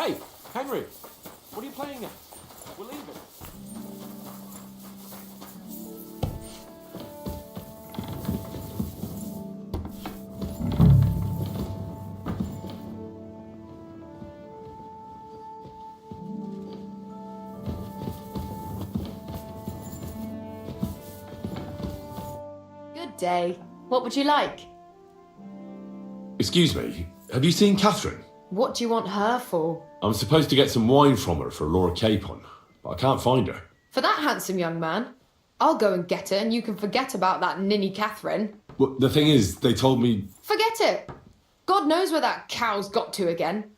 Hey, Henry, what are you playing at? We're leaving. Good day. What would you like? Excuse me, have you seen Catherine? What do you want her for? I'm supposed to get some wine from her for Laura Capon, but I can't find her. For that handsome young man? I'll go and get her and you can forget about that ninny Catherine. Well, the thing is, they told me... Forget it! God knows where that cow's got to again.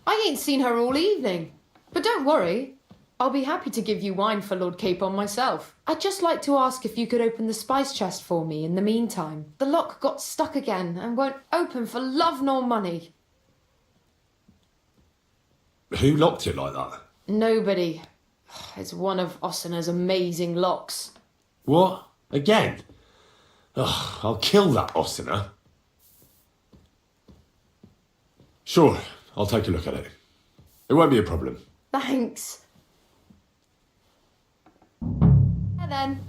I ain't seen her all evening. But don't worry, I'll be happy to give you wine for Lord Capon myself. I'd just like to ask if you could open the spice chest for me in the meantime. The lock got stuck again and won't open for love nor money. Who locked it like that? Nobody. It's one of Ossina's amazing locks. What? Again? Ugh, I'll kill that Ossina. Sure, I'll take a look at it. It won't be a problem. Thanks. Yeah then.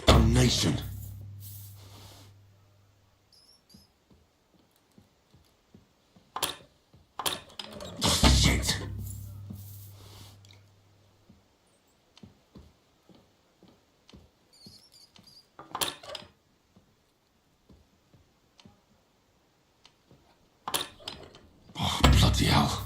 Damnation. Shit. Oh, bloody hell.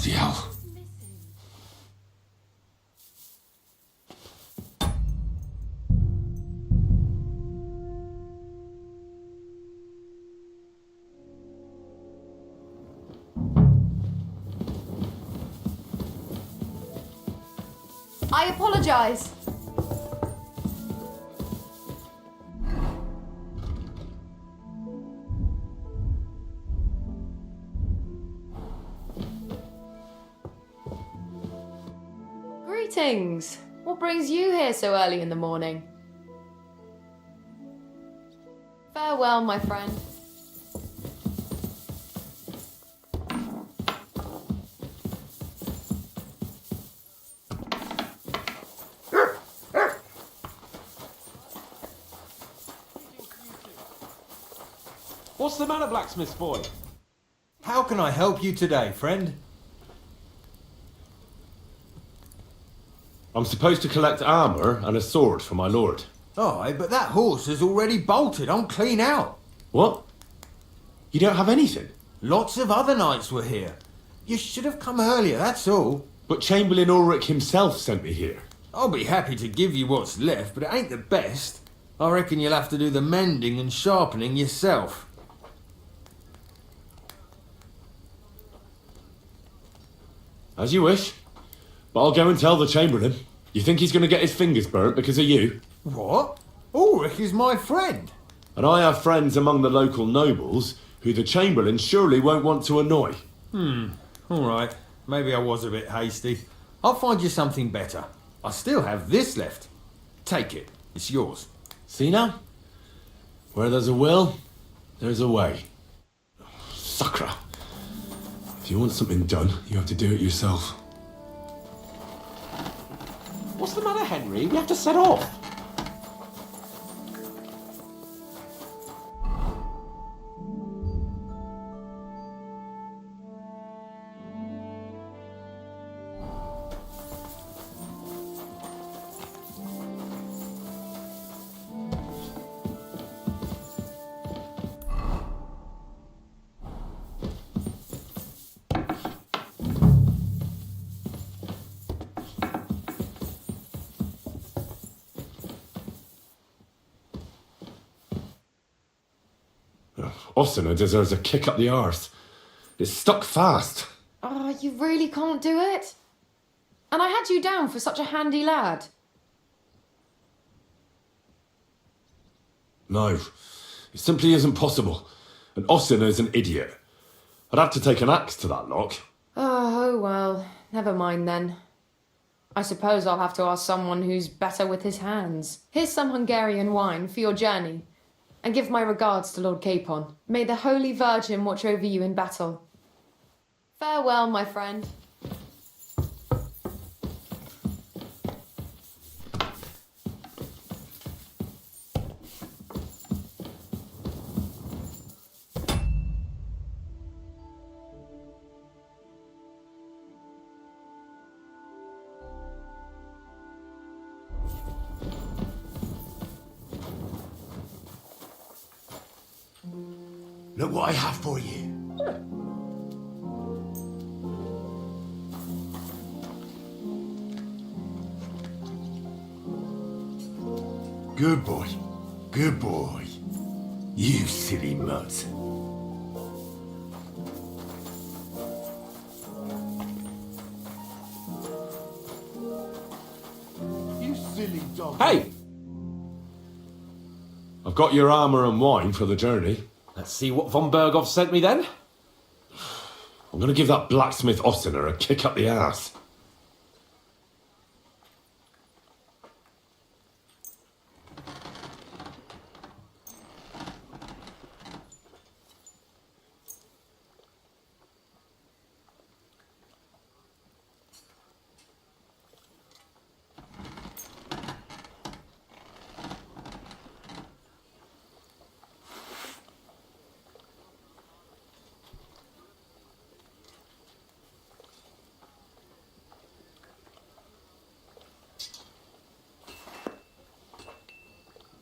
Bloody hell. I apologise. Greetings. What brings you here so early in the morning? Farewell, my friend. What's the matter, blacksmith's boy? How can I help you today, friend? I'm supposed to collect armour and a sword for my lord. Aye, but that horse has already bolted. I'm clean out. What? You don't have anything? Lots of other knights were here. You should have come earlier, that's all. But Chamberlain Ulrich himself sent me here. I'll be happy to give you what's left, but it ain't the best. I reckon you'll have to do the mending and sharpening yourself. As you wish. But I'll go and tell the Chamberlain. You think he's going to get his fingers burnt because of you? What? Ulrich is my friend. And I have friends among the local nobles who the Chamberlain surely won't want to annoy. All right. Maybe I was a bit hasty. I'll find you something better. I still have this left. Take it. It's yours. See now? Where there's a will, there's a way. Sucra. If you want something done, you have to do it yourself. What's the matter, Henry? We have to set off. Ossina deserves a kick up the arse. It's stuck fast. Oh, you really can't do it? And I had you down for such a handy lad. No, it simply isn't possible. And Ossina is an idiot. I'd have to take an axe to that lock. Oh, well, never mind then. I suppose I'll have to ask someone who's better with his hands. Here's some Hungarian wine for your journey. And give my regards to Lord Capon. May the Holy Virgin watch over you in battle. Farewell, my friend. Look what I have for you. Good boy. Good boy. You silly mutt. You silly dog. Hey! I've got your armour and wine for the journey. Let's see what von Berghoff sent me then. I'm going to give that blacksmith Ossina a kick up the ass.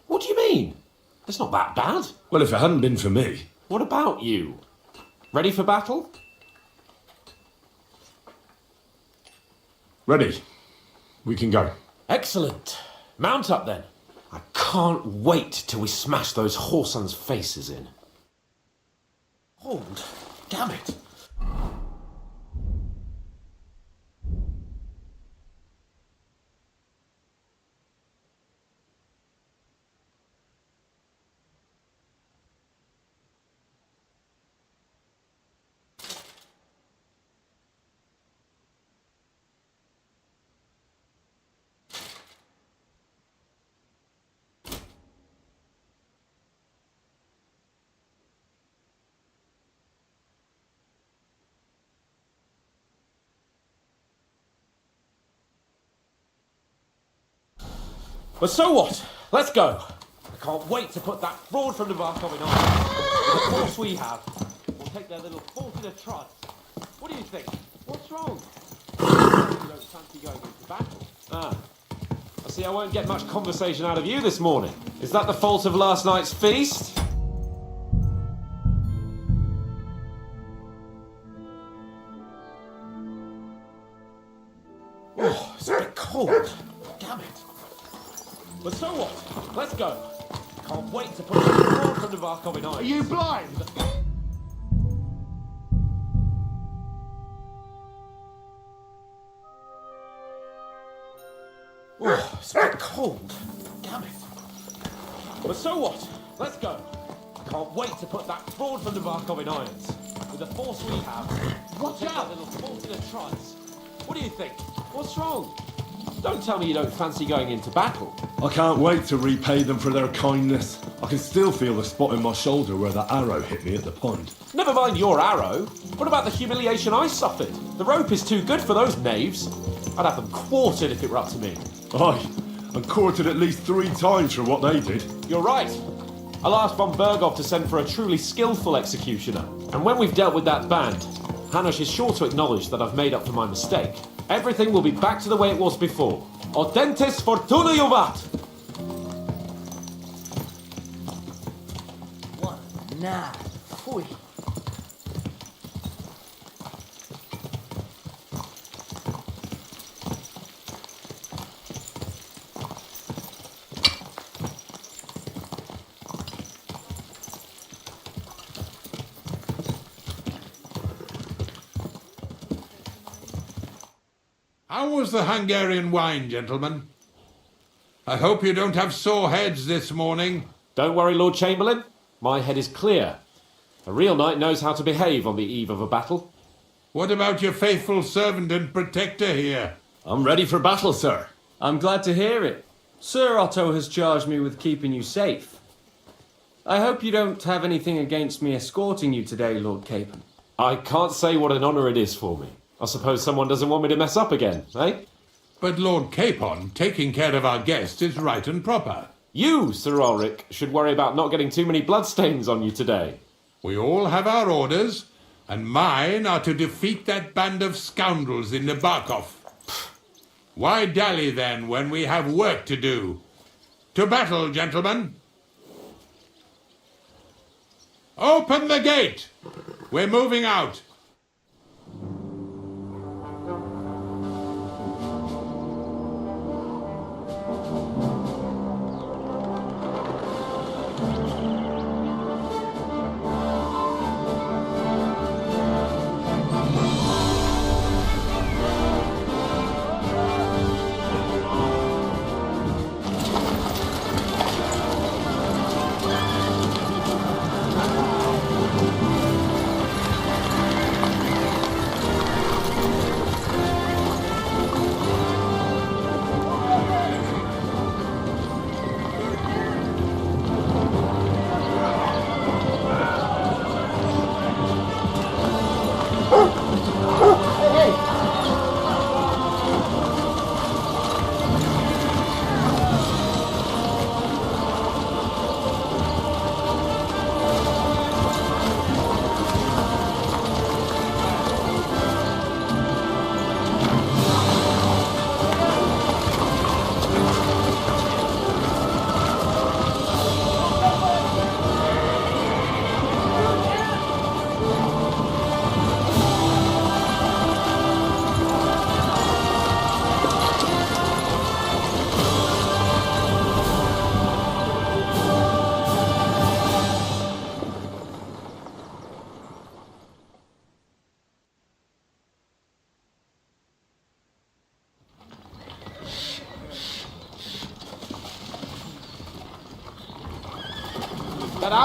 What do you mean? It's not that bad. Well, if it hadn't been for me. What about you? Ready for battle? Ready. We can go. Excellent. Mount up then. I can't wait till we smash those whoresons' faces in. Hold. Damn it. But so what? Let's go. I can't wait to put that fraud from the Varkov in arms. With the force we have, we'll take their little fault in a trot. What do you think? What's wrong? You don't fancy going into battle? Ah. I see I won't get much conversation out of you this morning. Is that the fault of last night's feast? Oh, it's a bit cold. Damn it. But so what? Let's go. Can't wait to put the fraud from the Varkov in arms. Are you blind? Oh, it's a bit cold. Damn it. But so what? Let's go. Can't wait to put that fraud from the Varkov in irons. With the force we have, watch out, little fault in a trice. What do you think? What's wrong? Don't tell me you don't fancy going into battle. I can't wait to repay them for their kindness. I can still feel the spot in my shoulder where that arrow hit me at the pond. Never mind your arrow. What about the humiliation I suffered? The rope is too good for those knaves. I'd have them quartered if it were up to me. Aye, and quartered at least 3 times for what they did. You're right. I'll ask von Bergov to send for a truly skillful executioner. And when we've dealt with that band, Hanush is sure to acknowledge that I've made up for my mistake. Everything will be back to the way it was before. Audentes fortuna juvat! What now? Phew. How was the Hungarian wine, gentlemen? I hope you don't have sore heads this morning. Don't worry, Lord Chamberlain. My head is clear. A real knight knows how to behave on the eve of a battle. What about your faithful servant and protector here? I'm ready for battle, sir. I'm glad to hear it. Sir Otto has charged me with keeping you safe. I hope you don't have anything against me escorting you today, Lord Capon. I can't say what an honour it is for me. I suppose someone doesn't want me to mess up again, eh? But Lord Capon, taking care of our guest is right and proper. You, Sir Ulrich, should worry about not getting too many bloodstains on you today. We all have our orders, and mine are to defeat that band of scoundrels in the Barkov. Why dally then when we have work to do? To battle, gentlemen! Open the gate! We're moving out!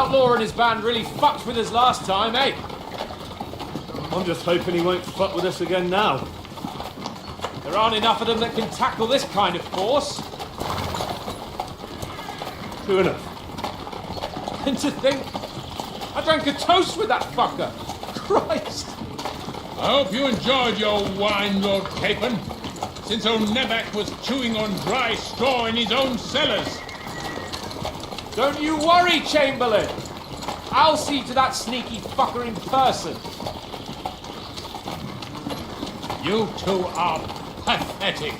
outlaw and his band really fucked with us last time, eh? I'm just hoping he won't fuck with us again now. There aren't enough of them that can tackle this kind of force. True enough. And to think, I drank a toast with that fucker. Christ! I hope you enjoyed your wine, Lord Capon, since old Neback was chewing on dry straw in his own cellars. Don't you worry, Chamberlain. I'll see to that sneaky fucker in person. You two are pathetic.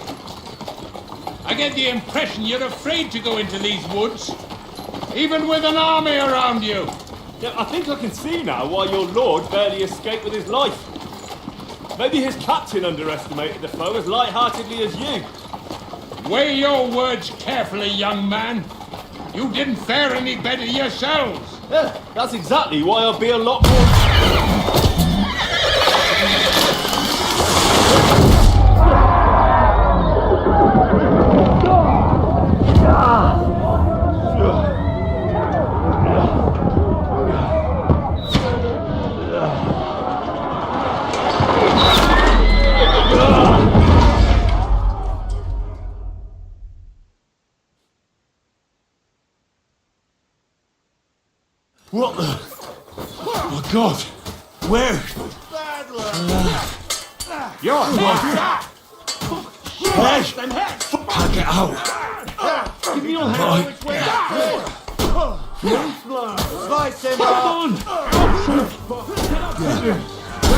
I get the impression you're afraid to go into these woods, even with an army around you. Yeah, I think I can see now why your lord barely escaped with his life. Maybe his captain underestimated the foe as light-heartedly as you. Weigh your words carefully, young man. You didn't fare any better yourselves. Yeah, that's exactly why I'll be a lot more... What the? Oh God! Where? You're Hey! Can't get out. Give me your hand. Slice him up!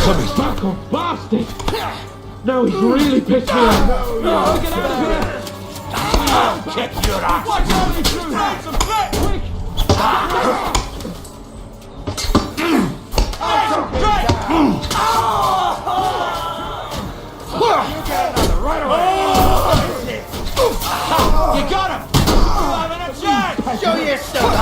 Coming. Buckle bastard! No, he's really pissed me off. No, get out of here! Get your ass. Quick! You got him! You having a chance! Show yourself!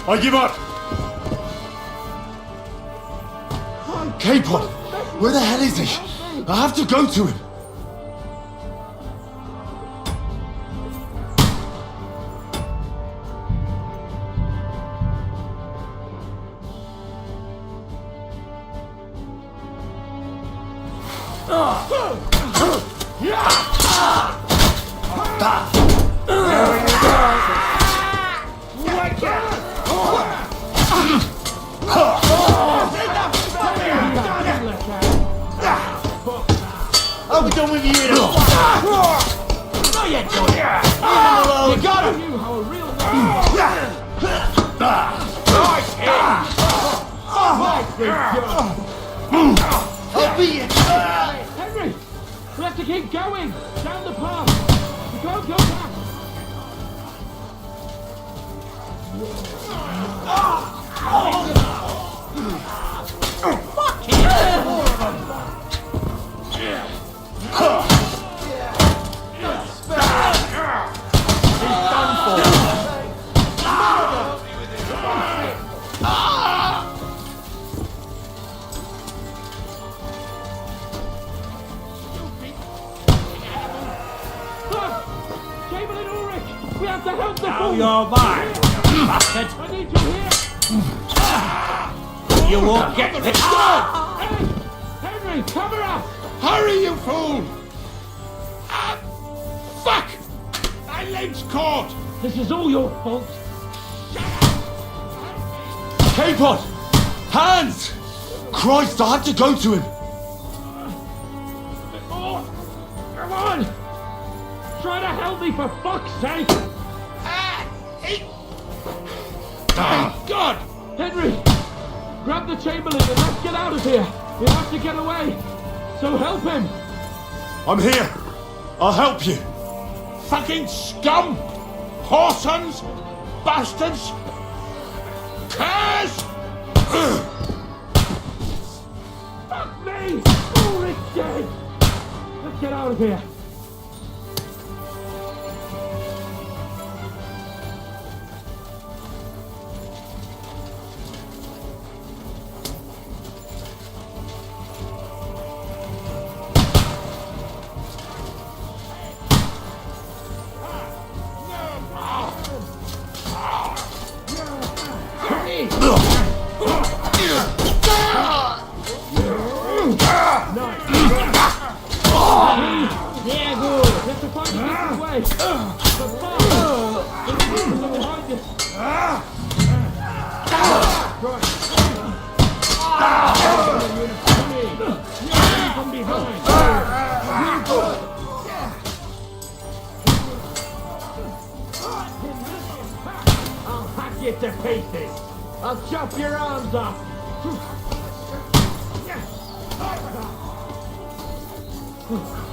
I give up. Capon, where the hell is he? I have to go to him. I'm done with you! No, you don't! Leave him alone! You got him! I'll be it! Henry! We have to keep going! Down the path! We can't go back! Chamberlain Ulrich! We have to help the Now fool! you're mine, bastard. I need you here! You won't get this. Hey! Henry, cover us! Hurry, you fool! Ah, fuck! My leg's caught! This is all your fault! Capon! Hands! Christ, I have to go to him. A bit more! Come on! Try to help me for fuck's sake! Thank God! Henry! Grab the Chamberlain and let's get out of here! He'll have to get away! So help him! I'm here. I'll help you. Fucking scum! Whoreson! Bastards! Curs! Fuck me! Ulrich's dead! Let's get out of here! way! The bar! The people are behind you! From behind! I'll hack you to pieces! I'll chop your arms off!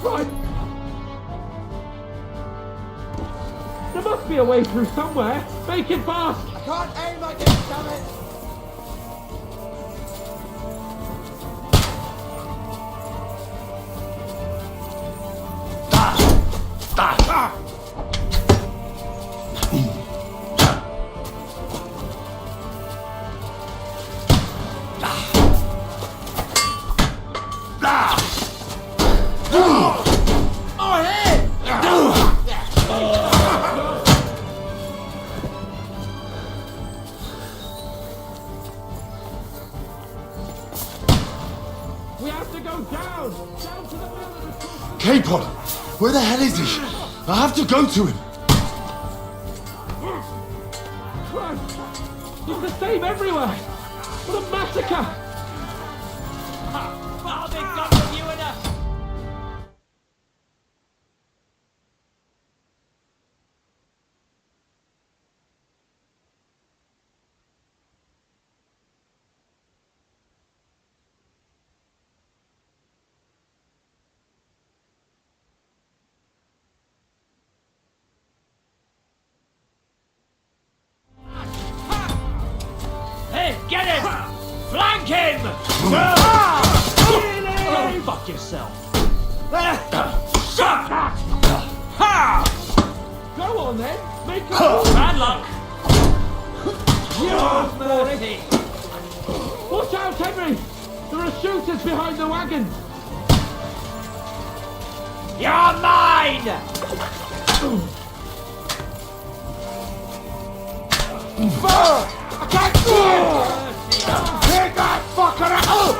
Right! There must be a way through somewhere! Make it fast! I can't aim like this, damn it! We have to go down! Down to the middle of the... Capon! Where the hell is he? I have to go to him! Christ! It's the same everywhere! What a massacre! Well, they've got from you enough! Hey, get him! Flank him! Oh, fuck yourself! Go on then! Make a move! Bad luck! Yes, Mercy! watch out, Henry! There are shooters behind the wagon! You're mine! I can't see him! Take that fucker out!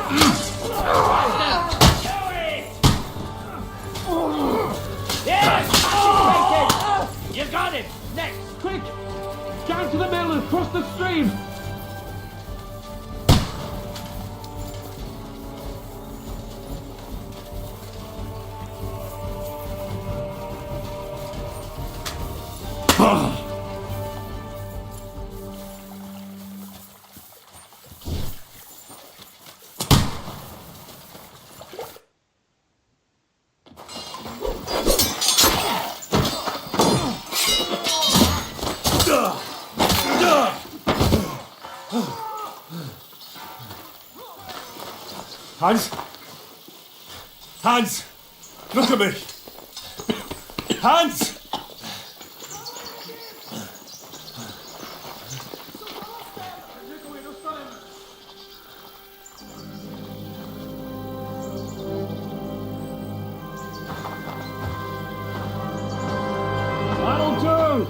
Yes! You got him! Next! Quick! Down to the mill and cross the stream! Hans? Hans! Look at me! Hans! That'll do!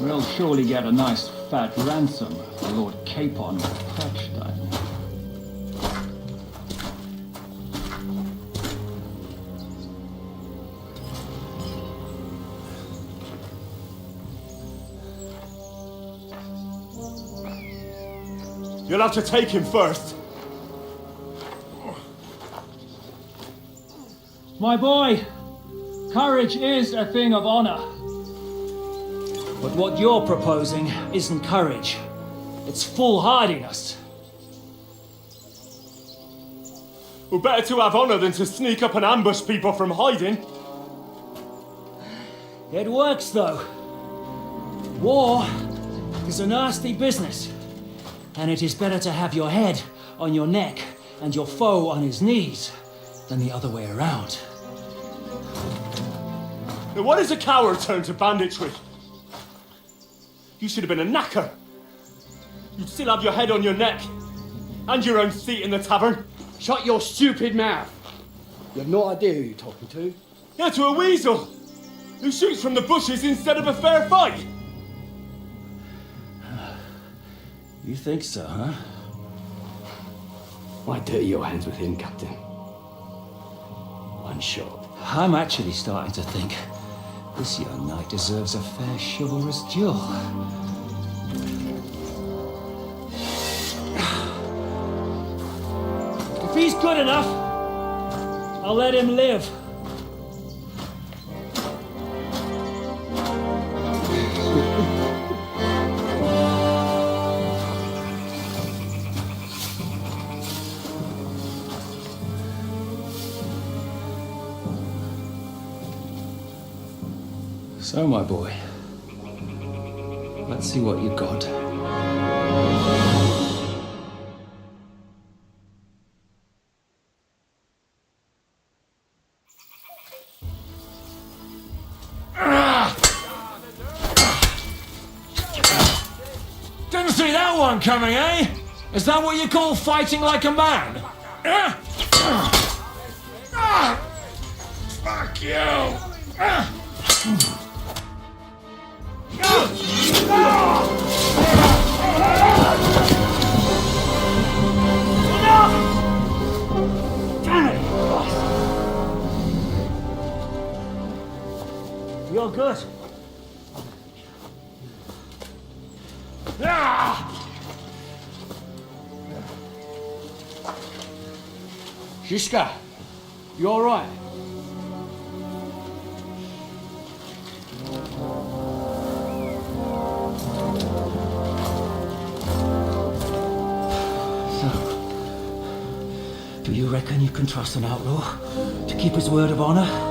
We'll surely get a nice fat ransom for Lord Capon of Perchstein. You'll have to take him first. My boy, courage is a thing of honor. But what you're proposing isn't courage. It's foolhardiness. Well, better to have honor than to sneak up and ambush people from hiding. It works, though. War is a nasty business. And it is better to have your head on your neck and your foe on his knees than the other way around. Now, why does a coward turn to banditry? You should have been a knacker. You'd still have your head on your neck. And your own seat in the tavern. Shut your stupid mouth! You have no idea who you're talking to. Yeah, to a weasel. Who shoots from the bushes instead of a fair fight. You think so, huh? Why dirty your hands with him, Captain? One shot. I'm actually starting to think this young knight deserves a fair chivalrous duel. If he's good enough, I'll let him live. So, my boy, let's see what you got. Didn't see that one coming, eh? Is that what you call fighting like a man? Fuck you! You're good. Shishka, you all right? So, do you reckon you can trust an outlaw to keep his word of honor?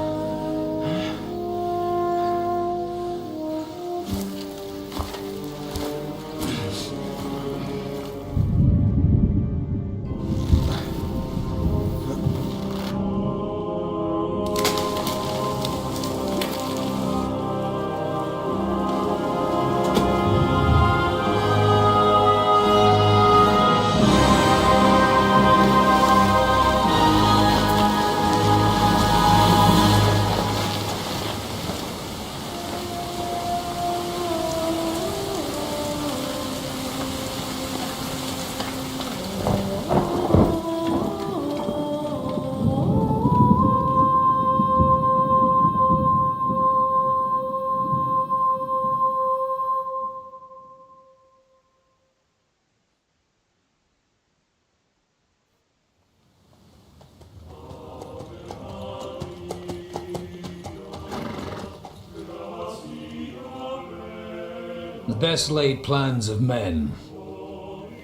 The best laid plans of men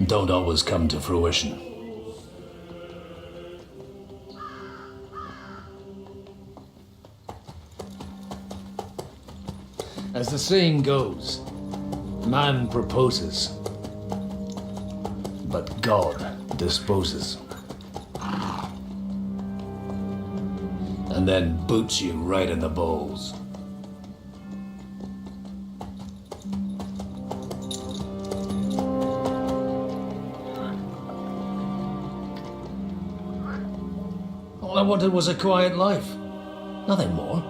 don't always come to fruition. As the saying goes, man proposes, but God disposes. And then boots you right in the balls. All I wanted was a quiet life. Nothing more.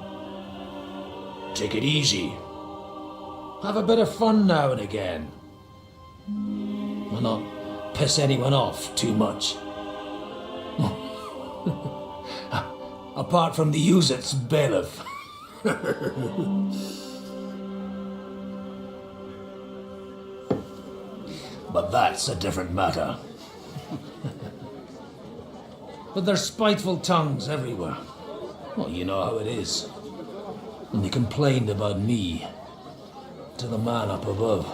Take it easy. Have a bit of fun now and again. And not piss anyone off too much. Apart from the use-its bailiff. But that's a different matter. But there's spiteful tongues everywhere. Well, you know how it is. And they complained about me to the man up above.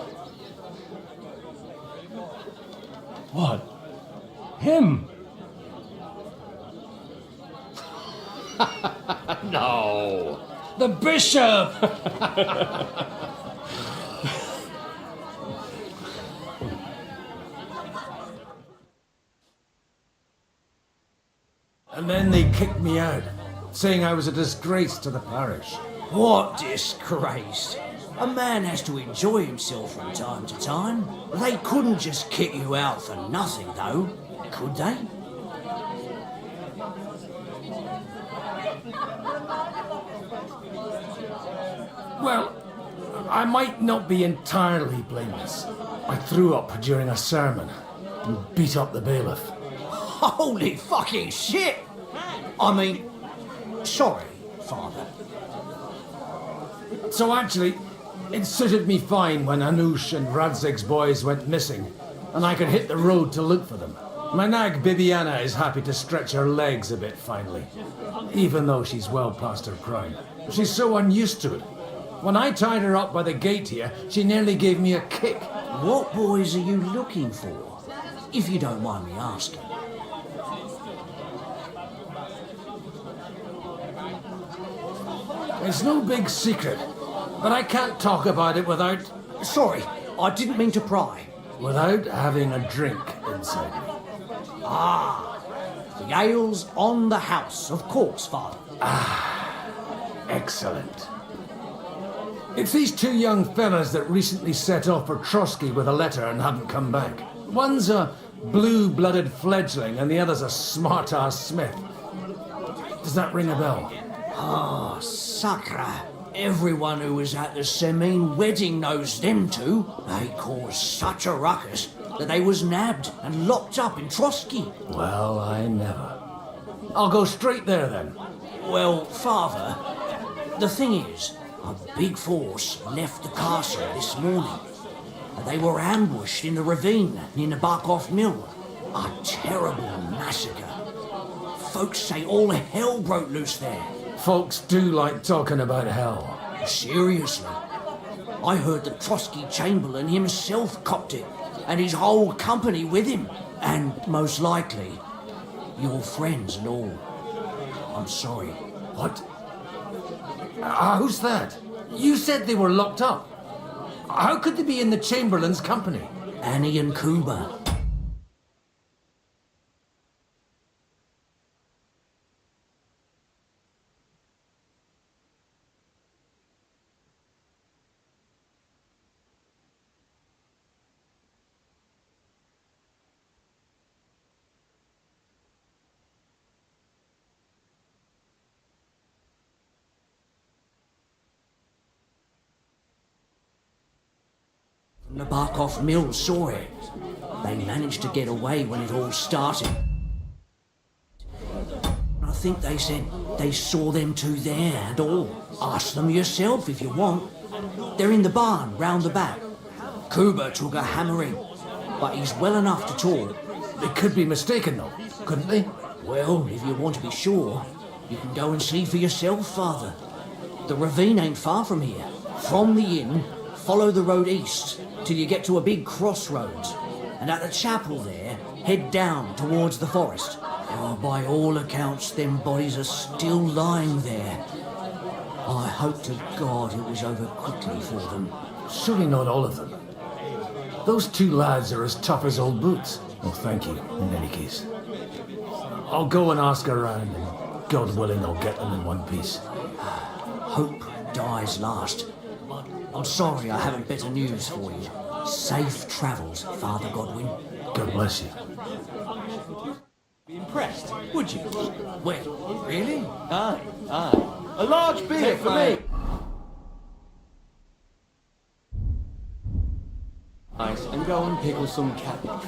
What? Him? No! The bishop! And then they kicked me out, saying I was a disgrace to the parish. What disgrace? A man has to enjoy himself from time to time. They couldn't just kick you out for nothing, though, could they? Well, I might not be entirely blameless. I threw up during a sermon and beat up the bailiff. Holy fucking shit! I mean, sorry, Father. So actually, it suited me fine when Anush and Radzig's boys went missing, and I could hit the road to look for them. My nag Bibiana is happy to stretch her legs a bit finally, even though she's well past her prime. She's so unused to it. When I tied her up by the gate here, she nearly gave me a kick. What boys are you looking for? If you don't mind me asking. It's no big secret, but I can't talk about it without... Sorry, I didn't mean to pry. without having a drink inside me. The ale's on the house, of course, Father. Excellent. It's these two young fellas that recently set off for Trotsky with a letter and haven't come back. One's a blue-blooded fledgling and the other's a smart-ass smith. Does that ring a bell? Sakra. Everyone who was at the Semine wedding knows them two. They caused such a ruckus that they was nabbed and locked up in Trotsky. Well, I never. I'll go straight there then. Well, Father, the thing is, a big force left the castle this morning. They were ambushed in the ravine near the Barkov Mill. A terrible massacre. Folks say all hell broke loose there. Folks do like talking about hell. Seriously. I heard the Trotsky Chamberlain himself copped it, and his whole company with him. And most likely, your friends and all. I'm sorry. What? Who's that? You said they were locked up. How could they be in the Chamberlain's company? Annie and Kuba. The Barkov Mill saw it. They managed to get away when it all started. I think they said they saw them two there and all. Ask them yourself if you want. They're in the barn round the back. Kuba took a hammering, but he's well enough to talk. They could be mistaken though, couldn't they? Well, if you want to be sure, you can go and see for yourself, Father. The ravine ain't far from here. From the inn, follow the road east till you get to a big crossroads. And at the chapel there, head down towards the forest. Oh, by all accounts, them bodies are still lying there. I hope to God it was over quickly for them. Surely not all of them. Those two lads are as tough as old boots. Well, thank you, in any case. I'll go and ask around, and God willing, I'll get them in one piece. Hope dies last. I'm sorry I haven't better news for you. Safe travels, Father Godwin. God bless you. Be impressed, would you? Wait, really? Aye, aye. A large beer for me. Nice, and go and pickle some cabbage.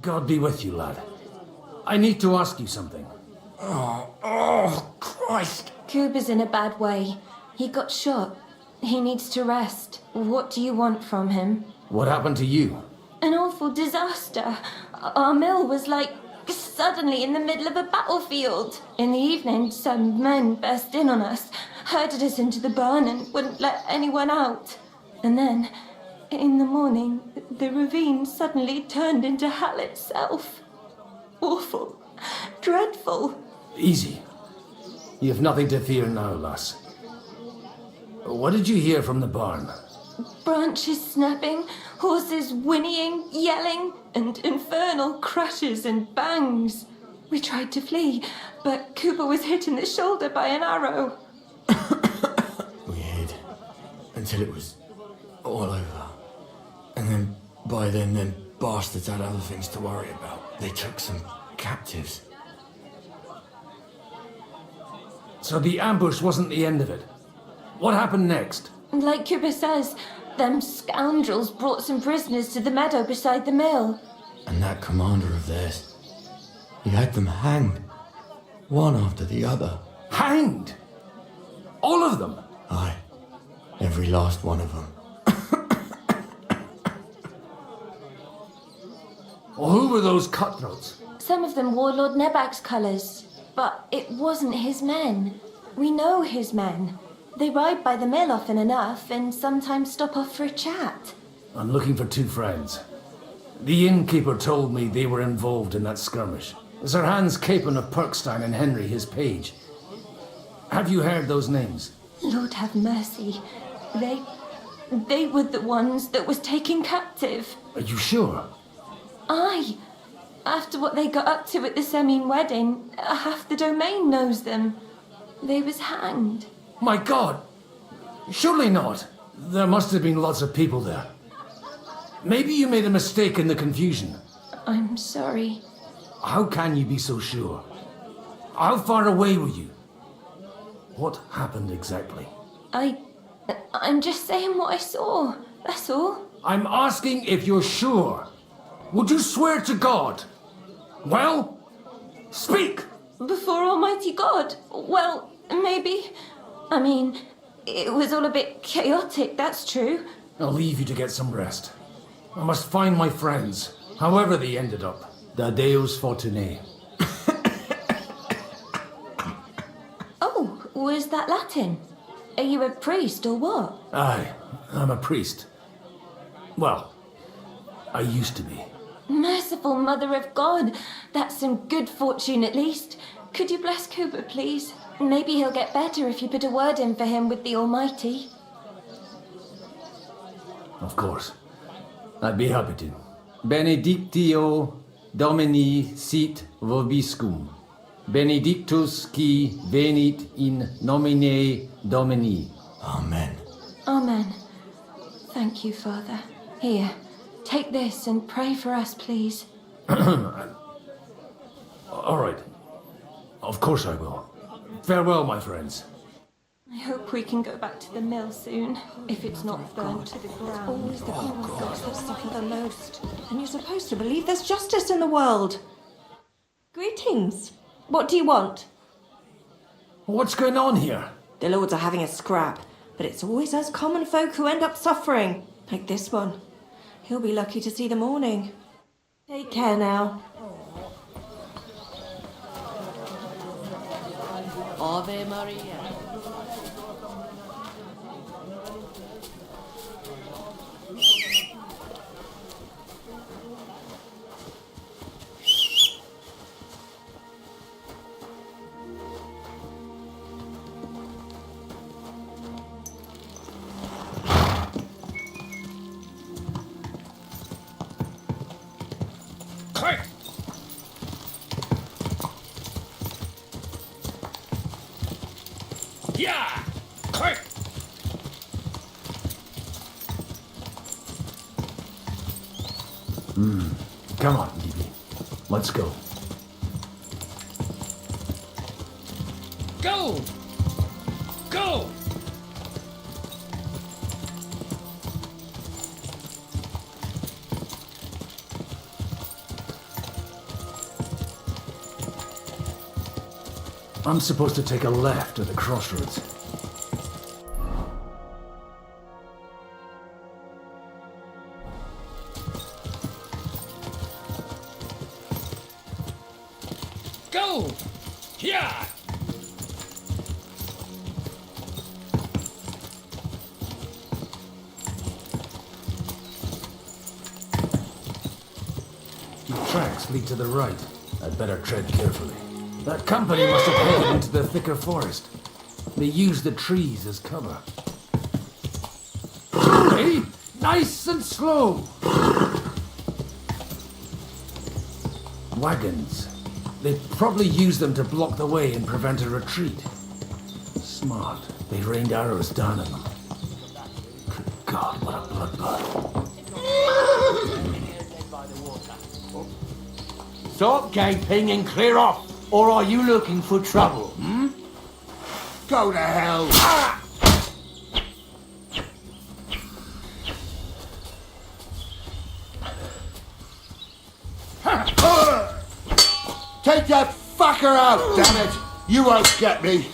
God be with you, lad. I need to ask you something. Oh, Christ! Kuba's in a bad way. He got shot. He needs to rest. What do you want from him? What happened to you? An awful disaster. Our mill was like suddenly in the middle of a battlefield. In the evening, some men burst in on us, herded us into the barn and wouldn't let anyone out. And then, in the morning, the ravine suddenly turned into hell itself. Awful. Dreadful. Easy. You've nothing to fear now, lass. What did you hear from the barn? Branches snapping, horses whinnying, yelling, and infernal crashes and bangs. We tried to flee, but Cooper was hit in the shoulder by an arrow. We hid until it was all over. And then, by then, them bastards had other things to worry about. They took some captives. So the ambush wasn't the end of it. What happened next? Like Cooper says, them scoundrels brought some prisoners to the meadow beside the mill. And that commander of theirs, he had them hanged, one after the other. Hanged? All of them? Aye, every last one of them. Well, who were those cutthroats? Some of them wore Lord Nebag's colours, but it wasn't his men. We know his men. They ride by the mill often enough and sometimes stop off for a chat. I'm looking for two friends. The innkeeper told me they were involved in that skirmish. Sir Hans Capon of Perkstein and Henry, his page. Have you heard those names? Lord have mercy. They were the ones that was taken captive. Are you sure? Aye. After what they got up to at the Semine wedding, half the domain knows them. They was hanged. My God! Surely not. There must have been lots of people there. Maybe you made a mistake in the confusion. I'm sorry. How can you be so sure? How far away were you? What happened exactly? I'm just saying what I saw. That's all. I'm asking if you're sure. Would you swear to God? Well, speak! Before Almighty God? Well, maybe. I mean, it was all a bit chaotic, that's true. I'll leave you to get some rest. I must find my friends, however they ended up. Da Deus Fortunae. Oh, was that Latin? Are you a priest or what? Aye, I'm a priest. Well, I used to be. Merciful Mother of God, that's some good fortune at least. Could you bless Cooper, please? Maybe he'll get better if you put a word in for him with the Almighty. Of course. I'd be happy to. Benedictio Domini sit vobiscum. Benedictus qui venit in nomine Domini. Amen. Amen. Thank you, Father. Here, take this and pray for us, please. All right. Of course I will. Farewell, my friends. I hope we can go back to the mill soon, if it's not burnt to the ground. Always the gods that suffer the most. And you're supposed to believe there's justice in the world. Greetings. What do you want? What's going on here? The lords are having a scrap, but it's always us common folk who end up suffering. Like this one. He'll be lucky to see the morning. Take care now. Ave Maria. Quick! Yeah! Quick! Come on, Evie. Let's go. Go! Go! I'm supposed to take a left at the crossroads. Go! Yeah! The tracks lead to the right. I'd better tread carefully. That company must have headed into the thicker forest. They used the trees as cover. Slowly, nice and slow. Wagons. They probably used them to block the way and prevent a retreat. Smart. They rained arrows down on them. Good God, what a bloodbath. Stop gaping and clear off, or are you looking for trouble, hmm? Go to hell! Take that fucker out, damn it! You won't get me!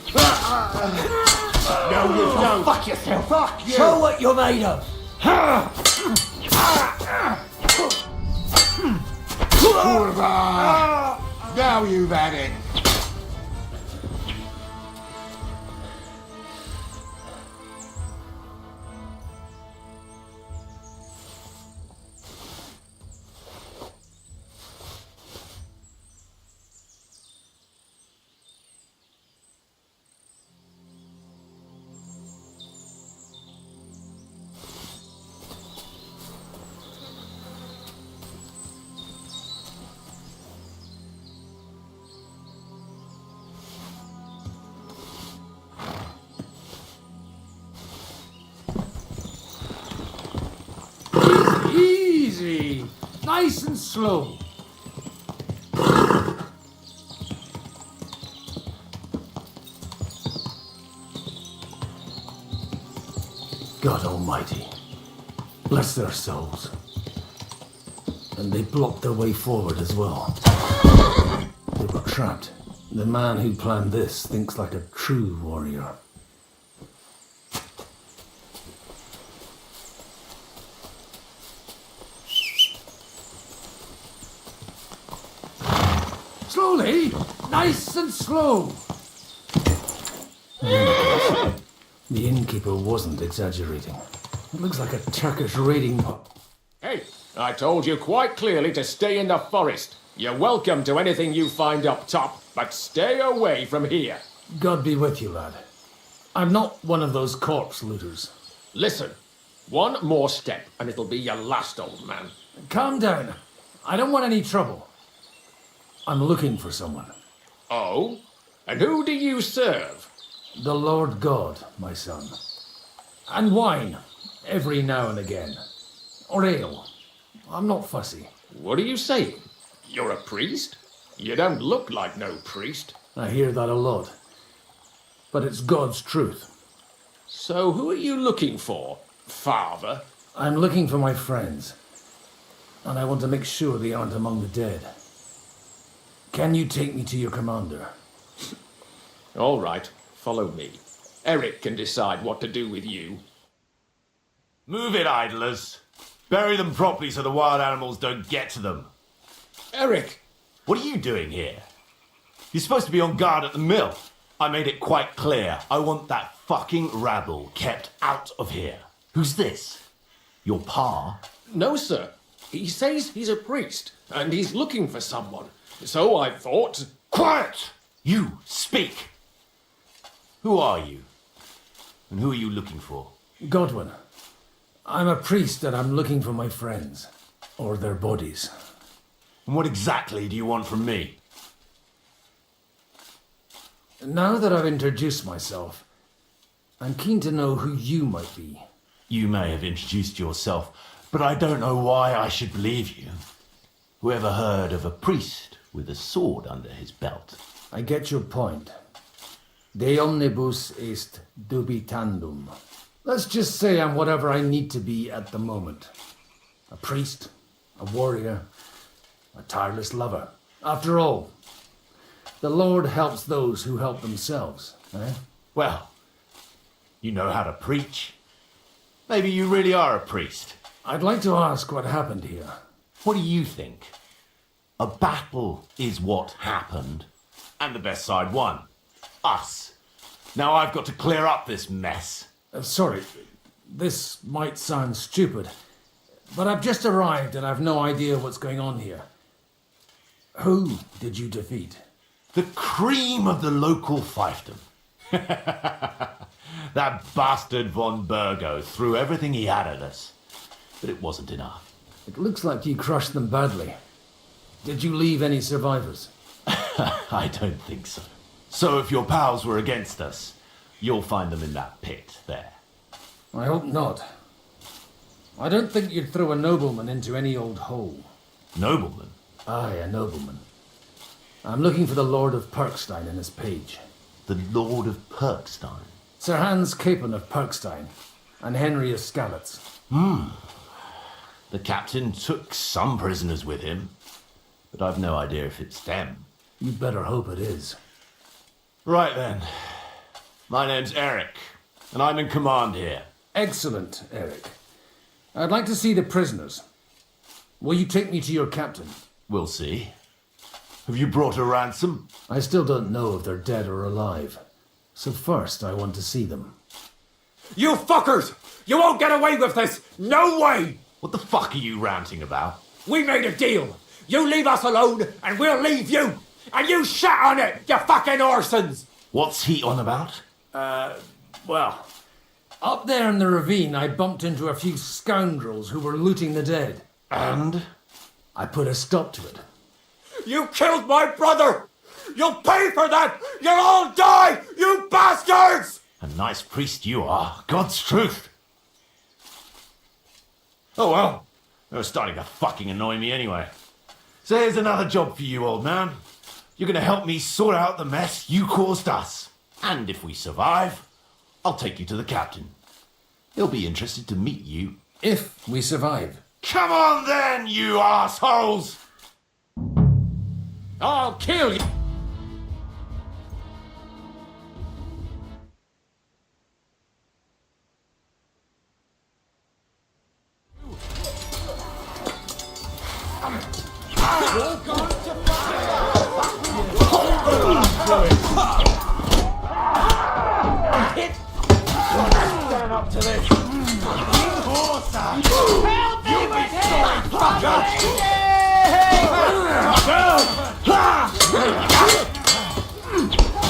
No, you don't! Fuck yourself! Fuck you! Show what you're made of. Kurva! Now you've had it! Easy. Nice and slow. God Almighty, bless their souls. And they blocked their way forward as well. They were trapped. The man who planned this thinks like a true warrior. Slowly, nice and slow. The innkeeper wasn't exaggerating. It looks like a Turkish raiding. Hey, I told you quite clearly to stay in the forest. You're welcome to anything you find up top, but stay away from here. God be with you, lad. I'm not one of those corpse looters. Listen, one more step and it'll be your last, old man. Calm down. I don't want any trouble. I'm looking for someone. Oh? And who do you serve? The Lord God, my son. And wine, every now and again. Or ale. I'm not fussy. What are you saying? You're a priest? You don't look like no priest. I hear that a lot. But it's God's truth. So who are you looking for, father? I'm looking for my friends. And I want to make sure they aren't among the dead. Can you take me to your commander? All right, follow me. Eric can decide what to do with you. Move it, idlers. Bury them properly so the wild animals don't get to them. Eric! What are you doing here? You're supposed to be on guard at the mill. I made it quite clear. I want that fucking rabble kept out of here. Who's this? Your pa? No, sir. He says he's a priest, and he's looking for someone. So I thought... Quiet! You, speak! Who are you? And who are you looking for? Godwin. I'm a priest and I'm looking for my friends. Or their bodies. And what exactly do you want from me? Now that I've introduced myself, I'm keen to know who you might be. You may have introduced yourself, but I don't know why I should believe you. Whoever heard of a priest with a sword under his belt? I get your point. De omnibus est dubitandum. Let's just say I'm whatever I need to be at the moment. A priest, a warrior, a tireless lover. After all, the Lord helps those who help themselves, eh? Well, you know how to preach. Maybe you really are a priest. I'd like to ask what happened here. What do you think? A battle is what happened, and the best side won. Us. Now I've got to clear up this mess. Sorry, this might sound stupid, but I've just arrived and I've no idea what's going on here. Who did you defeat? The cream of the local fiefdom. That bastard von Burgo threw everything he had at us, but it wasn't enough. It looks like you crushed them badly. Did you leave any survivors? I don't think so. So if your pals were against us, you'll find them in that pit there. I hope not. I don't think you'd throw a nobleman into any old hole. Nobleman? Aye, a nobleman. I'm looking for the Lord of Perkstein in his page. The Lord of Perkstein? Sir Hans Capon of Perkstein, and Henry of Skalitz. The captain took some prisoners with him, but I've no idea if it's them. You'd better hope it is. Right then. My name's Eric, and I'm in command here. Excellent, Eric. I'd like to see the prisoners. Will you take me to your captain? We'll see. Have you brought a ransom? I still don't know if they're dead or alive. So first, I want to see them. You fuckers! You won't get away with this! No way! What the fuck are you ranting about? We made a deal. You leave us alone, and we'll leave you! And you shat on it, you fucking orsons! What's he on about? Well, up there in the ravine, I bumped into a few scoundrels who were looting the dead. And? I put a stop to it. You killed my brother! You'll pay for that! You'll all die, you bastards! A nice priest you are. God's truth. Oh well, they're starting to fucking annoy me anyway. So here's another job for you, old man. You're gonna help me sort out the mess you caused us. And if we survive, I'll take you to the captain. He'll be interested to meet you. If we survive. Come on then, you assholes! I'll kill you! Stand up to this. Help me with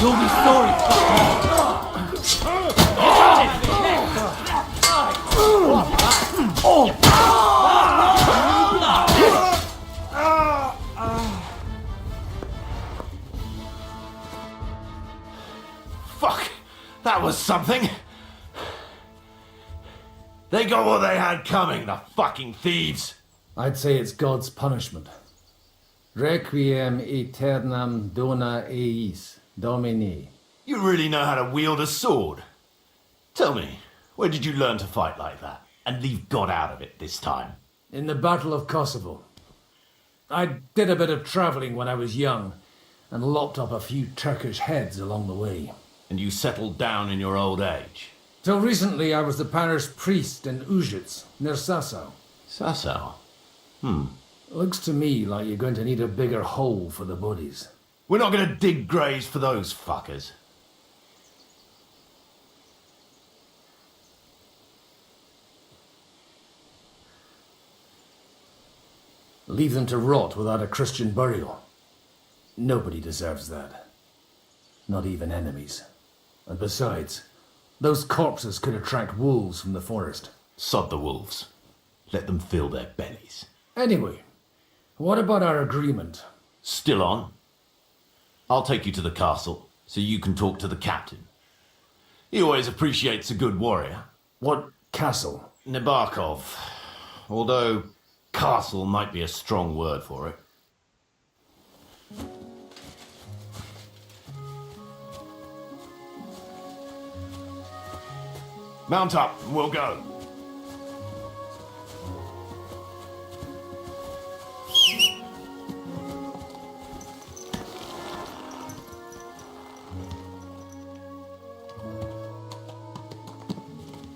You'll be sorry, Fuck! That was something! They got what they had coming, the fucking thieves! I'd say it's God's punishment. Requiem aeternam dona eis, Domini. You really know how to wield a sword. Tell me, where did you learn to fight like that? And leave God out of it this time? In the Battle of Kosovo. I did a bit of travelling when I was young, and lopped up a few Turkish heads along the way. And you settled down in your old age? Till recently I was the parish priest in Ujits, near Sasau. Sasau? Looks to me like you're going to need a bigger hole for the bodies. We're not going to dig graves for those fuckers. Leave them to rot without a Christian burial. Nobody deserves that. Not even enemies. And besides, those corpses could attract wolves from the forest. Sod the wolves. Let them fill their bellies. Anyway, what about our agreement? Still on? I'll take you to the castle, so you can talk to the captain. He always appreciates a good warrior. What castle? Nebarkov. Although, castle might be a strong word for it. Mount up, and we'll go.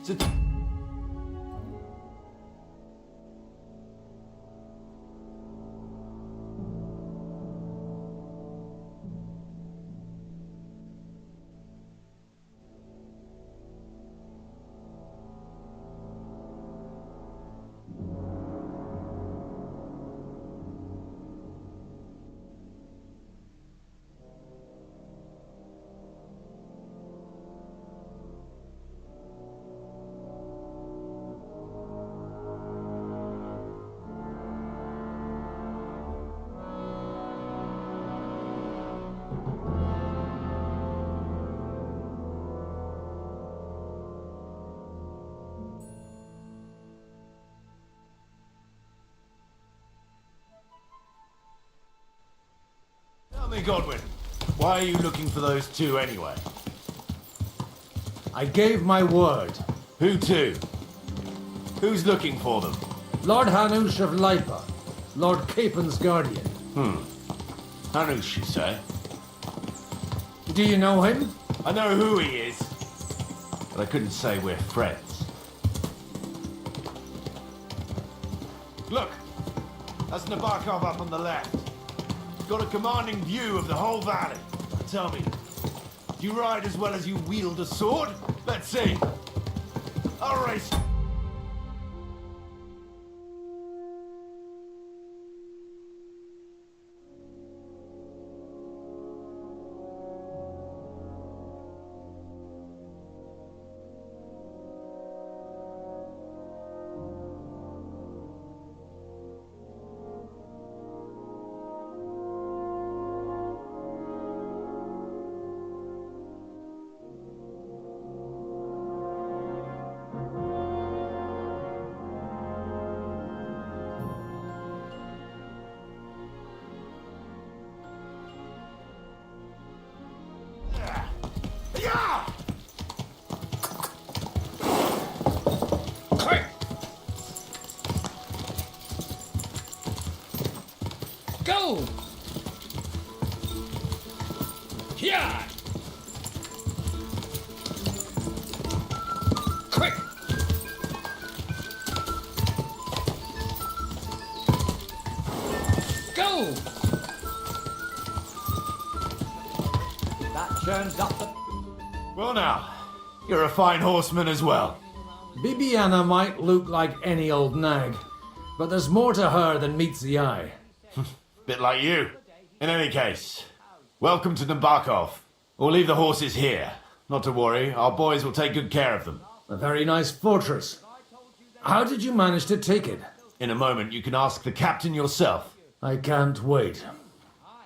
Sit. Godwin, why are you looking for those two anyway? I gave my word. Who to? Who's looking for them? Lord Hanush of Lipa, Lord Capen's guardian. Hanush, you say? Do you know him? I know who he is, but I couldn't say we're friends. Look, that's Nabokov up on the left. Got a commanding view of the whole valley. Tell me, do you ride as well as you wield a sword? Let's see. I'll race. Go! Yeah! Quick! Go! That churns up the... Well now, you're a fine horseman as well. Bibiana might look like any old nag, but there's more to her than meets the eye. Bit like you. In any case, welcome to Nabokov. We'll leave the horses here. Not to worry, our boys will take good care of them. A very nice fortress. How did you manage to take it? In a moment, you can ask the captain yourself. I can't wait.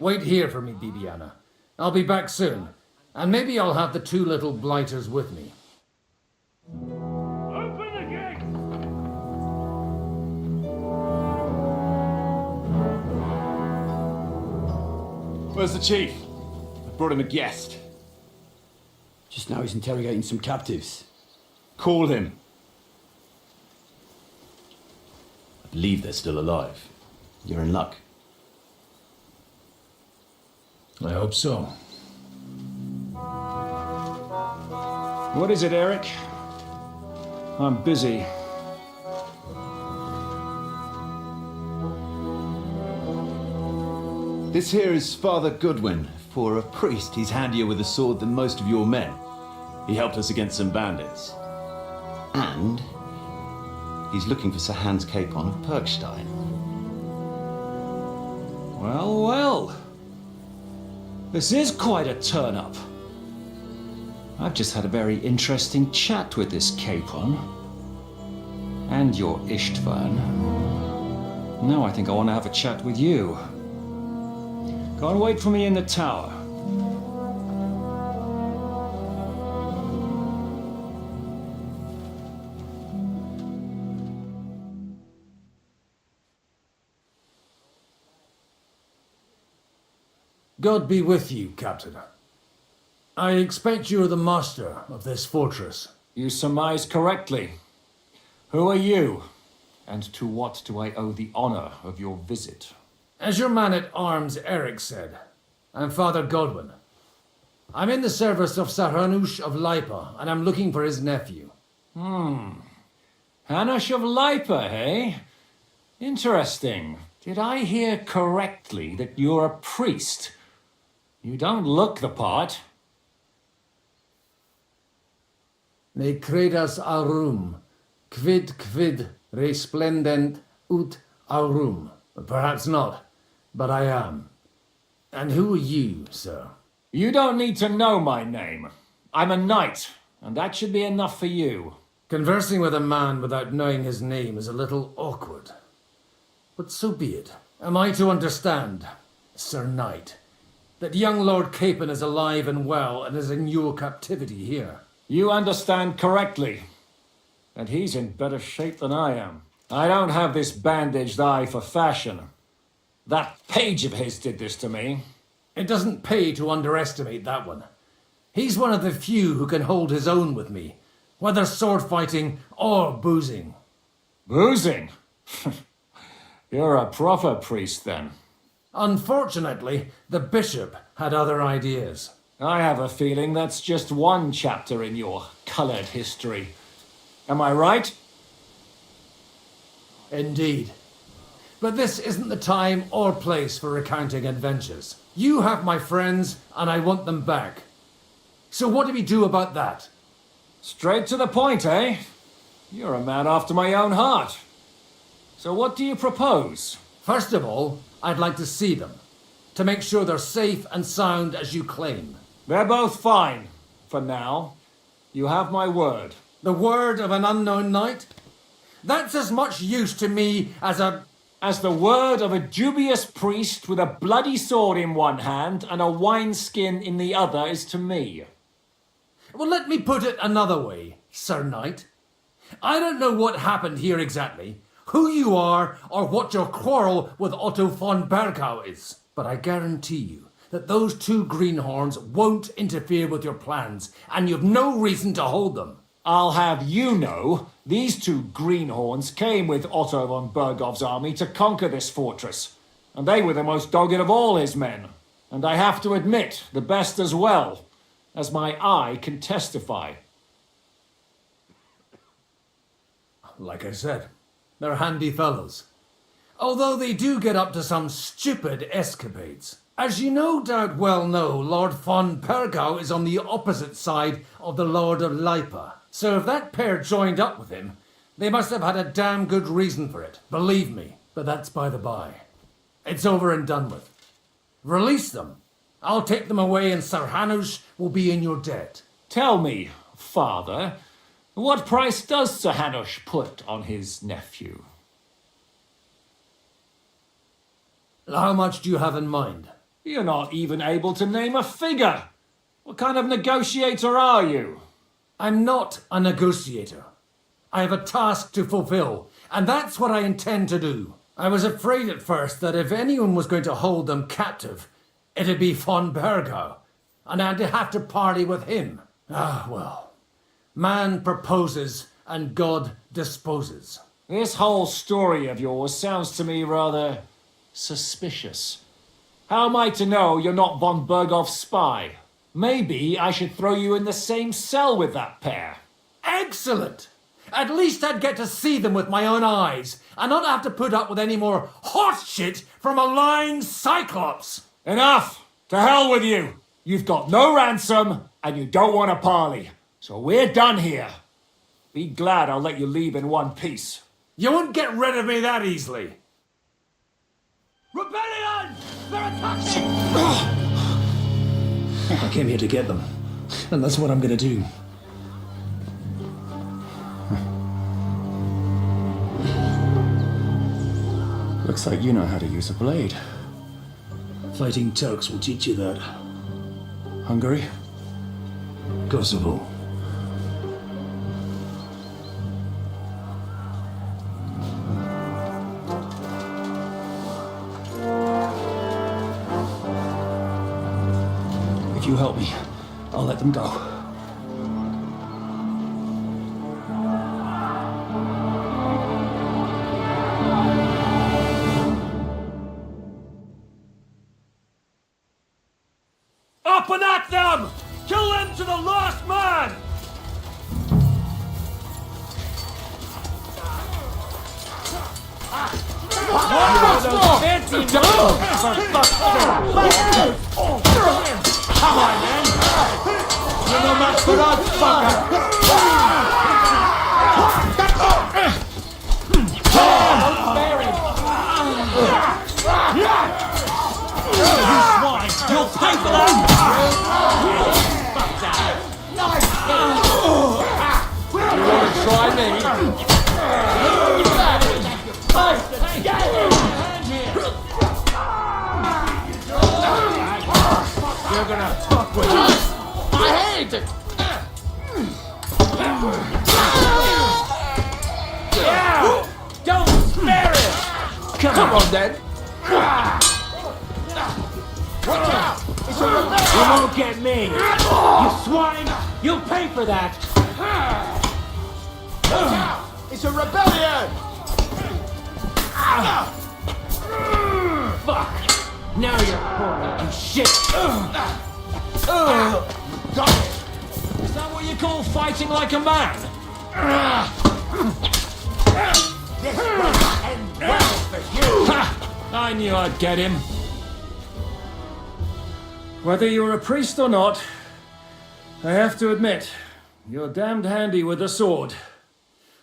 Wait here for me, Bibiana. I'll be back soon. And maybe I'll have the two little blighters with me. Open the gate! Where's the chief? I brought him a guest. Just now he's interrogating some captives. Call him. I believe they're still alive. You're in luck. I hope so. What is it, Eric? I'm busy. This here is Father Goodwin. For a priest, he's handier with a sword than most of your men. He helped us against some bandits. And he's looking for Sir Hans Capon of Perkstein. Well, well. This is quite a turn-up. I've just had a very interesting chat with this Capon. And your Ishtvan. Now I think I want to have a chat with you. Go and wait for me in the tower. God be with you, Captain. I expect you're the master of this fortress. You surmise correctly. Who are you? And to what do I owe the honor of your visit? As your man-at-arms Eric said, I'm Father Godwin. I'm in the service of Sir Hanush of Lipa, and I'm looking for his nephew. Hanush of Lipa, eh? Interesting. Did I hear correctly that you're a priest? You don't look the part. Ne credas aurum, quid resplendent ut aurum. Perhaps not, but I am. And who are you, sir? You don't need to know my name. I'm a knight, and that should be enough for you. Conversing with a man without knowing his name is a little awkward. But so be it. Am I to understand, Sir Knight, that young Lord Capon is alive and well and is in your captivity here? You understand correctly. And he's in better shape than I am. I don't have this bandaged eye for fashion. That page of his did this to me. It doesn't pay to underestimate that one. He's one of the few who can hold his own with me, whether sword fighting or boozing. Boozing? You're a proper priest then. Unfortunately, the bishop had other ideas. I have a feeling that's just one chapter in your coloured history. Am I right? Indeed. But this isn't the time or place for recounting adventures. You have my friends, and I want them back. So what do we do about that? Straight to the point, eh? You're a man after my own heart. So what do you propose? First of all, I'd like to see them, to make sure they're safe and sound as you claim. They're both fine, for now. You have my word. The word of an unknown knight? That's as much use to me as the word of a dubious priest with a bloody sword in one hand and a wineskin in the other is to me. Well, let me put it another way, Sir Knight. I don't know what happened here exactly, who you are, or what your quarrel with Otto von Bergau is, but I guarantee you that those two greenhorns won't interfere with your plans, and you've no reason to hold them. I'll have you know, these two greenhorns came with Otto von Bergov's army to conquer this fortress, and they were the most dogged of all his men, and I have to admit, the best as well, as my eye can testify. Like I said, they're handy fellows. Although they do get up to some stupid escapades. As you no doubt well know, Lord von Bergau is on the opposite side of the Lord of Lipa. So if that pair joined up with him, they must have had a damn good reason for it. Believe me, but that's by the by. It's over and done with. Release them. I'll take them away and Sir Hanush will be in your debt. Tell me, father, what price does Sir Hanush put on his nephew? How much do you have in mind? You're not even able to name a figure. What kind of negotiator are you? I'm not a negotiator. I have a task to fulfill, and that's what I intend to do. I was afraid at first that if anyone was going to hold them captive, it'd be von Bergau, and I'd have to parley with him. Ah, well. Man proposes, and God disposes. This whole story of yours sounds to me rather suspicious. How am I to know you're not von Bergov's spy? Maybe I should throw you in the same cell with that pair. Excellent! At least I'd get to see them with my own eyes, and not have to put up with any more horse shit from a lying cyclops! Enough! To hell with you! You've got no ransom, and you don't want a parley. So we're done here. Be glad I'll let you leave in one piece. You won't get rid of me that easily. Rebellion! They're attacking! I came here to get them, and that's what I'm gonna do. Looks like you know how to use a blade. Fighting Turks will teach you that. Hungary? Kosovo. If you help me, I'll let them go. Up and at them! Kill them to the last man! Come on, man! You're no match for us, fucker! You swine! You'll pay for that! You want to try me? You're gonna fuck with me. I hate it! Yeah! Don't spare it! Come on, then! Watch out! You won't get me! You swine! You'll pay for that! It's a rebellion! Fuck! Now you're bored, you shit! Got it! Is that what you call fighting like a man? This will end well for you! Ha! I knew I'd get him. Whether you're a priest or not, I have to admit, you're damned handy with a sword.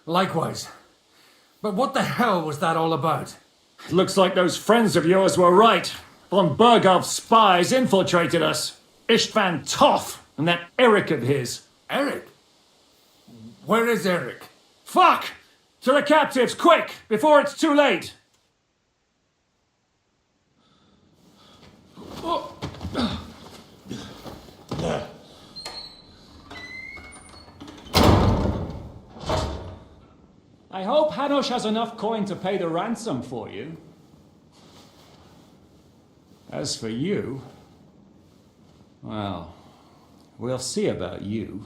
Likewise. But what the hell was that all about? Looks like those friends of yours were right. Von Berghoff's spies infiltrated us. Istvan Toth and that Eric of his. Eric? Where is Eric? Fuck! To the captives, quick, before it's too late! I hope Hanush has enough coin to pay the ransom for you. As for you, well, we'll see about you.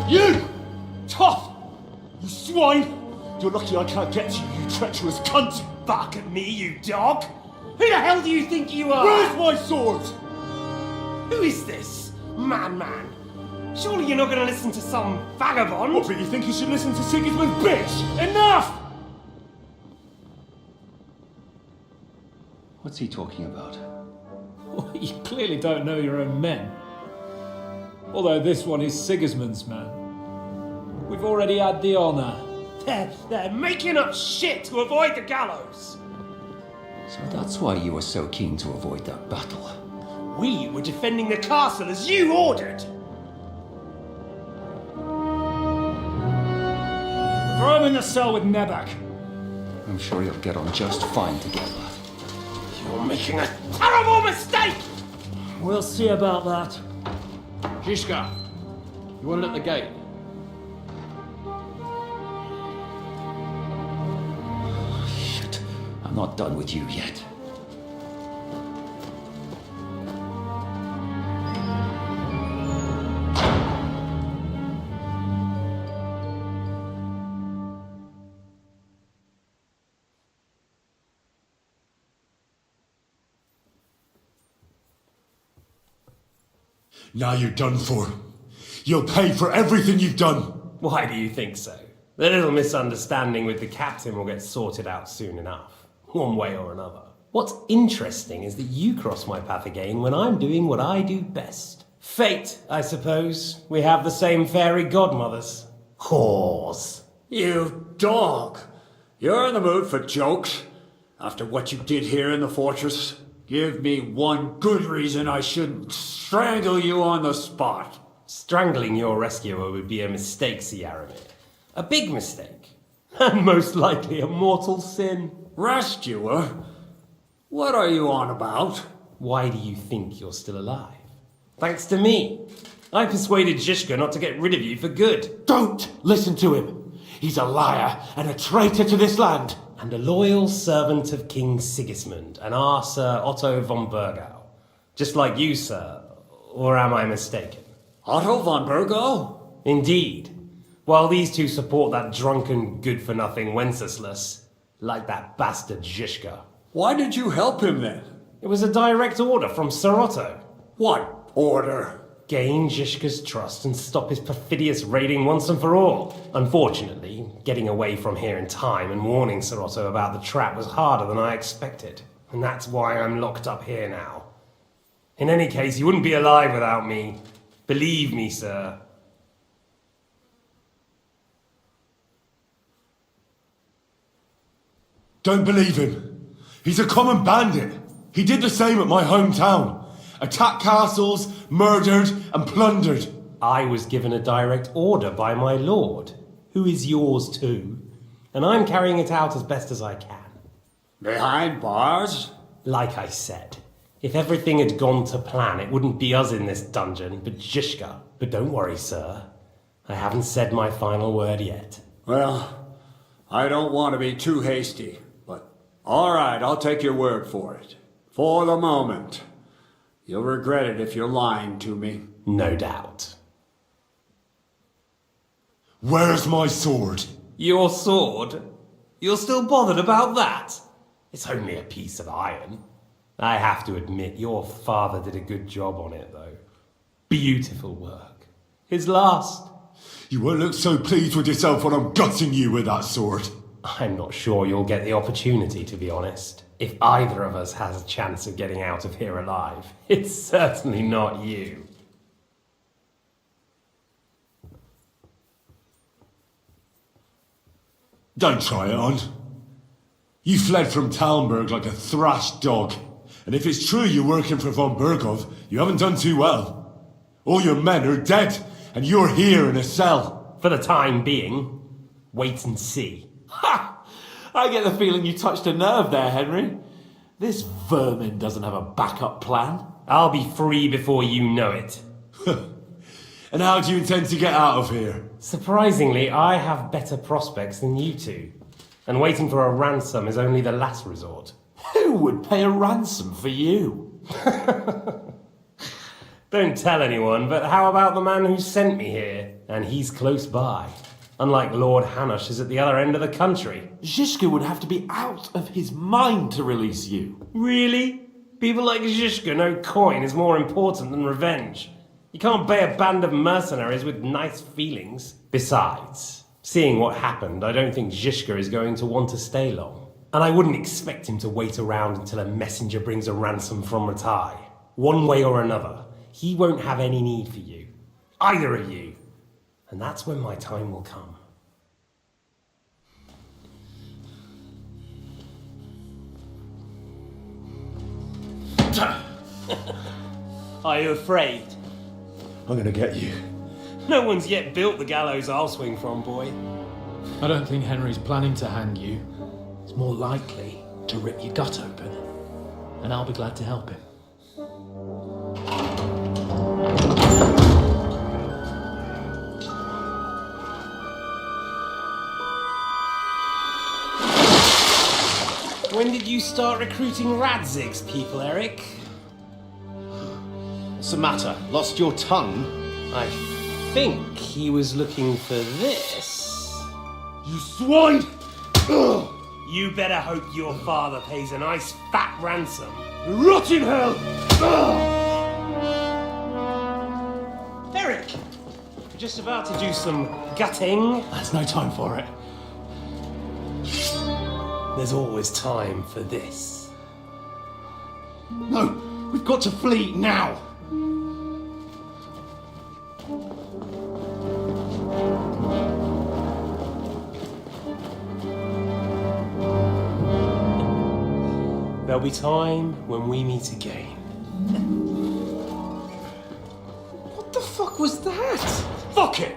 You! Tough! You swine! You're lucky I can't get to you, you treacherous cunt! Back at me, you dog! Who the hell do you think you are? Where's my sword? Who is this? Man. Surely you're not gonna listen to some vagabond? What, but you think you should listen to Sigismund's bitch? Enough! What's he talking about? Well, you clearly don't know your own men. Although this one is Sigismund's man. We've already had the honor. They're making up shit to avoid the gallows! So that's why you were so keen to avoid that battle. We were defending the castle as you ordered! Throw him in the cell with Nebak. I'm sure you'll get on just fine together. You're making a terrible mistake! We'll see about that. Zhishka, you want to let the gate? Shit, I'm not done with you yet. Now you're done for. You'll pay for everything you've done. Why do you think so? The little misunderstanding with the captain will get sorted out soon enough, one way or another. What's interesting is that you cross my path again when I'm doing what I do best. Fate, I suppose. We have the same fairy godmothers. Whores. You dog! You're in the mood for jokes? After what you did here in the fortress? Give me one good reason I shouldn't strangle you on the spot. Strangling your rescuer would be a mistake, Yaramir. A big mistake. And most likely a mortal sin. Rescuer? What are you on about? Why do you think you're still alive? Thanks to me. I persuaded Zhishka not to get rid of you for good. Don't listen to him. He's a liar and a traitor to this land. And a loyal servant of King Sigismund and our Sir Otto von Bergau. Just like you, sir. Or am I mistaken? Otto von Bergau? Indeed. While these two support that drunken, good-for-nothing Wenceslas, like that bastard Zhishka. Why did you help him then? It was a direct order from Sir Otto. What order? Gain Zhishka's trust and stop his perfidious raiding once and for all. Unfortunately, getting away from here in time and warning Sir Otto about the trap was harder than I expected. And that's why I'm locked up here now. In any case, you wouldn't be alive without me. Believe me, sir. Don't believe him. He's a common bandit. He did the same at my hometown. Attacked castles, murdered and plundered. I was given a direct order by my lord, who is yours too, and I'm carrying it out as best as I can. Behind bars? Like I said, if everything had gone to plan, it wouldn't be us in this dungeon, but Zhishka. But don't worry, sir. I haven't said my final word yet. Well, I don't want to be too hasty, but all right, I'll take your word for it. For the moment. You'll regret it if you're lying to me. No doubt. Where's my sword? Your sword? You're still bothered about that? It's only a piece of iron. I have to admit, your father did a good job on it, though. Beautiful work. His last. You won't look so pleased with yourself when I'm gutting you with that sword. I'm not sure you'll get the opportunity, to be honest. If either of us has a chance of getting out of here alive, it's certainly not you. Don't try it on. You fled from Talmberg like a thrashed dog. And if it's true you're working for von Bergov, you haven't done too well. All your men are dead, and you're here in a cell. For the time being, wait and see. Ha! I get the feeling you touched a nerve there, Henry. This vermin doesn't have a backup plan. I'll be free before you know it. And how do you intend to get out of here? Surprisingly, I have better prospects than you two. And waiting for a ransom is only the last resort. Who would pay a ransom for you? Don't tell anyone, but how about the man who sent me here? And he's close by. Unlike Lord Hanush is at the other end of the country. Zhishka would have to be out of his mind to release you. Really? People like Zhishka know coin is more important than revenge. You can't pay a band of mercenaries with nice feelings. Besides, seeing what happened, I don't think Zhishka is going to want to stay long. And I wouldn't expect him to wait around until a messenger brings a ransom from Ratai. One way or another, he won't have any need for you. Either of you. And that's when my time will come. Are you afraid? I'm gonna get you. No one's yet built the gallows I'll swing from, boy. I don't think Henry's planning to hang you. He's more likely to rip your gut open. And I'll be glad to help him. When did you start recruiting Radzig's people, Eric? What's the matter? Lost your tongue? I think he was looking for this. You swine! Ugh. You better hope your father pays a nice fat ransom. Rot in hell! Ugh. Eric! We're just about to do some gutting. There's no time for it. There's always time for this. No, we've got to flee now. There'll be time when we meet again. What the fuck was that? Fuck it!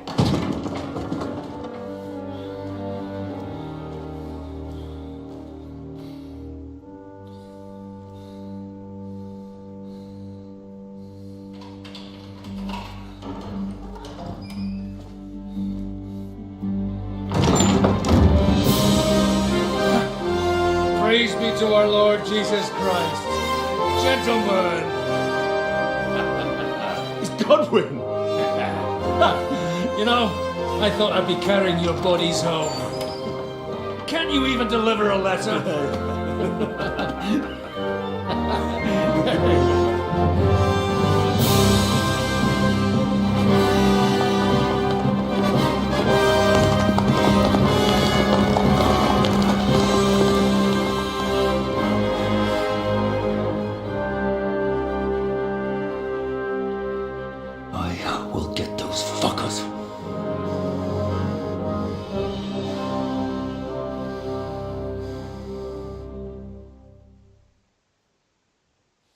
Praise be to our Lord Jesus Christ. Gentlemen! It's Godwin! You know, I thought I'd be carrying your bodies home. Can't you even deliver a letter? I will get those fuckers.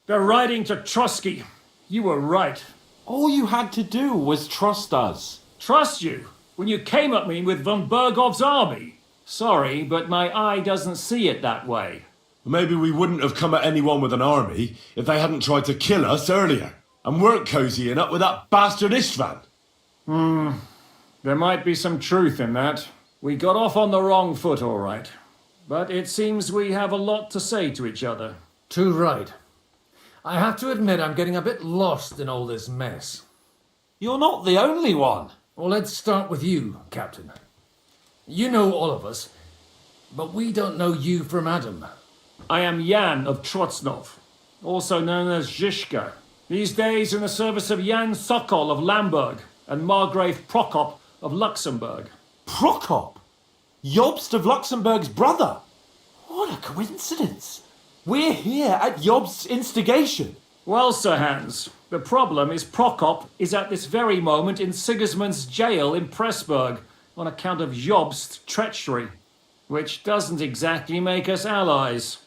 They're riding to Trusky. You were right. All you had to do was trust us. Trust you? When you came at me with von Bergov's army? Sorry, but my eye doesn't see it that way. Maybe we wouldn't have come at anyone with an army if they hadn't tried to kill us earlier. And weren't cozying up with that bastard Istvan. There might be some truth in that. We got off on the wrong foot, all right. But it seems we have a lot to say to each other. Too right. I have to admit I'm getting a bit lost in all this mess. You're not the only one. Well, let's start with you, Captain. You know all of us, but we don't know you from Adam. I am Jan of Trotsnov, also known as Zhishka. These days in the service of Jan Sokol of Lamberg and Margrave Prokop of Luxembourg. Prokop? Jobst of Luxembourg's brother? What a coincidence. We're here at Jobst's instigation. Well, Sir Hans, the problem is Prokop is at this very moment in Sigismund's jail in Pressburg on account of Jobst's treachery, which doesn't exactly make us allies.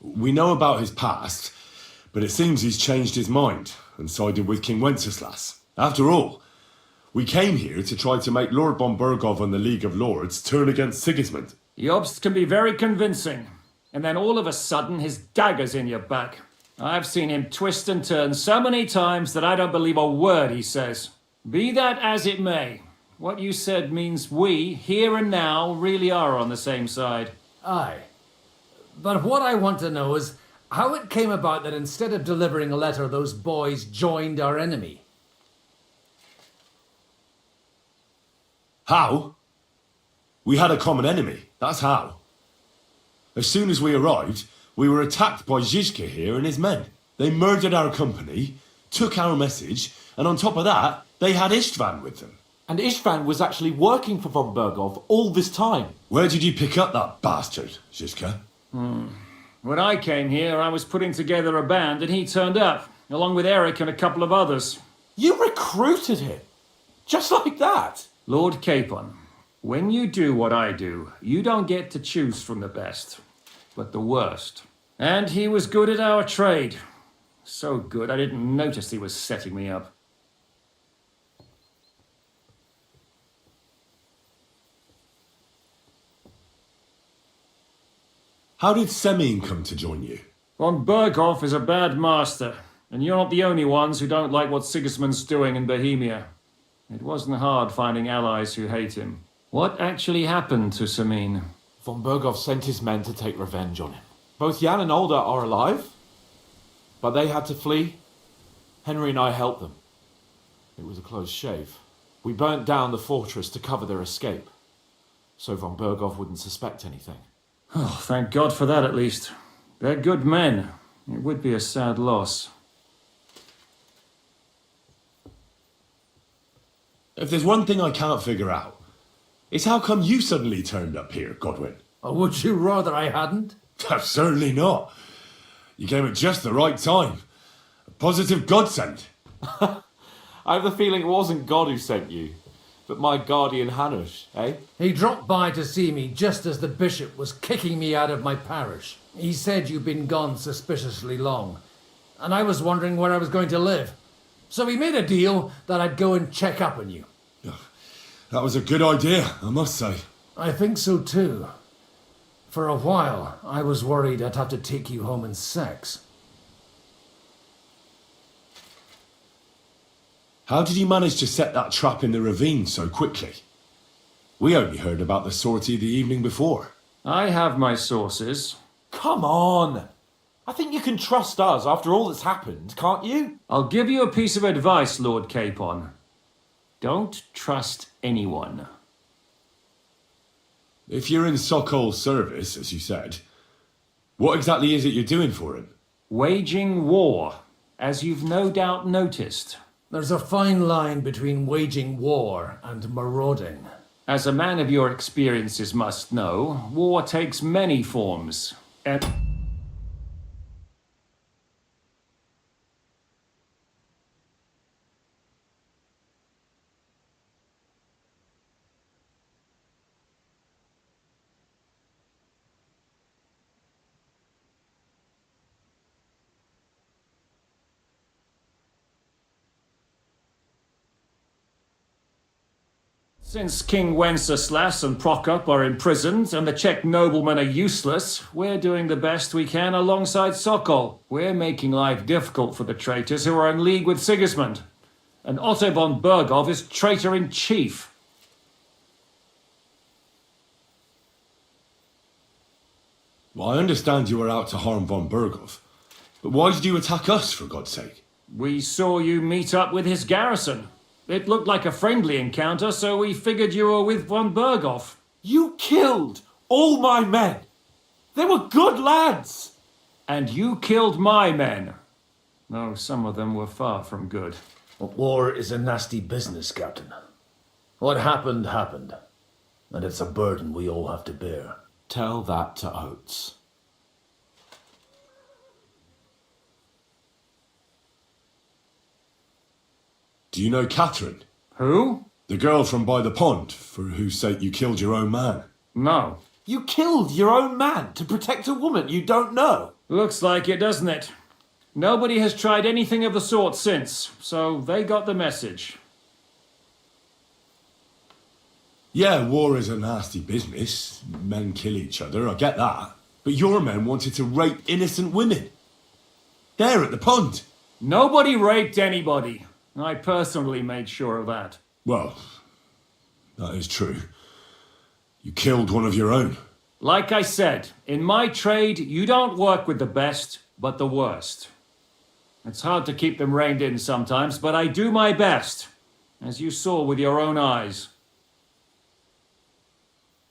We know about his past, but it seems he's changed his mind and sided with King Wenceslas. After all, we came here to try to make Lord von Bergov and the League of Lords turn against Sigismund. Jobst can be very convincing, and then all of a sudden his dagger's in your back. I've seen him twist and turn so many times that I don't believe a word he says. Be that as it may, what you said means we, here and now, really are on the same side. Aye. But what I want to know is how it came about that instead of delivering a letter, those boys joined our enemy. How? We had a common enemy, that's how. As soon as we arrived, we were attacked by Zizka here and his men. They murdered our company, took our message, and on top of that, they had Istvan with them. And Istvan was actually working for von Bergov all this time. Where did you pick up that bastard, Zizka? When I came here, I was putting together a band and he turned up, along with Eric and a couple of others. You recruited him? Just like that? Lord Capon, when you do what I do, you don't get to choose from the best, but the worst. And he was good at our trade. So good, I didn't notice he was setting me up. How did Semyon come to join you? Von Berghoff is a bad master, and you're not the only ones who don't like what Sigismund's doing in Bohemia. It wasn't hard finding allies who hate him. What actually happened to Semyon? Von Bergov sent his men to take revenge on him. Both Jan and Olda are alive, but they had to flee. Henry and I helped them. It was a close shave. We burnt down the fortress to cover their escape, so von Bergov wouldn't suspect anything. Oh, thank God for that at least. They're good men. It would be a sad loss. If there's one thing I can't figure out, it's how come you suddenly turned up here, Godwin? Would you rather I hadn't? Certainly not. You came at just the right time. A positive godsend. I have the feeling it wasn't God who sent you, but my guardian Hanush, eh? He dropped by to see me just as the bishop was kicking me out of my parish. He said you'd been gone suspiciously long, and I was wondering where I was going to live. So he made a deal that I'd go and check up on you. That was a good idea, I must say. I think so too. For a while, I was worried I'd have to take you home in sex. How did you manage to set that trap in the ravine so quickly? We only heard about the sortie the evening before. I have my sources. Come on! I think you can trust us after all that's happened, can't you? I'll give you a piece of advice, Lord Capon. Don't trust anyone. If you're in Sokol's service, as you said, what exactly is it you're doing for him? Waging war, as you've no doubt noticed. There's a fine line between waging war and marauding. As a man of your experiences must know, war takes many forms, and... Since King Wenceslas and Prokop are imprisoned and the Czech noblemen are useless, we're doing the best we can alongside Sokol. We're making life difficult for the traitors who are in league with Sigismund. And Otto von Bergov is traitor-in-chief. Well, I understand you were out to harm von Bergov, but why did you attack us, for God's sake? We saw you meet up with his garrison. It looked like a friendly encounter, so we figured you were with von Bergov. You killed all my men. They were good lads. And you killed my men. Though some of them were far from good. War is a nasty business, Captain. What happened, happened. And it's a burden we all have to bear. Tell that to Oates. Do you know Catherine? Who? The girl from by the pond, for whose sake you killed your own man. No. You killed your own man to protect a woman you don't know. Looks like it, doesn't it? Nobody has tried anything of the sort since, so they got the message. Yeah, war is a nasty business. Men kill each other, I get that. But your men wanted to rape innocent women. There at the pond. Nobody raped anybody. I personally made sure of that. Well, that is true. You killed one of your own. Like I said, in my trade, you don't work with the best, but the worst. It's hard to keep them reined in sometimes, but I do my best, as you saw with your own eyes.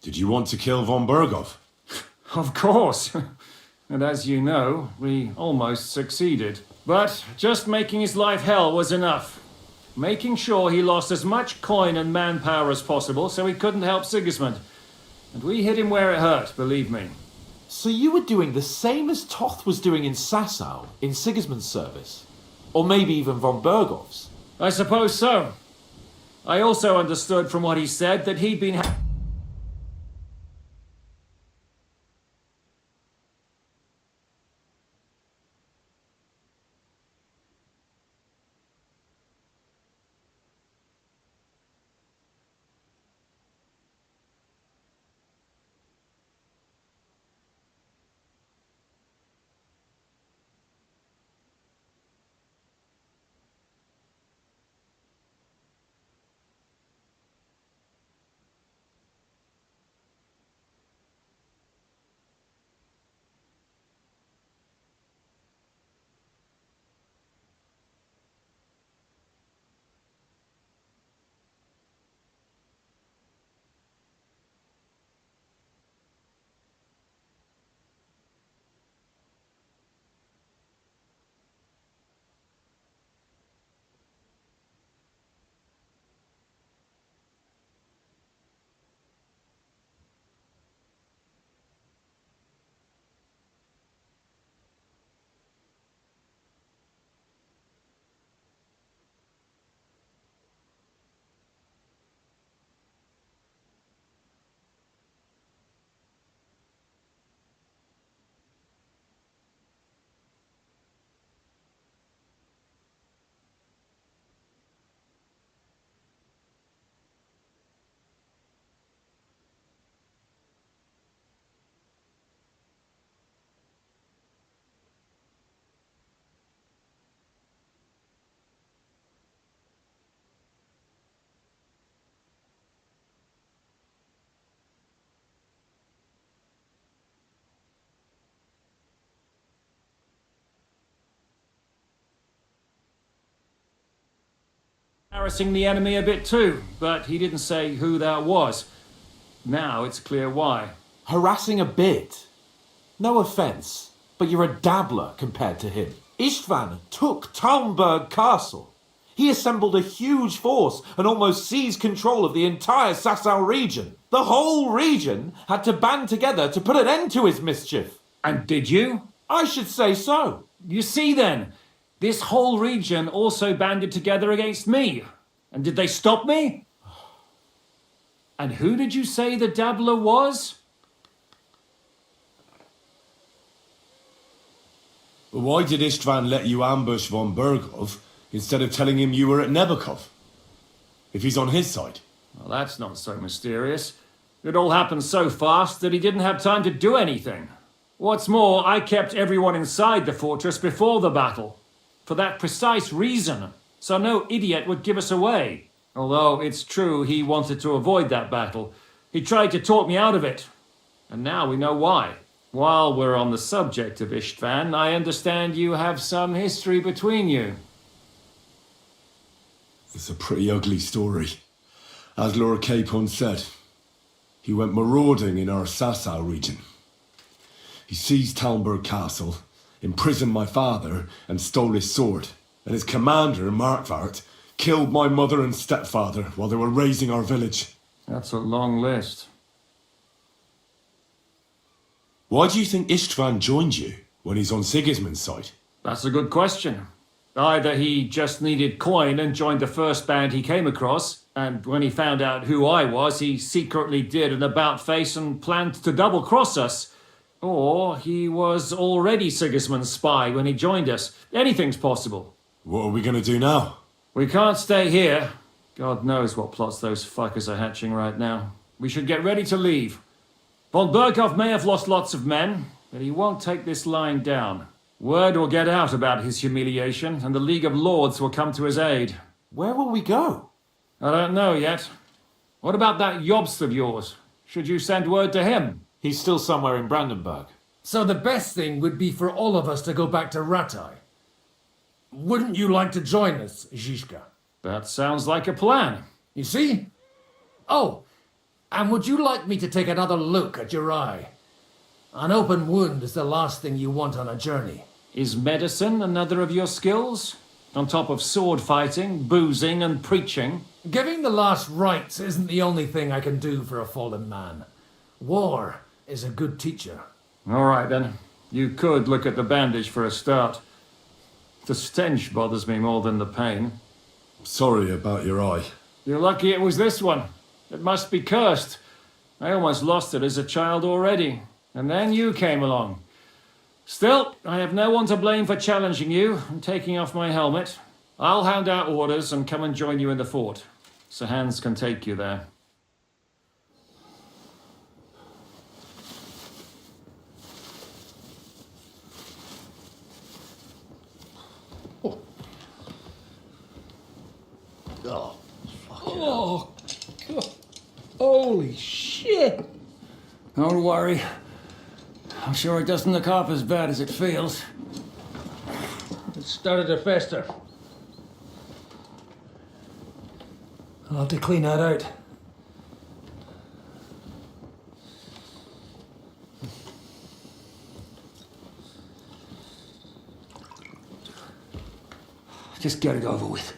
Did you want to kill von Bergov? Of course. And as you know, we almost succeeded. But just making his life hell was enough. Making sure he lost as much coin and manpower as possible so he couldn't help Sigismund. And we hit him where it hurt, believe me. So you were doing the same as Toth was doing in Sasau, in Sigismund's service? Or maybe even von Bergov's? I suppose so. I also understood from what he said that he'd been... harassing the enemy a bit too, but he didn't say who that was. Now it's clear why. Harassing a bit? No offence, but you're a dabbler compared to him. Istvan took Talmberg Castle. He assembled a huge force and almost seized control of the entire Sasau region. The whole region had to band together to put an end to his mischief. And did you? I should say so. You see then, this whole region also banded together against me. And did they stop me? And who did you say the dabbler was? Why did Istvan let you ambush von Bergov instead of telling him you were at Nebukov? If he's on his side. Well, that's not so mysterious. It all happened so fast that he didn't have time to do anything. What's more, I kept everyone inside the fortress before the battle. For that precise reason, so no idiot would give us away. Although it's true he wanted to avoid that battle. He tried to talk me out of it. And now we know why. While we're on the subject of Istvan, I understand you have some history between you. It's a pretty ugly story. As Lord Capon said, he went marauding in our Sasau region. He seized Talmberg Castle, imprisoned my father, and stole his sword. And his commander, Markvart, killed my mother and stepfather while they were raising our village. That's a long list. Why do you think Istvan joined you when he's on Sigismund's side? That's a good question. Either he just needed coin and joined the first band he came across, and when he found out who I was, he secretly did an about-face and planned to double-cross us. Or he was already Sigismund's spy when he joined us. Anything's possible. What are we gonna do now? We can't stay here. God knows what plots those fuckers are hatching right now. We should get ready to leave. Von Berghoff may have lost lots of men, but he won't take this lying down. Word will get out about his humiliation, and the League of Lords will come to his aid. Where will we go? I don't know yet. What about that Jobst of yours? Should you send word to him? He's still somewhere in Brandenburg. So the best thing would be for all of us to go back to Ratai. Wouldn't you like to join us, Zizka? That sounds like a plan. You see? Oh, and would you like me to take another look at your eye? An open wound is the last thing you want on a journey. Is medicine another of your skills? On top of sword fighting, boozing, and preaching? Giving the last rites isn't the only thing I can do for a fallen man. War is a good teacher. All right, then. You could look at the bandage for a start. The stench bothers me more than the pain. Sorry about your eye. You're lucky it was this one. It must be cursed. I almost lost it as a child already. And then you came along. Still, I have no one to blame for challenging you and taking off my helmet. I'll hand out orders and come and join you in the fort. Sir Hans can take you there. Oh, oh, God. Holy shit! Don't worry. I'm sure it doesn't look half as bad as it feels. It started to fester. I'll have to clean that out. Just get it over with.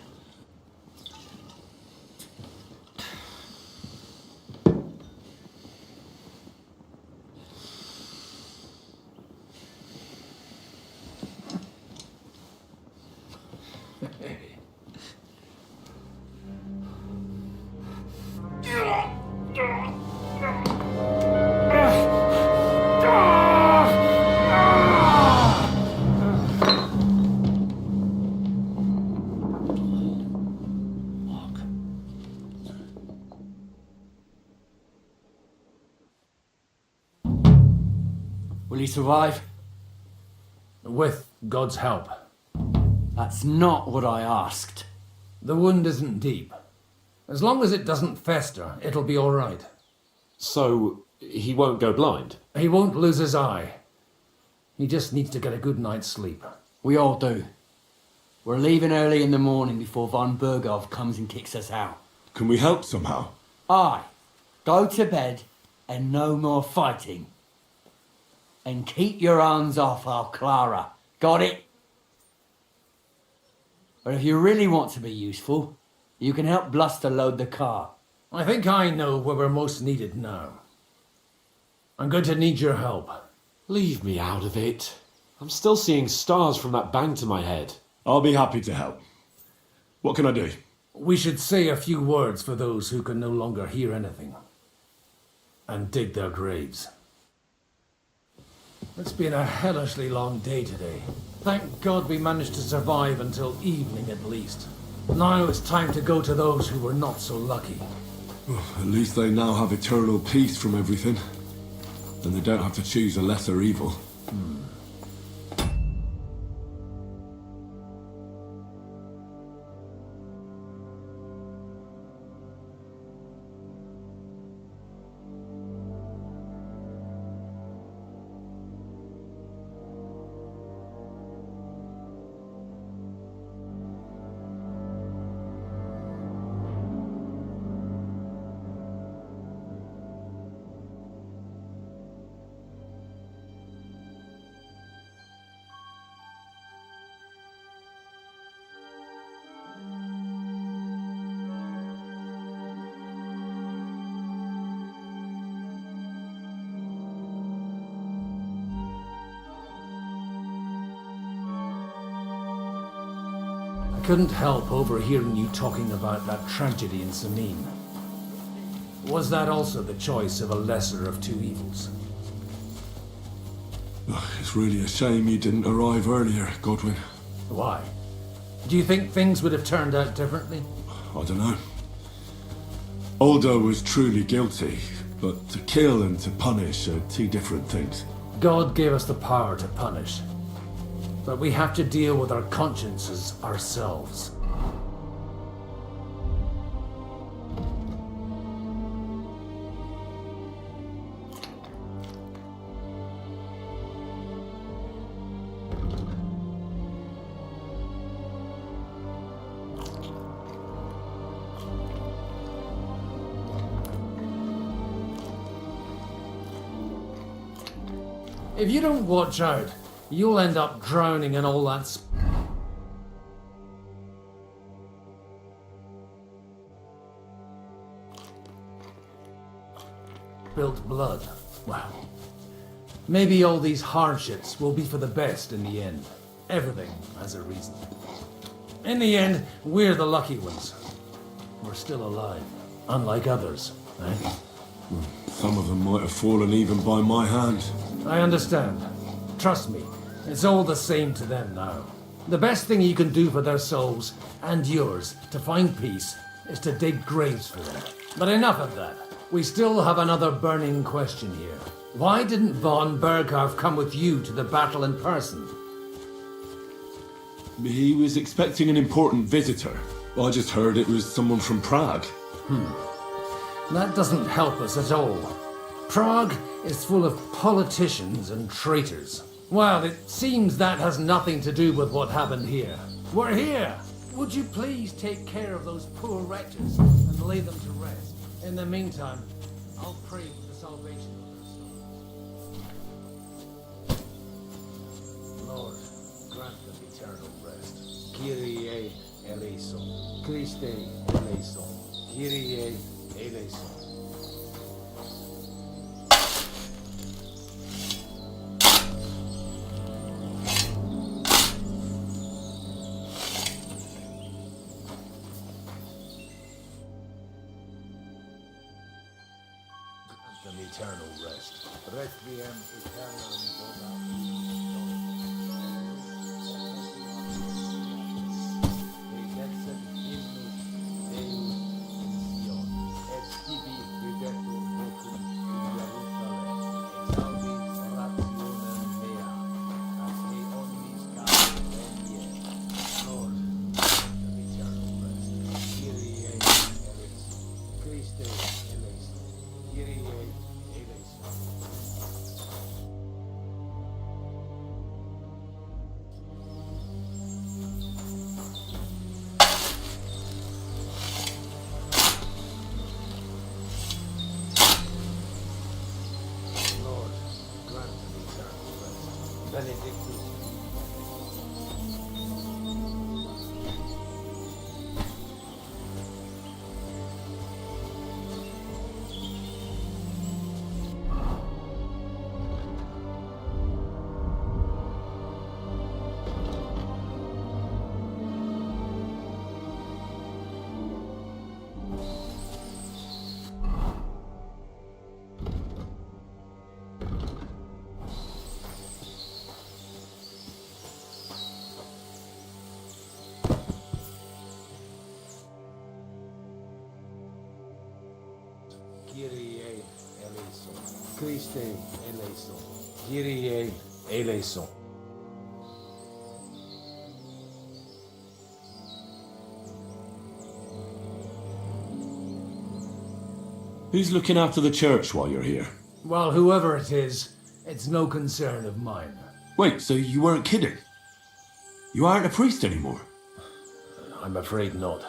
Will he survive? With God's help. That's not what I asked. The wound isn't deep. As long as it doesn't fester, it'll be all right. So, he won't go blind? He won't lose his eye. He just needs to get a good night's sleep. We all do. We're leaving early in the morning before von Berghoff comes and kicks us out. Can we help somehow? Aye. Go to bed and no more fighting. And keep your hands off our Clara. Got it? But if you really want to be useful, you can help Bluster load the car. I think I know where we're most needed now. I'm going to need your help. Leave me out of it. I'm still seeing stars from that bang to my head. I'll be happy to help. What can I do? We should say a few words for those who can no longer hear anything. And dig their graves. It's been a hellishly long day today. Thank God we managed to survive until evening at least. Now it's time to go to those who were not so lucky. At least they now have eternal peace from everything. And they don't have to choose a lesser evil. I couldn't help overhearing you talking about that tragedy in Samin. Was that also the choice of a lesser of two evils? It's really a shame you didn't arrive earlier, Godwin. Why? Do you think things would have turned out differently? I don't know. Aldo was truly guilty, but to kill and to punish are two different things. God gave us the power to punish. But we have to deal with our consciences ourselves. If you don't watch out, you'll end up drowning in all that spilt blood. Wow. Maybe all these hardships will be for the best in the end. Everything has a reason. In the end, we're the lucky ones. We're still alive, unlike others, eh? Some of them might have fallen even by my hand. I understand. Trust me, it's all the same to them now. The best thing you can do for their souls, and yours, to find peace, is to dig graves for them. But enough of that. We still have another burning question here. Why didn't von Berghoff come with you to the battle in person? He was expecting an important visitor. I just heard it was someone from Prague. That doesn't help us at all. Prague is full of politicians and traitors. Well, it seems that has nothing to do with what happened here. We're here! Would you please take care of those poor wretches and lay them to rest? In the meantime, I'll pray for the salvation of their souls. Lord, grant them eternal rest. Kyrie eleison. Christe eleison. Kyrie eleison. Eternal rest. Requiem aeternam Benedictus. Kyrie eleison. Christe eleison. Kyrie eleison. Who's looking after the church while you're here? Well, whoever it is, it's no concern of mine. Wait, so you weren't kidding? You aren't a priest anymore? I'm afraid not.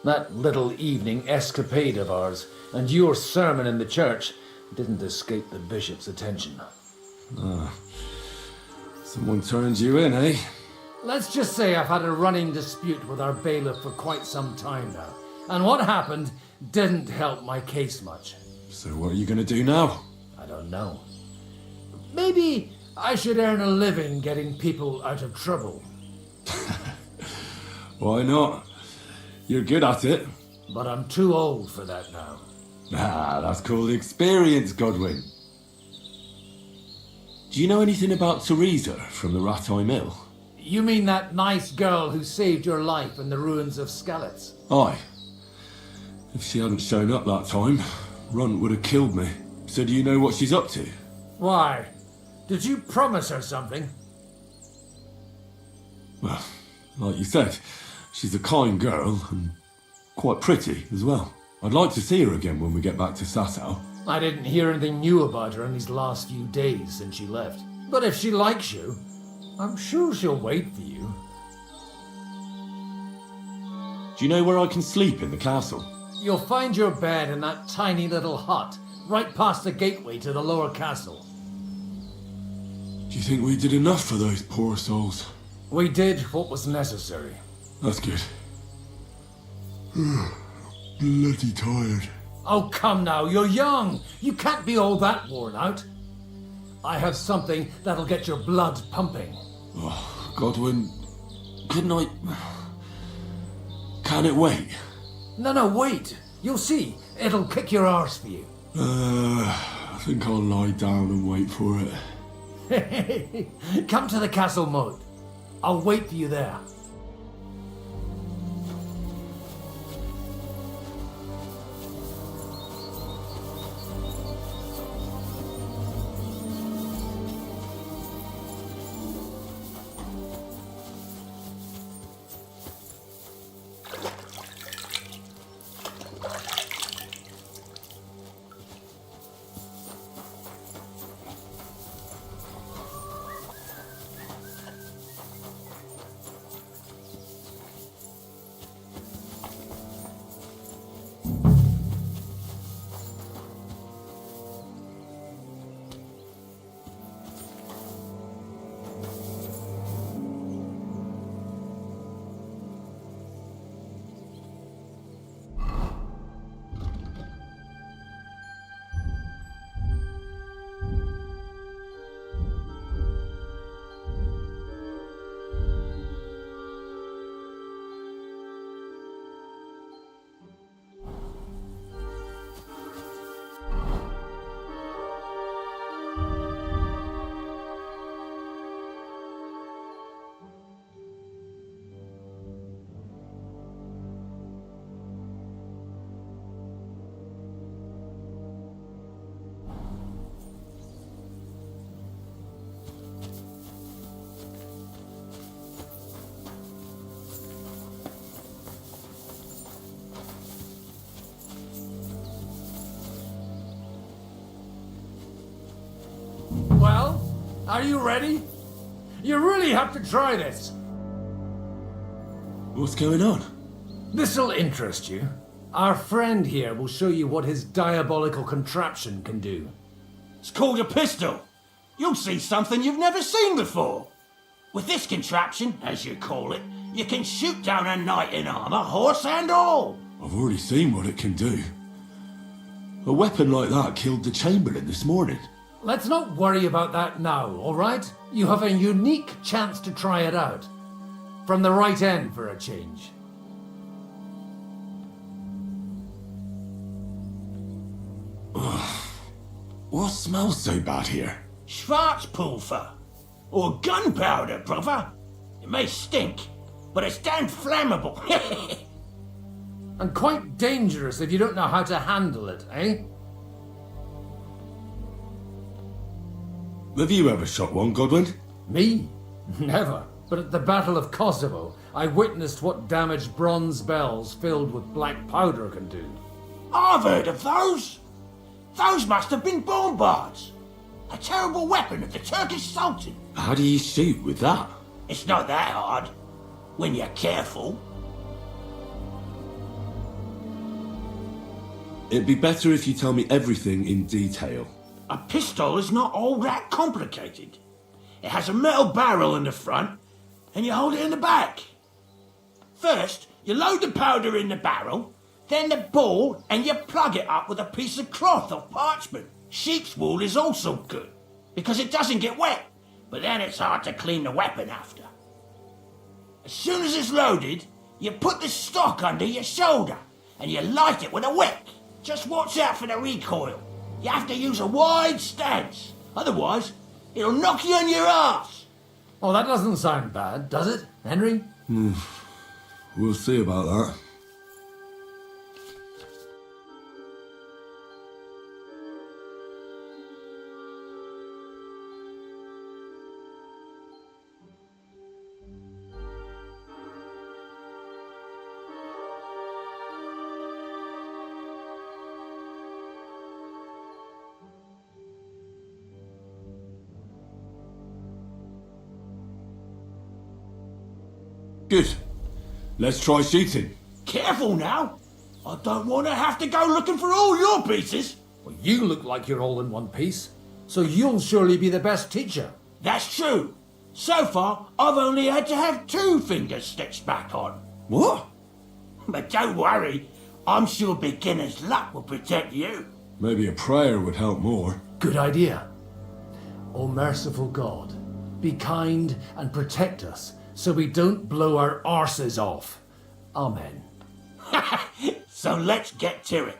That little evening escapade of ours and your sermon in the church didn't escape the bishop's attention. Ah. Someone turns you in, eh? Let's just say I've had a running dispute with our bailiff for quite some time now. And what happened didn't help my case much. So what are you gonna do now? I don't know. Maybe I should earn a living getting people out of trouble. Why not? You're good at it. But I'm too old for that now. Ah, that's called experience, Godwin. Do you know anything about Teresa from the Rattay Mill? You mean that nice girl who saved your life in the ruins of Skalitz? Aye. If she hadn't shown up that time, Runt would have killed me. So do you know what she's up to? Why? Did you promise her something? Well, like you said, she's a kind girl and quite pretty as well. I'd like to see her again when we get back to Sasau. I didn't hear anything new about her in these last few days since she left. But if she likes you, I'm sure she'll wait for you. Do you know where I can sleep in the castle? You'll find your bed in that tiny little hut, right past the gateway to the lower castle. Do you think we did enough for those poor souls? We did what was necessary. That's good. Bloody tired. Oh, come now, you're young. You can't be all that worn out. I have something that'll get your blood pumping. Oh, Godwin, couldn't I... Can it wait? No, wait. You'll see. It'll kick your arse for you. I think I'll lie down and wait for it. Come to the castle moat. I'll wait for you there. Well, are you ready? You really have to try this. What's going on? This'll interest you. Our friend here will show you what his diabolical contraption can do. It's called a pistol. You'll see something you've never seen before. With this contraption, as you call it, you can shoot down a knight in armor, horse and all. I've already seen what it can do. A weapon like that killed the Chamberlain this morning. Let's not worry about that now, all right? You have a unique chance to try it out. From the right end for a change. What smells so bad here? Schwarzpulver. Or gunpowder, brother. It may stink, but it's damn flammable. And quite dangerous if you don't know how to handle it, eh? Have you ever shot one, Godwin? Me? Never. But at the Battle of Kosovo, I witnessed what damage bronze bells filled with black powder can do. I've heard of those. Those must have been bombards. A terrible weapon of the Turkish Sultan. How do you shoot with that? It's not that hard, when you're careful. It'd be better if you tell me everything in detail. A pistol is not all that complicated. It has a metal barrel in the front, and you hold it in the back. First, you load the powder in the barrel, then the ball, and you plug it up with a piece of cloth or parchment. Sheep's wool is also good, because it doesn't get wet, but then it's hard to clean the weapon after. As soon as it's loaded, you put the stock under your shoulder, and you light it with a wick. Just watch out for the recoil. You have to use a wide stance, otherwise it'll knock you on your ass. Oh, that doesn't sound bad, does it, Henry? We'll see about that. Good. Let's try shooting. Careful now. I don't want to have to go looking for all your pieces. Well, you look like you're all in one piece, so you'll surely be the best teacher. That's true. So far, I've only had to have 2 fingers stitched back on. What? But don't worry, I'm sure beginner's luck will protect you. Maybe a prayer would help more. Good idea. O merciful God, be kind and protect us so we don't blow our arses off. Amen. So let's get to it.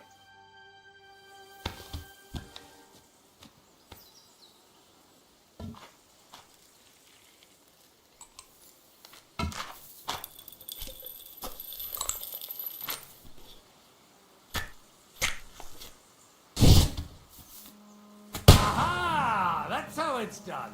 Aha! That's how it's done.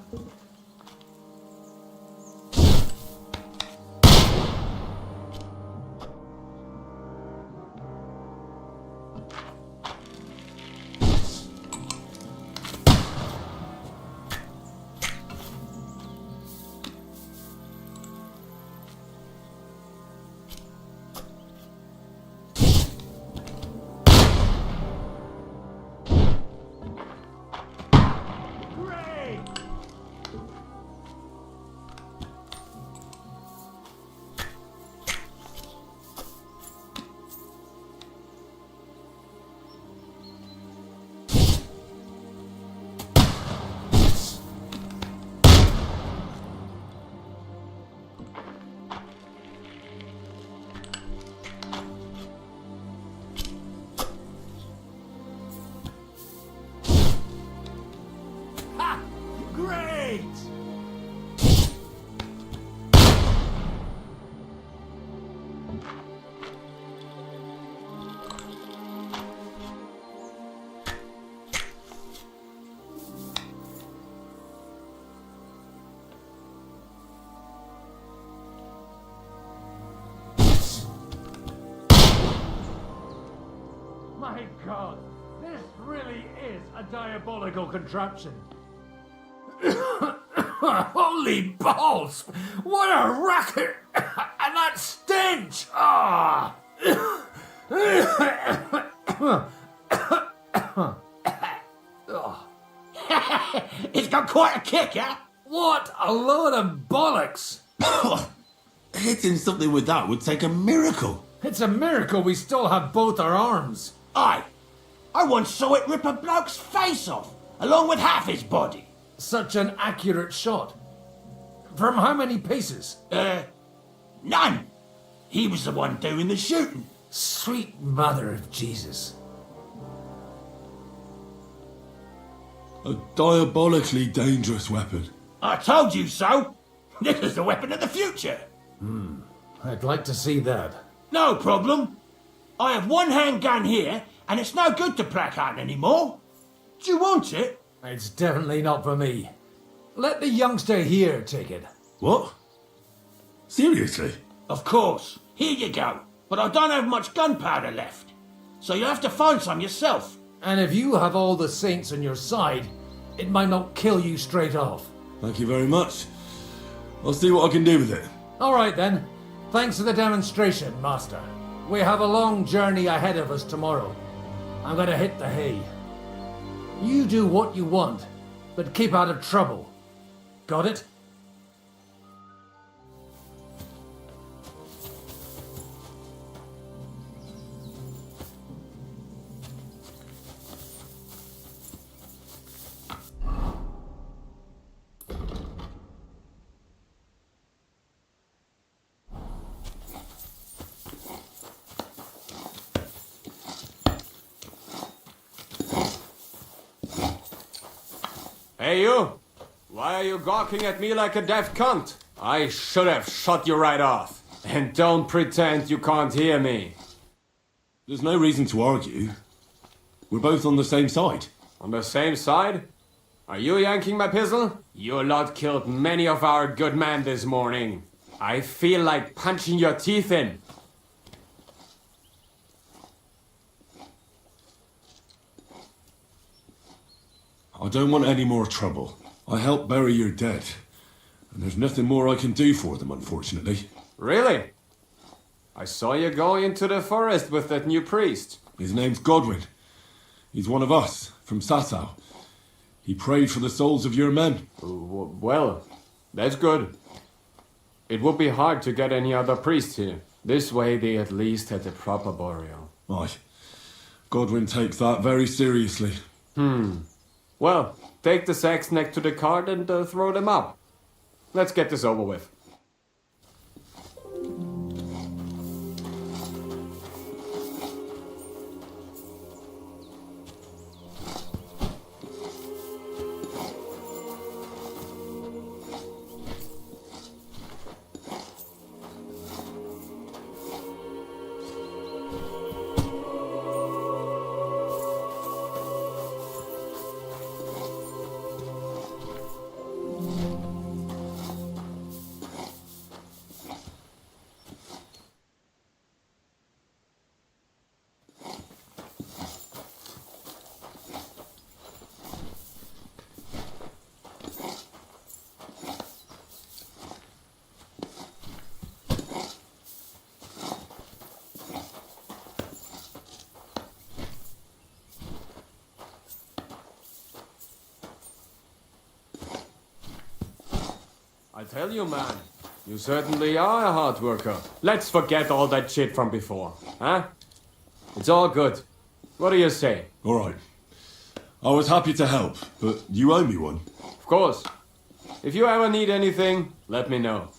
Great! My God, this really is a diabolical contraption. Holy balls! What a racket! And that stench! Ah! It's got quite a kick, huh? What a load of bollocks! Hitting something with that would take a miracle. It's a miracle we still have both our arms. Aye. I once saw it rip a bloke's face off, along with half his body. Such an accurate shot. From how many paces? None. He was the one doing the shooting. Sweet mother of Jesus. A diabolically dangerous weapon. I told you so. This is the weapon of the future. I'd like to see that. No problem. I have one handgun here, and it's no good to placard anymore. Do you want it? It's definitely not for me. Let the youngster here take it. What? Seriously? Of course. Here you go. But I don't have much gunpowder left. So you'll have to find some yourself. And if you have all the saints on your side, it might not kill you straight off. Thank you very much. I'll see what I can do with it. All right then. Thanks for the demonstration, Master. We have a long journey ahead of us tomorrow. I'm gonna hit the hay. You do what you want, but keep out of trouble. Got it? Hey, you! Why are you gawking at me like a deaf cunt? I should have shot you right off. And don't pretend you can't hear me. There's no reason to argue. We're both on the same side. On the same side? Are you yanking my pistol? Your lot killed many of our good men this morning. I feel like punching your teeth in. I don't want any more trouble. I helped bury your dead. And there's nothing more I can do for them, unfortunately. Really? I saw you go into the forest with that new priest. His name's Godwin. He's one of us, from Sasau. He prayed for the souls of your men. Well, that's good. It would be hard to get any other priest here. This way they at least had a proper burial. Aye. Godwin takes that very seriously. Well, take the sacks next to the cart and throw them up. Let's get this over with. I tell you, man, you certainly are a hard worker. Let's forget all that shit from before, huh? It's all good. What do you say? All right. I was happy to help, but you owe me one. Of course. If you ever need anything, let me know.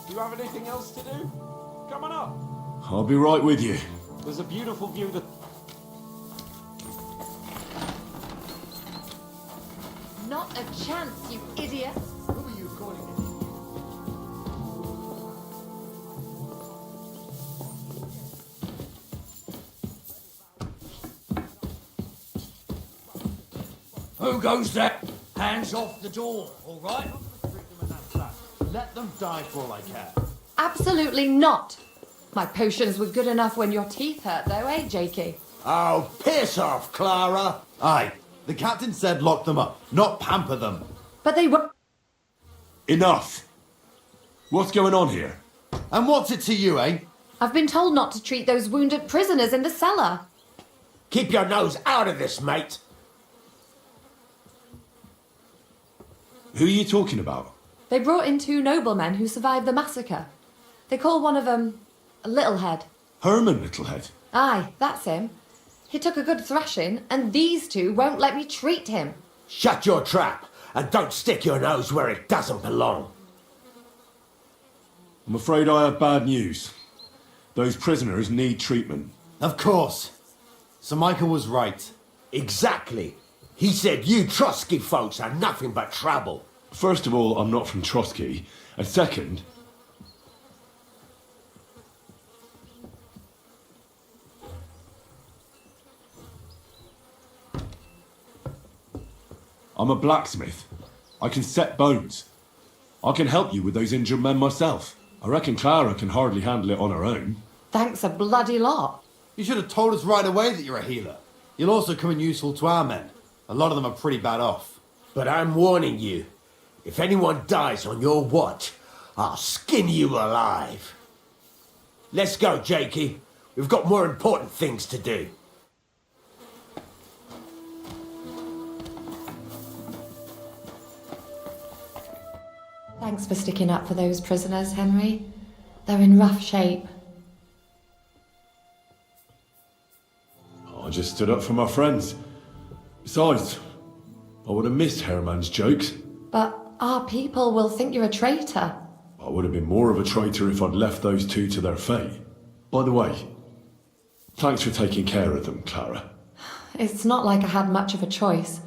Do you have anything else to do? Come on up. I'll be right with you. There's a beautiful view that... Not a chance, you idiot! Who are you calling it? Who goes there? Hands off the door, all right? Let them die for all I care. Absolutely not! My potions were good enough when your teeth hurt, though, eh, Jakey? Oh, piss off, Clara! Aye, the captain said lock them up, not pamper them. But they were... Enough! What's going on here? And what's it to you, eh? I've been told not to treat those wounded prisoners in the cellar. Keep your nose out of this, mate. Who are you talking about? They brought in 2 noblemen who survived the massacre. They call one of them a Littlehead. Herman Littlehead. Aye, that's him. He took a good thrashing, and these 2 won't let me treat him. Shut your trap and don't stick your nose where it doesn't belong. I'm afraid I have bad news. Those prisoners need treatment. Of course. Sir Michael was right. Exactly. He said you Trotsky folks are nothing but trouble. First of all, I'm not from Trotsky. And second... I'm a blacksmith. I can set bones. I can help you with those injured men myself. I reckon Clara can hardly handle it on her own. Thanks a bloody lot. You should have told us right away that you're a healer. You'll also come in useful to our men. A lot of them are pretty bad off. But I'm warning you, if anyone dies on your watch, I'll skin you alive. Let's go, Jakey. We've got more important things to do. Thanks for sticking up for those prisoners, Henry. They're in rough shape. I just stood up for my friends. Besides, I would have missed Herman's jokes. But our people will think you're a traitor. I would have been more of a traitor if I'd left those two to their fate. By the way, thanks for taking care of them, Clara. It's not like I had much of a choice.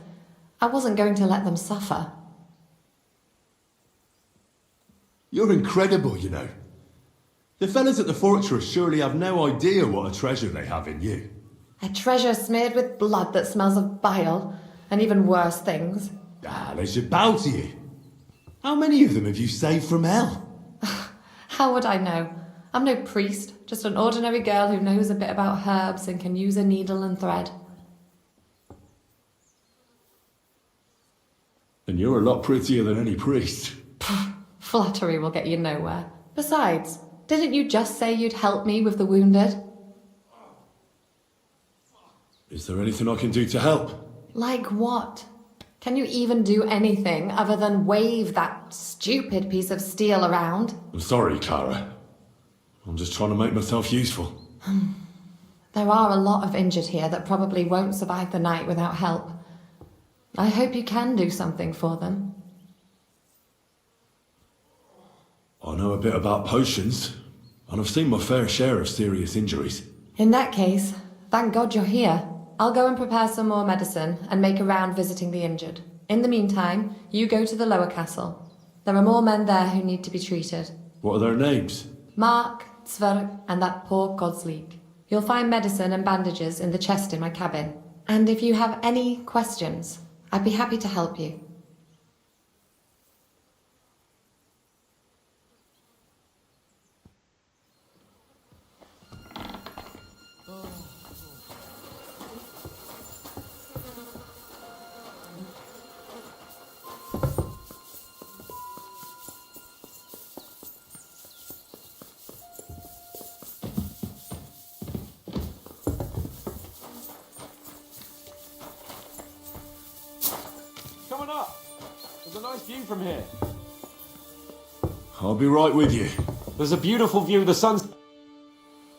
I wasn't going to let them suffer. You're incredible, you know. The fellas at the fortress surely have no idea what a treasure they have in you. A treasure smeared with blood that smells of bile, and even worse things. Ah, they should bow to you. How many of them have you saved from hell? How would I know? I'm no priest, just an ordinary girl who knows a bit about herbs and can use a needle and thread. And you're a lot prettier than any priest. Flattery will get you nowhere. Besides, didn't you just say you'd help me with the wounded? Is there anything I can do to help? Like what? Can you even do anything other than wave that stupid piece of steel around? I'm sorry, Clara. I'm just trying to make myself useful. There are a lot of injured here that probably won't survive the night without help. I hope you can do something for them. I know a bit about potions, and I've seen my fair share of serious injuries. In that case, thank God you're here. I'll go and prepare some more medicine and make a round visiting the injured. In the meantime, you go to the lower castle. There are more men there who need to be treated. What are their names? Mark, Zverg, and that poor Godsleek. You'll find medicine and bandages in the chest in my cabin. And if you have any questions, I'd be happy to help you. Coming up. There's a nice view from here. I'll be right with you. There's a beautiful view of the sun's...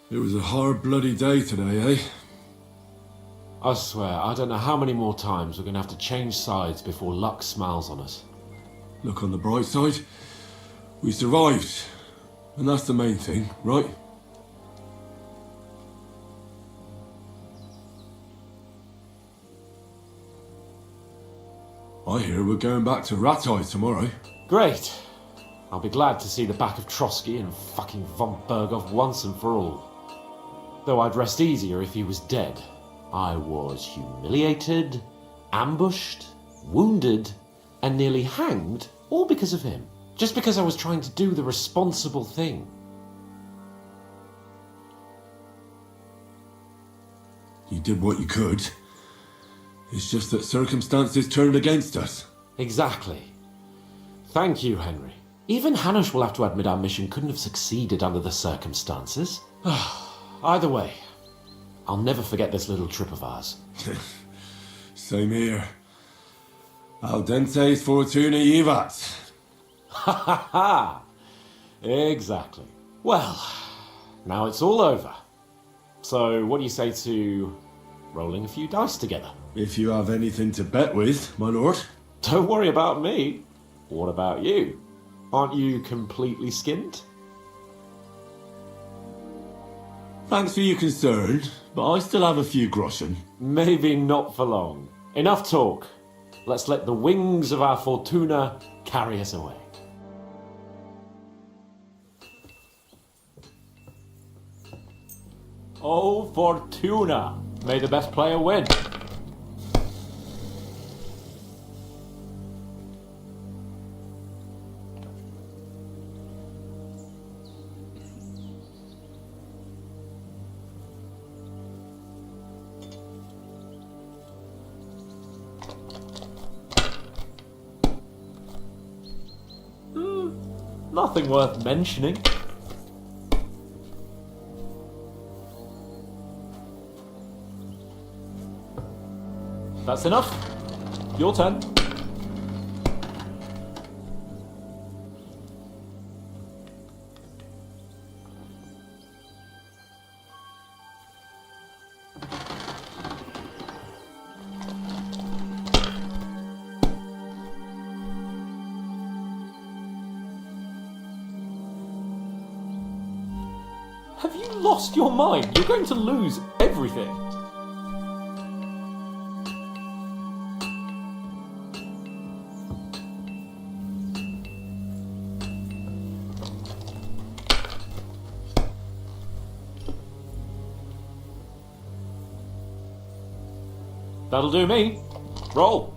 It was a hard bloody day today, eh? I swear, I don't know how many more times we're going to have to change sides before luck smiles on us. Look on the bright side. We survived. And that's the main thing, right? I hear we're going back to Rattay tomorrow. Great. I'll be glad to see the back of Trotsky and fucking von Berghoff once and for all. Though I'd rest easier if he was dead. I was humiliated, ambushed, wounded, and nearly hanged, all because of him. Just because I was trying to do the responsible thing. You did what you could. It's just that circumstances turned against us. Exactly. Thank you, Henry. Even Hanush will have to admit our mission couldn't have succeeded under the circumstances. Either way, I'll never forget this little trip of ours. Same here. Al dentes fortuna jivat. Ha ha ha! Exactly. Well, now it's all over. So, what do you say to rolling a few dice together? If you have anything to bet with, my lord. Don't worry about me. What about you? Aren't you completely skinned? Thanks for your concern, but I still have a few groschen. Maybe not for long. Enough talk. Let's let the wings of our Fortuna carry us away. Oh, Fortuna! May the best player win. Nothing worth mentioning. That's enough. Your turn. Have you lost your mind? You're going to lose everything. That'll do me. Roll.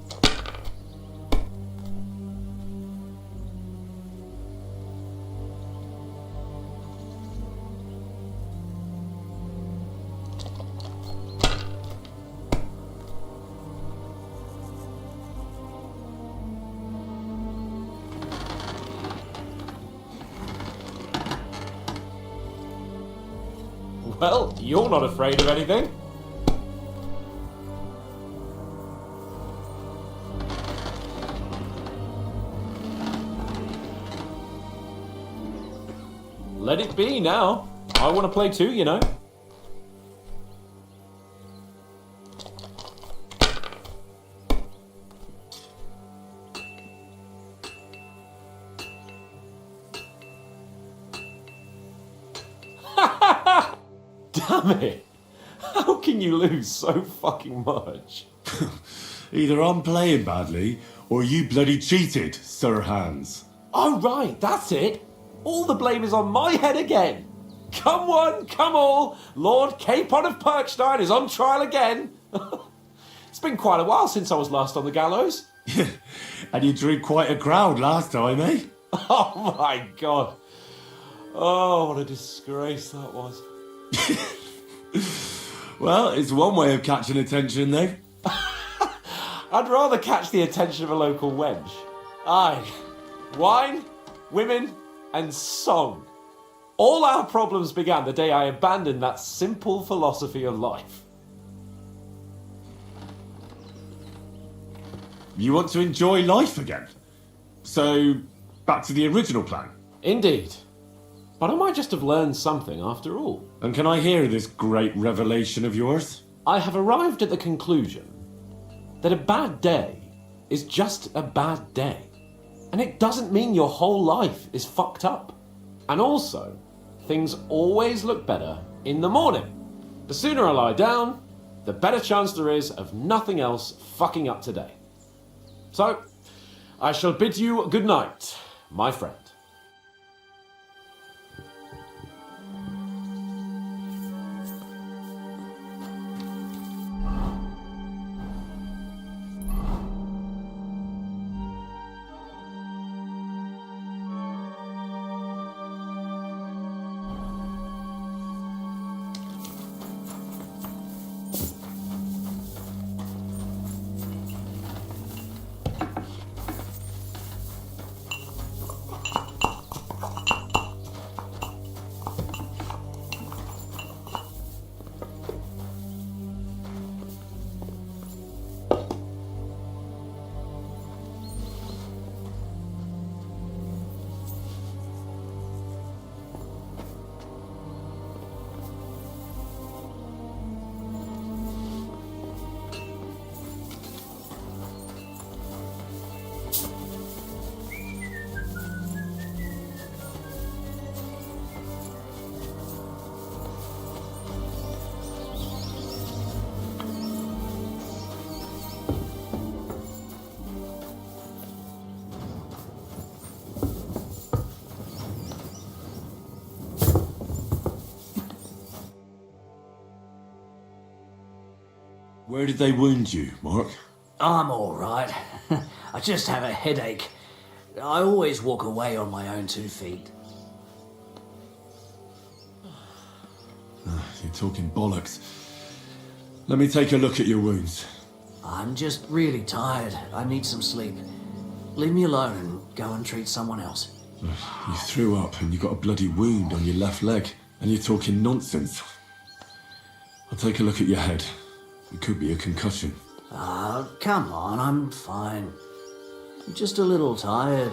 Well, you're not afraid of anything. Let it be now. I want to play too, you know. Damn it! How can you lose so fucking much? Either I'm playing badly, or you bloody cheated, Sir Hans. Oh right, that's it. All the blame is on my head again. Come one, come all. Lord Capon of Perkstein is on trial again. It's been quite a while since I was last on the gallows. And you drew quite a crowd last time, eh? Oh my god. Oh, what a disgrace that was. Well, it's one way of catching attention, though. I'd rather catch the attention of a local wench. Aye. Wine, women, and song. All our problems began the day I abandoned that simple philosophy of life. You want to enjoy life again? So, back to the original plan? Indeed. But I might just have learned something after all. And can I hear this great revelation of yours? I have arrived at the conclusion that a bad day is just a bad day. And it doesn't mean your whole life is fucked up. And also, things always look better in the morning. The sooner I lie down, the better chance there is of nothing else fucking up today. So, I shall bid you good night, my friend. Where did they wound you, Mark? I'm alright. I just have a headache. I always walk away on my own 2 feet. You're talking bollocks. Let me take a look at your wounds. I'm just really tired. I need some sleep. Leave me alone and go and treat someone else. You threw up and you got a bloody wound on your left leg, and you're talking nonsense. I'll take a look at your head. It could be a concussion. Ah, come on, I'm fine. I'm just a little tired.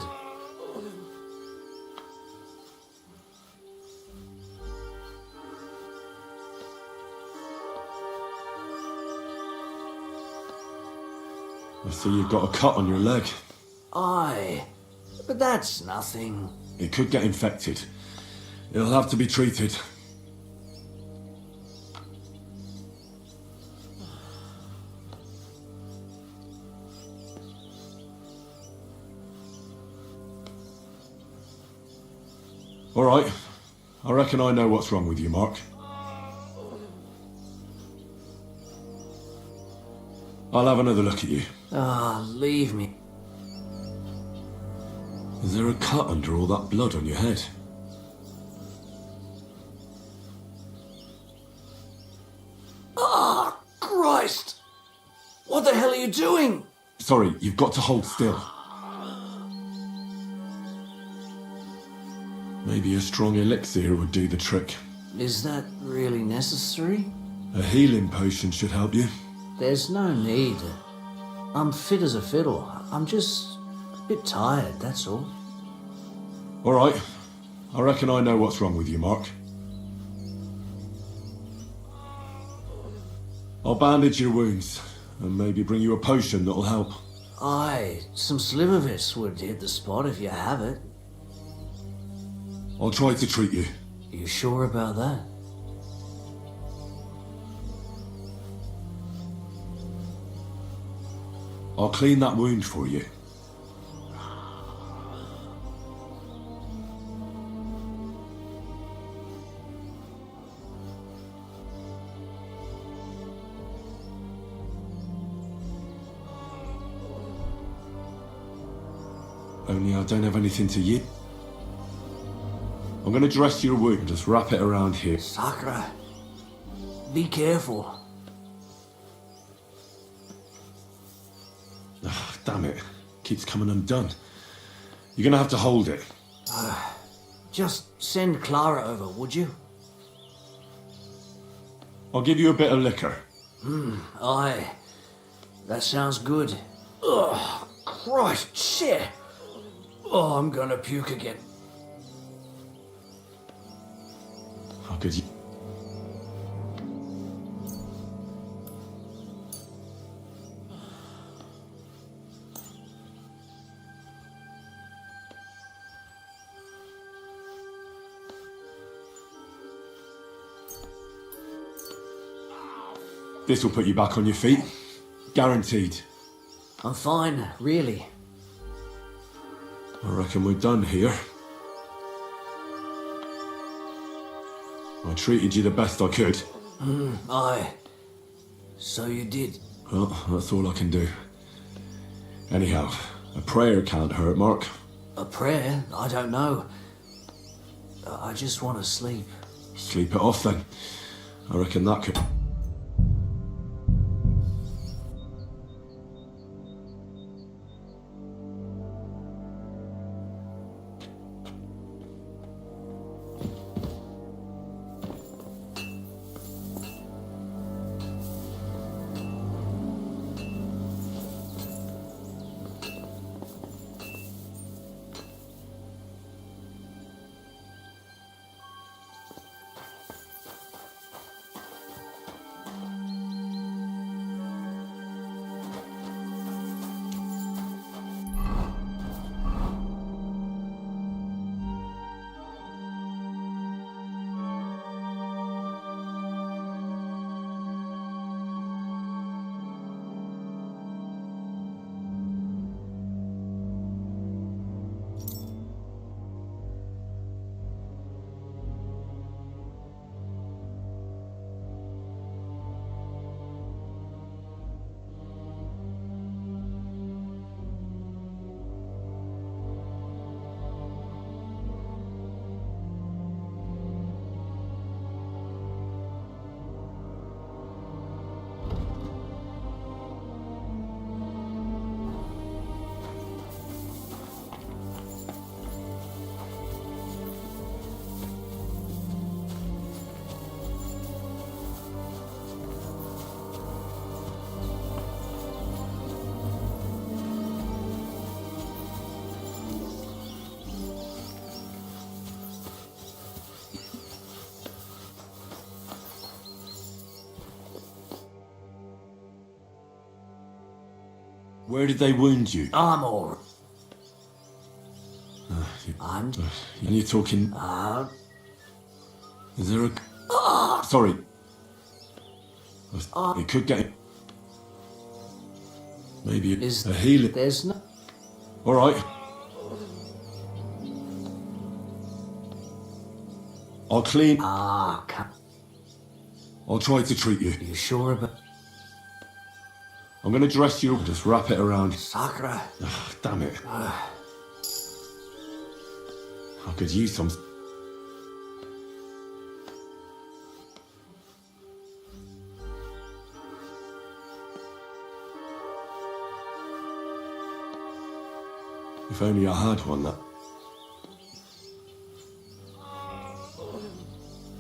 I see you've got a cut on your leg. Aye, but that's nothing. It could get infected. It'll have to be treated. All right. I reckon I know what's wrong with you, Mark. I'll have another look at you. Ah, leave me. Is there a cut under all that blood on your head? Ah, Christ! What the hell are you doing? Sorry, you've got to hold still. Maybe a strong elixir would do the trick. Is that really necessary? A healing potion should help you. There's no need. I'm fit as a fiddle. I'm just a bit tired, that's all. All right. I reckon I know what's wrong with you, Mark. I'll bandage your wounds and maybe bring you a potion that'll help. Aye, some Slivovitz would hit the spot if you have it. I'll try to treat you. You sure about that? I'll clean that wound for you. Only I don't have anything to use. I'm gonna dress your wound, just wrap it around here. Sakura, be careful. Oh, damn it. Keeps coming undone. You're gonna have to hold it. Just send Clara over, would you? I'll give you a bit of liquor. Aye. That sounds good. Ugh, Christ, shit. Oh, I'm gonna puke again. How could you? This will put you back on your feet. Guaranteed. I'm fine, really. I reckon we're done here. I treated you the best I could. Aye. So you did. Well, that's all I can do. Anyhow, a prayer can't hurt, Mark. A prayer? I don't know. I just want to sleep. Sleep it off then. I reckon that could... Where did they wound you? I'm all. And you're talking. Is there a? Sorry. It could get. Maybe a healing. There's no. All right. I'll clean. I'll try to treat you. You sure about? I'm gonna dress you up, just wrap it around. Sakura. Damn it. I could use some. If only I had one that.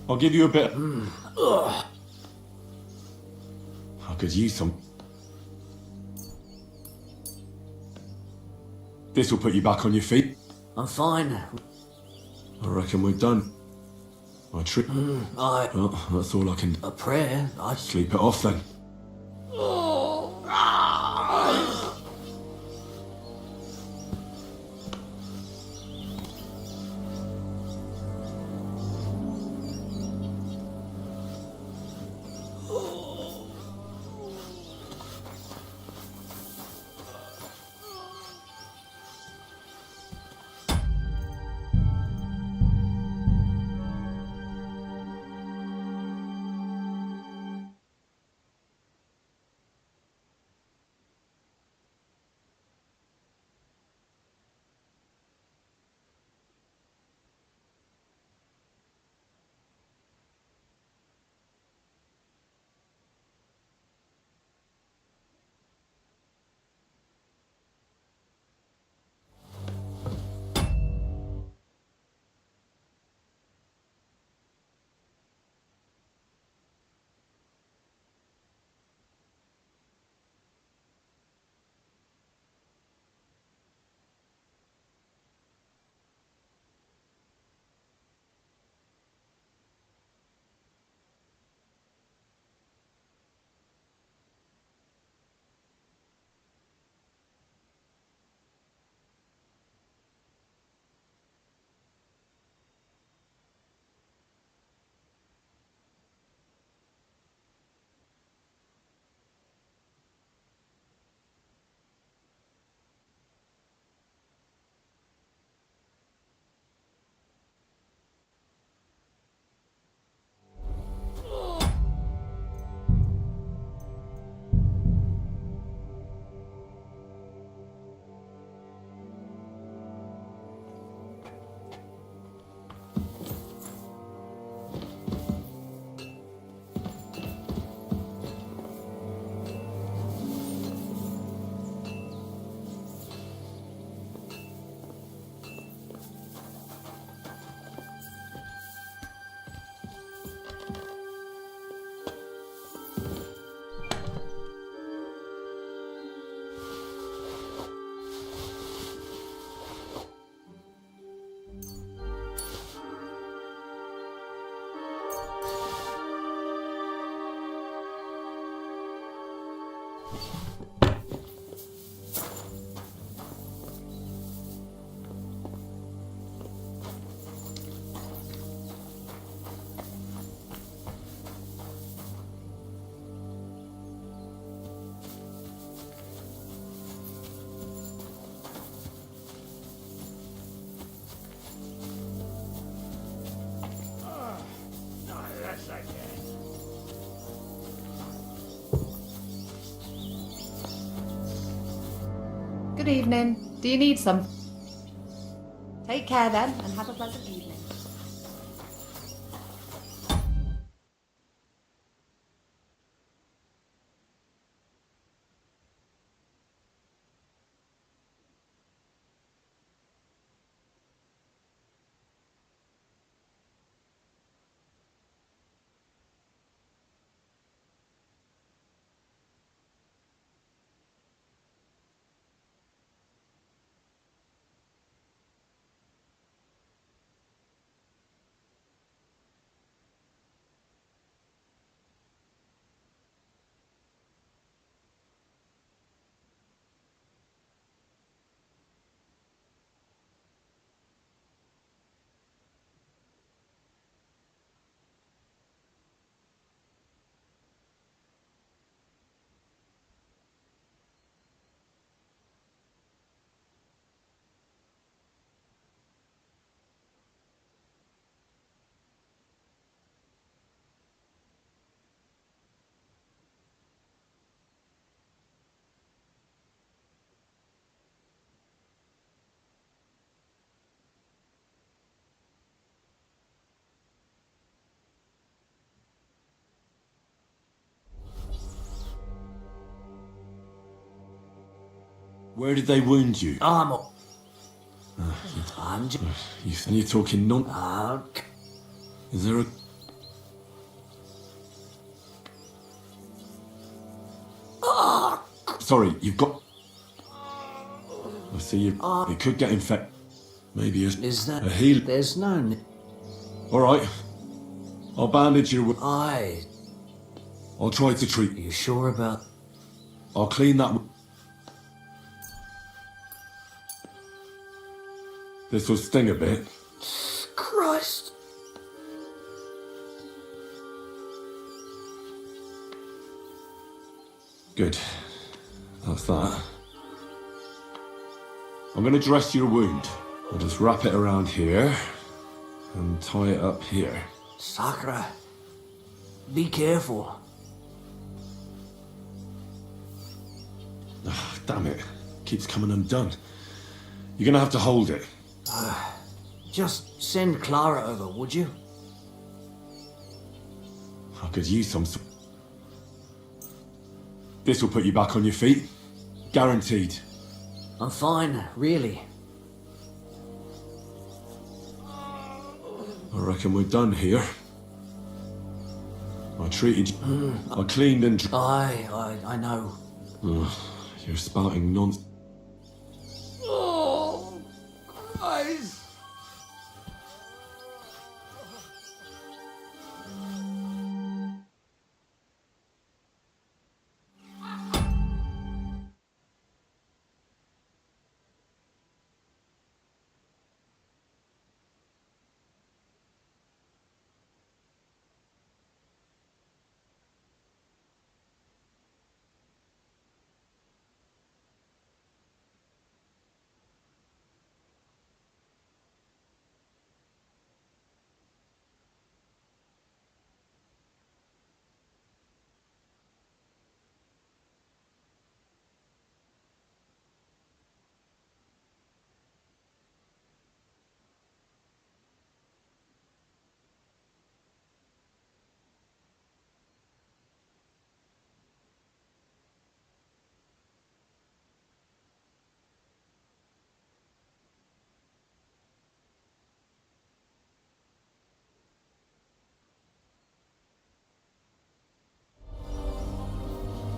I'll give you a bit. I could use some. This will put you back on your feet. I'm fine. I reckon we're done. I trip. Well, that's all I can. A prayer? Sleep it off then. Good evening. Do you need some? Take care then, and have a pleasant evening. Where did they wound you? I'm You're talking non... Is there a... Sorry, you've got... I see you... It could get infected. Maybe Is that... a heal... There's no... Alright. I'll bandage your... I'll try to treat... You sure about... I'll clean that... This will sting a bit. Christ. Good. That's that. I'm gonna dress your wound. I'll just wrap it around here and tie it up here. Sakura. Be careful. Oh, damn it. Keeps coming undone. You're gonna have to hold it. Just send Clara over, would you? I could use some... This will put you back on your feet. Guaranteed. I'm fine, really. I reckon we're done here. I treated you. I cleaned and... I know. Ugh, you're spouting nonsense. Oh, Christ.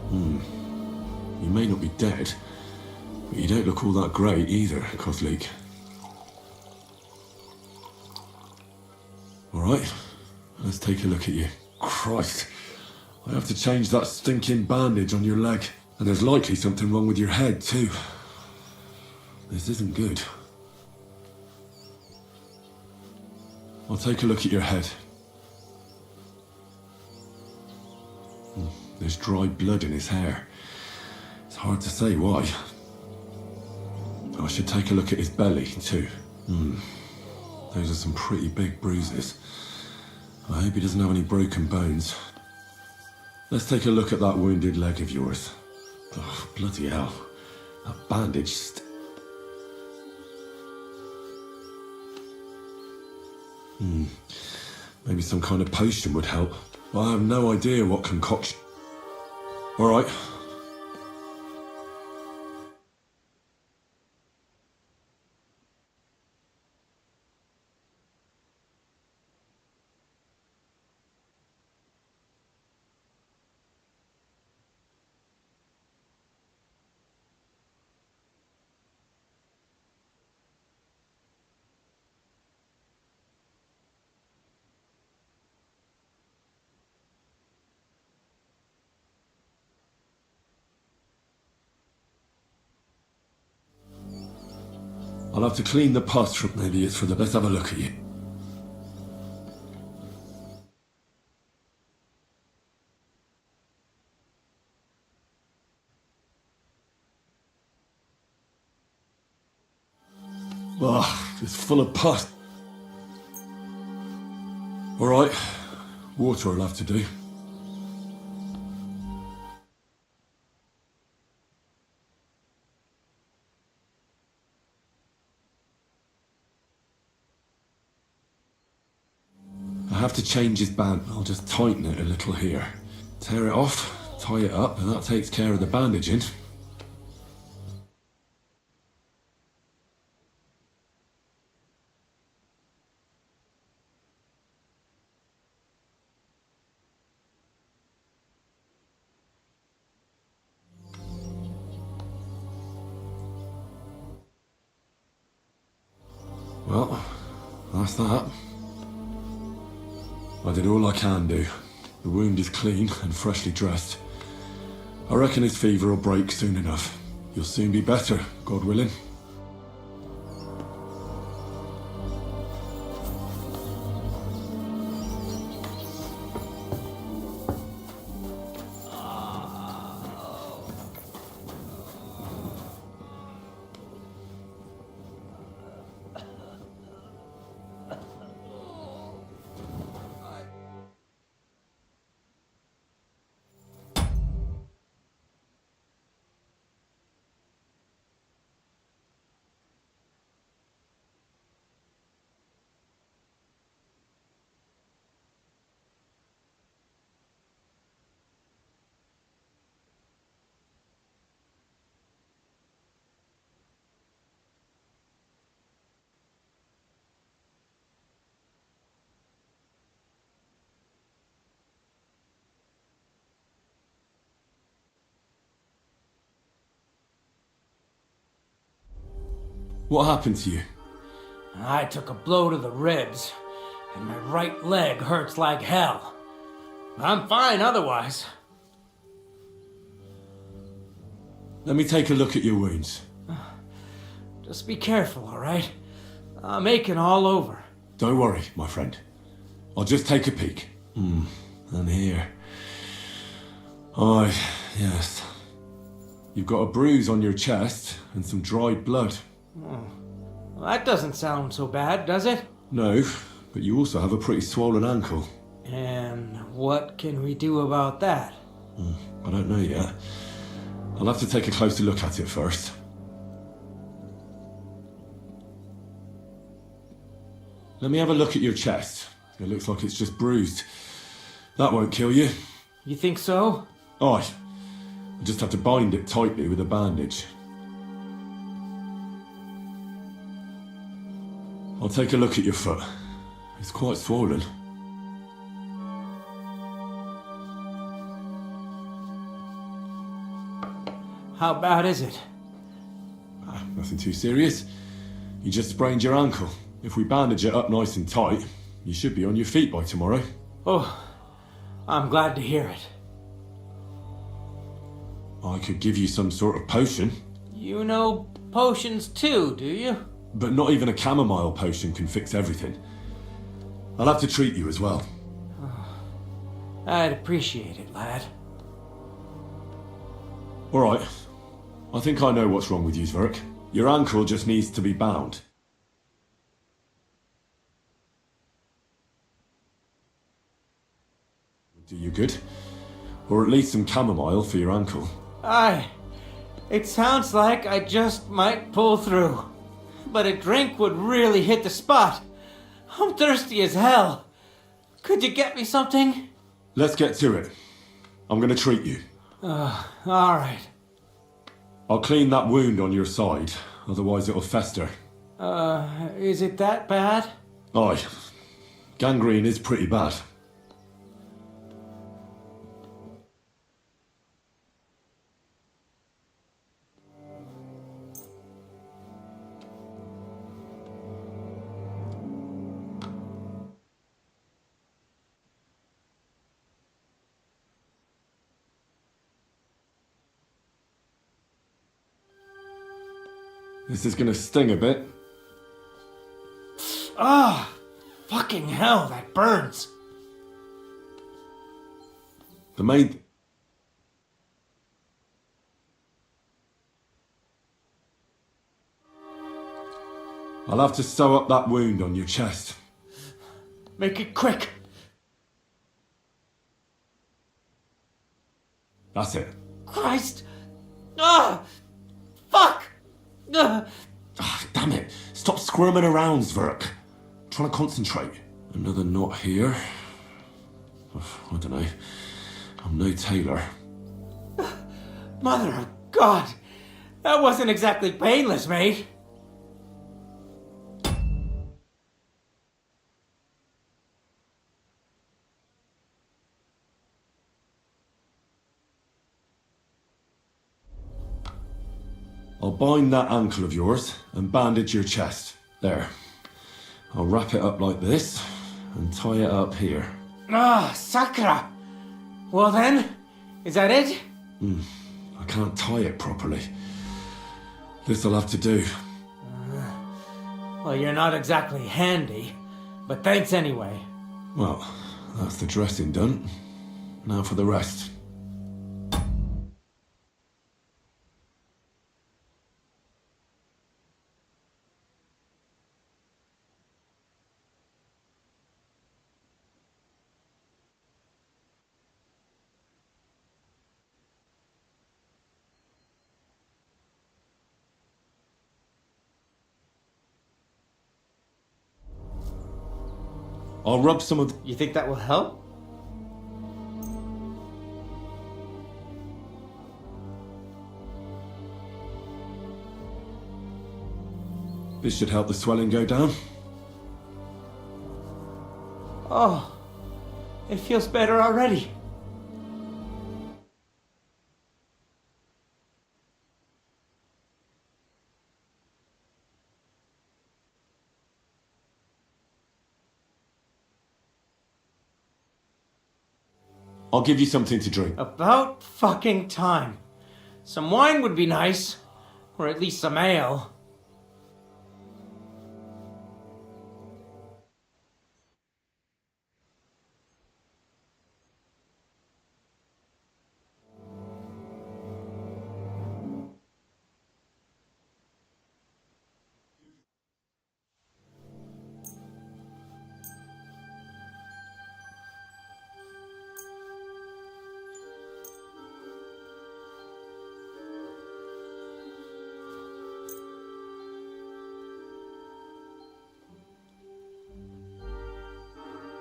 You may not be dead, but you don't look all that great either, Kozlik. Alright, let's take a look at you. Christ, I have to change that stinking bandage on your leg. And there's likely something wrong with your head, too. This isn't good. I'll take a look at your head. There's dry blood in his hair. It's hard to say why. I should take a look at his belly, too. Those are some pretty big bruises. I hope he doesn't have any broken bones. Let's take a look at that wounded leg of yours. Oh, bloody hell. That bandage... Maybe some kind of potion would help. I have no idea what concoction... Alright. I'll have to clean the pus from... Maybe it's for the... Let's have a look at you. It's full of pus. Alright, water will have to do. I have to change his band. I'll just tighten it a little here. Tear it off, tie it up, and that takes care of the bandaging. Well, that's that. I did all I can do. The wound is clean and freshly dressed. I reckon his fever will break soon enough. You'll soon be better, God willing. What happened to you? I took a blow to the ribs, and my right leg hurts like hell. I'm fine otherwise. Let me take a look at your wounds. Just be careful, all right? I'm aching all over. Don't worry, my friend. I'll just take a peek. And here. Aye, yes. You've got a bruise on your chest and some dried blood. Well, that doesn't sound so bad, does it? No, but you also have a pretty swollen ankle. And what can we do about that? I don't know yet. I'll have to take a closer look at it first. Let me have a look at your chest. It looks like it's just bruised. That won't kill you. You think so? Aye. I just have to bind it tightly with a bandage. I'll take a look at your foot. It's quite swollen. How bad is it? Nothing too serious. You just sprained your ankle. If we bandage it up nice and tight, you should be on your feet by tomorrow. Oh, I'm glad to hear it. I could give you some sort of potion. You know potions too, do you? But not even a chamomile potion can fix everything. I'll have to treat you as well. I'd appreciate it, lad. All right. I think I know what's wrong with you, Zverk. Your ankle just needs to be bound. Do you good? Or at least some chamomile for your ankle. Aye. It sounds like I just might pull through. But a drink would really hit the spot. I'm thirsty as hell. Could you get me something? Let's get to it. I'm gonna treat you. All right. I'll clean that wound on your side, otherwise it'll fester. Is it that bad? Aye. Gangrene is pretty bad. This is gonna sting a bit. Ah, fucking hell, that burns. The main... I'll have to sew up that wound on your chest. Make it quick. That's it. Christ. Ah, fuck. Damn it. Stop squirming around, Zverk. I'm trying to concentrate. Another knot here. I don't know. I'm no tailor. Mother of God. That wasn't exactly painless, mate. I'll bind that ankle of yours and bandage your chest. There. I'll wrap it up like this and tie it up here. Ah, Sakra! Well then, is that it? I can't tie it properly. This'll have to do. Well, you're not exactly handy, but thanks anyway. Well, that's the dressing done. Now for the rest. I'll rub some of... You think that will help? This should help the swelling go down. Oh, it feels better already. I'll give you something to drink. About fucking time. Some wine would be nice. Or at least some ale.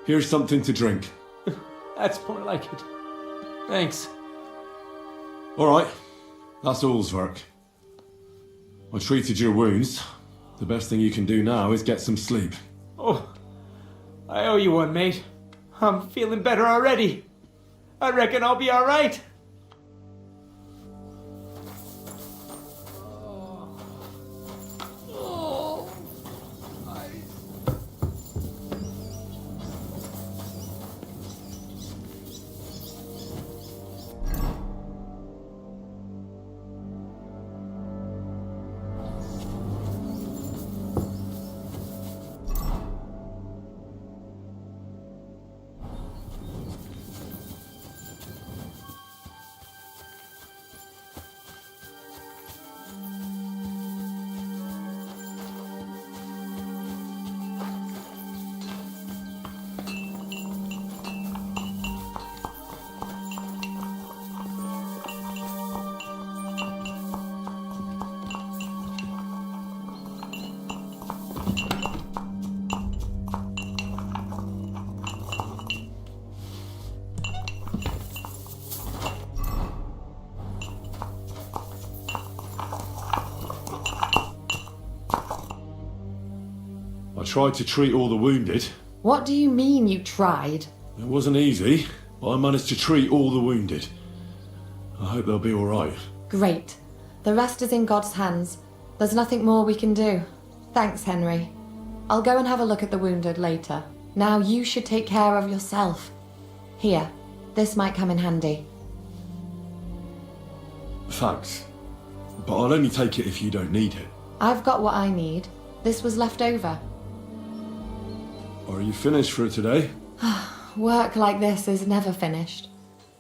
Here's something to drink. That's more like it. Thanks. All right, that's all's work. I treated your wounds. The best thing you can do now is get some sleep. Oh, I owe you one, mate. I'm feeling better already. I reckon I'll be alright. I tried to treat all the wounded. What do you mean you tried? It wasn't easy, but I managed to treat all the wounded. I hope they'll be all right. Great. The rest is in God's hands. There's nothing more we can do. Thanks, Henry. I'll go and have a look at the wounded later. Now you should take care of yourself. Here, this might come in handy. Thanks. But I'll only take it if you don't need it. I've got what I need. This was left over. Are you finished for today? Work like this is never finished.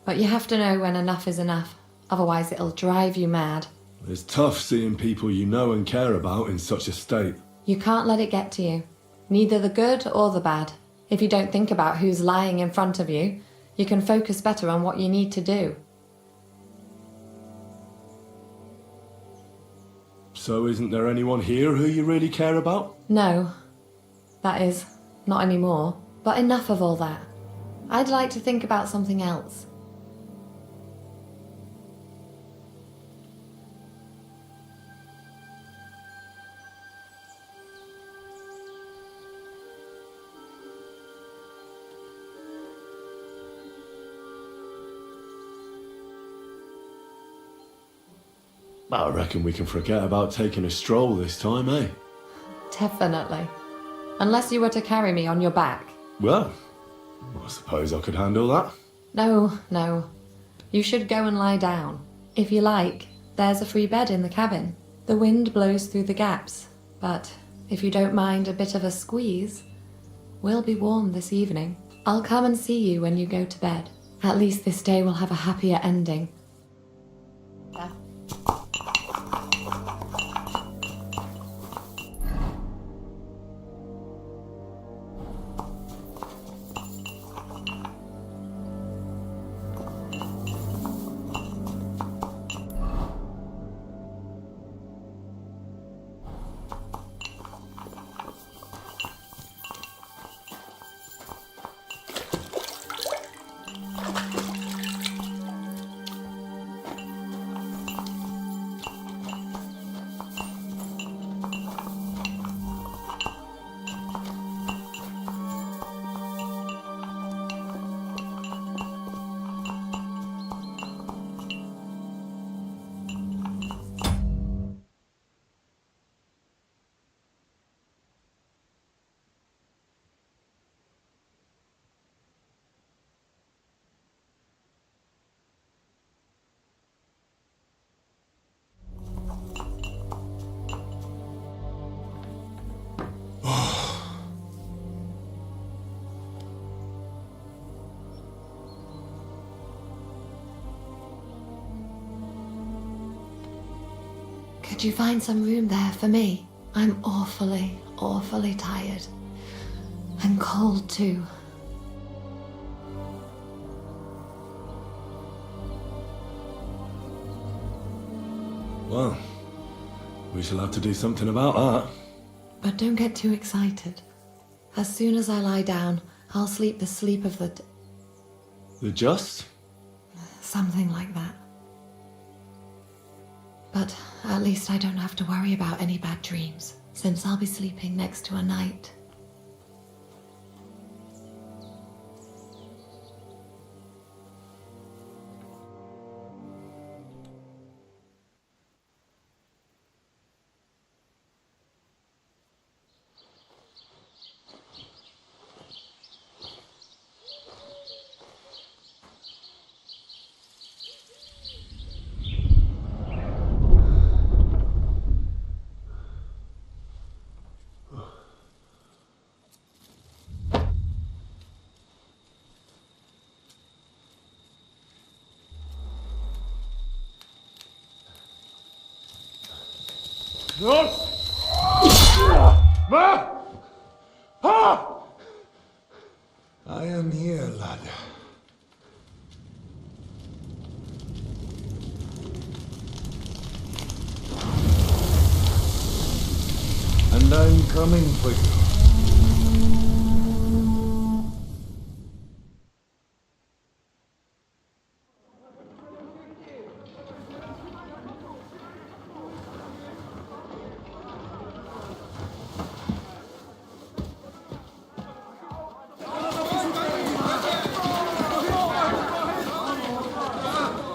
But you have to know when enough is enough. Otherwise it'll drive you mad. It's tough seeing people you know and care about in such a state. You can't let it get to you. Neither the good or the bad. If you don't think about who's lying in front of you, you can focus better on what you need to do. So isn't there anyone here who you really care about? No. That is, not anymore. But enough of all that. I'd like to think about something else. I reckon we can forget about taking a stroll this time, eh? Definitely. Unless you were to carry me on your back. Well, I suppose I could handle that. No, no. You should go and lie down. If you like, there's a free bed in the cabin. The wind blows through the gaps, but if you don't mind a bit of a squeeze, we'll be warm this evening. I'll come and see you when you go to bed. At least this day will have a happier ending. Could you find some room there for me? I'm awfully, awfully tired. I'm cold too. Well, we shall have to do something about that. But don't get too excited. As soon as I lie down, I'll sleep the sleep of the... The just? Something like that. But at least I don't have to worry about any bad dreams, since I'll be sleeping next to a knight. Ma! Ah! I am here, lad. And I'm coming for you.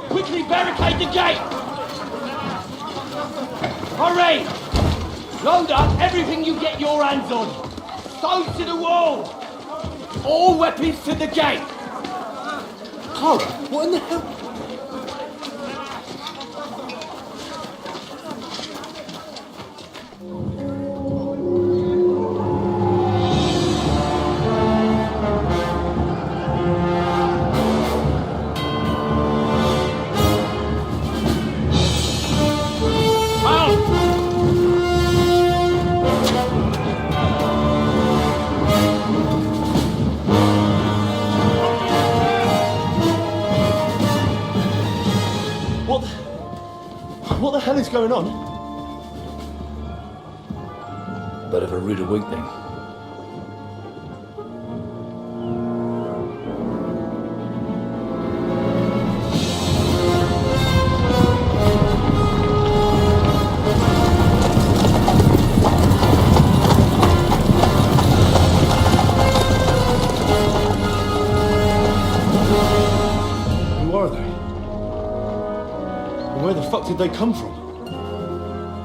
Quickly barricade the gate! Hurry! Load up everything you get your hands on. Stones to the wall! All weapons to the gate! Clara, what in the hell? What the hell is going on? Bit of a rude awakening. Who are they? And where the fuck did they come from?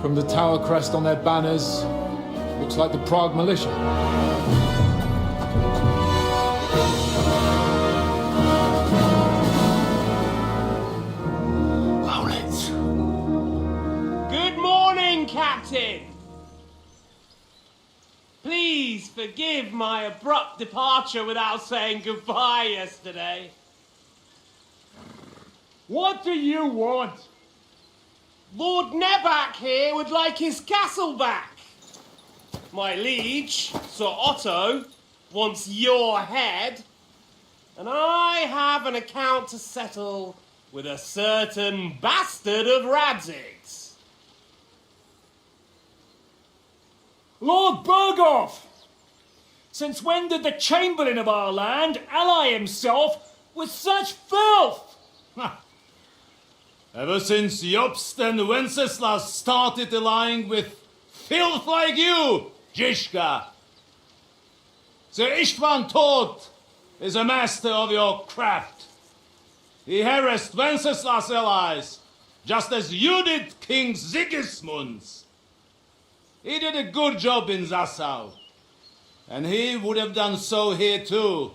From the tower crest on their banners, looks like the Prague militia. Captain! Please forgive my abrupt departure without saying goodbye yesterday. What do you want? Lord Neback here would like his castle back. My liege, Sir Otto, wants your head. And I have an account to settle with a certain bastard of Radzig's. Lord Berghoff! Since when did the Chamberlain of our land ally himself with such filth? Ever since Jobst and Wenceslas started allying with filth like you, Zizka. Sir Istvan Todt is a master of your craft. He harassed Wenceslas' allies, just as you did King Sigismund's. He did a good job in Zassau, and he would have done so here too,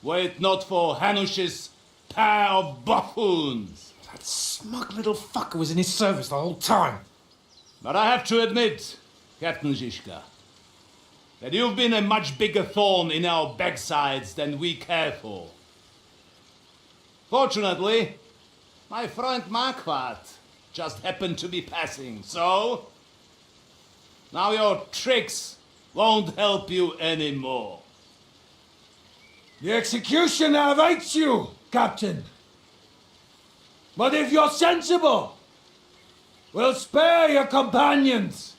were it not for Hanush's pair of buffoons. That smug little fucker was in his service the whole time. But I have to admit, Captain Zizka, that you've been a much bigger thorn in our backsides than we care for. Fortunately, my friend Marquardt just happened to be passing, so now your tricks won't help you anymore. The executioner awaits you, Captain. But if you're sensible, we'll spare your companions.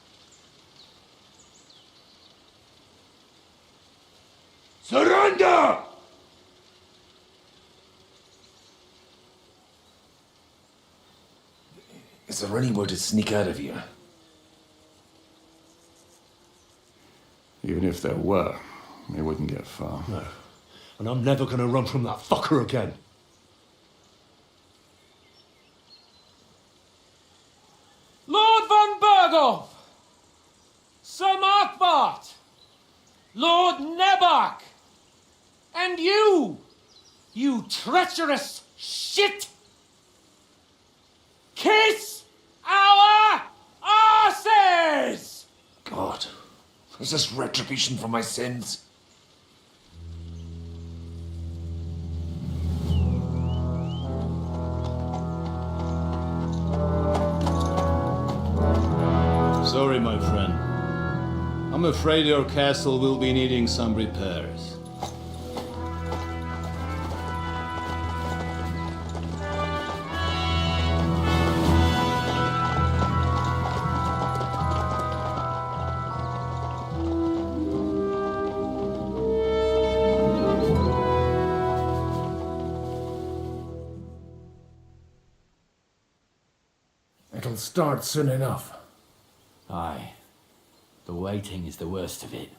Surrender! Is there any way to sneak out of here? Even if there were, they wouldn't get far. No. And I'm never gonna run from that fucker again. Lord von Berghoff! Sir Markbart! Lord Neback! And you treacherous shit! Kiss our arses! God, is this retribution for my sins? Sorry, my friend. I'm afraid your castle will be needing some repairs. It'll start soon enough. Aye. The waiting is the worst of it.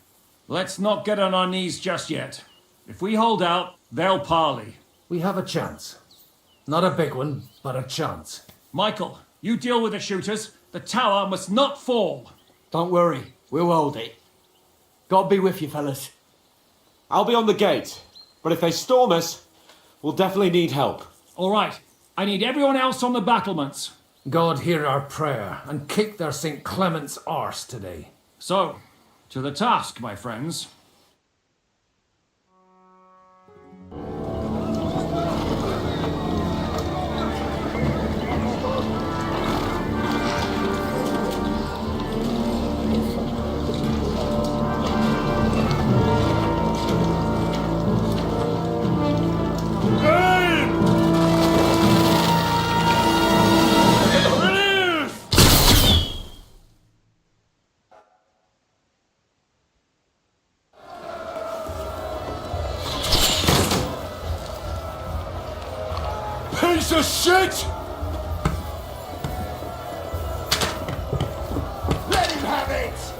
Let's not get on our knees just yet. If we hold out, they'll parley. We have a chance. Not a big one, but a chance. Michael, you deal with the shooters. The tower must not fall. Don't worry, we'll hold it. God be with you, fellas. I'll be on the gate, but if they storm us, we'll definitely need help. All right, I need everyone else on the battlements. God hear our prayer and kick their St. Clement's arse today. So, to the task, my friends. Piece of shit! Let him have it!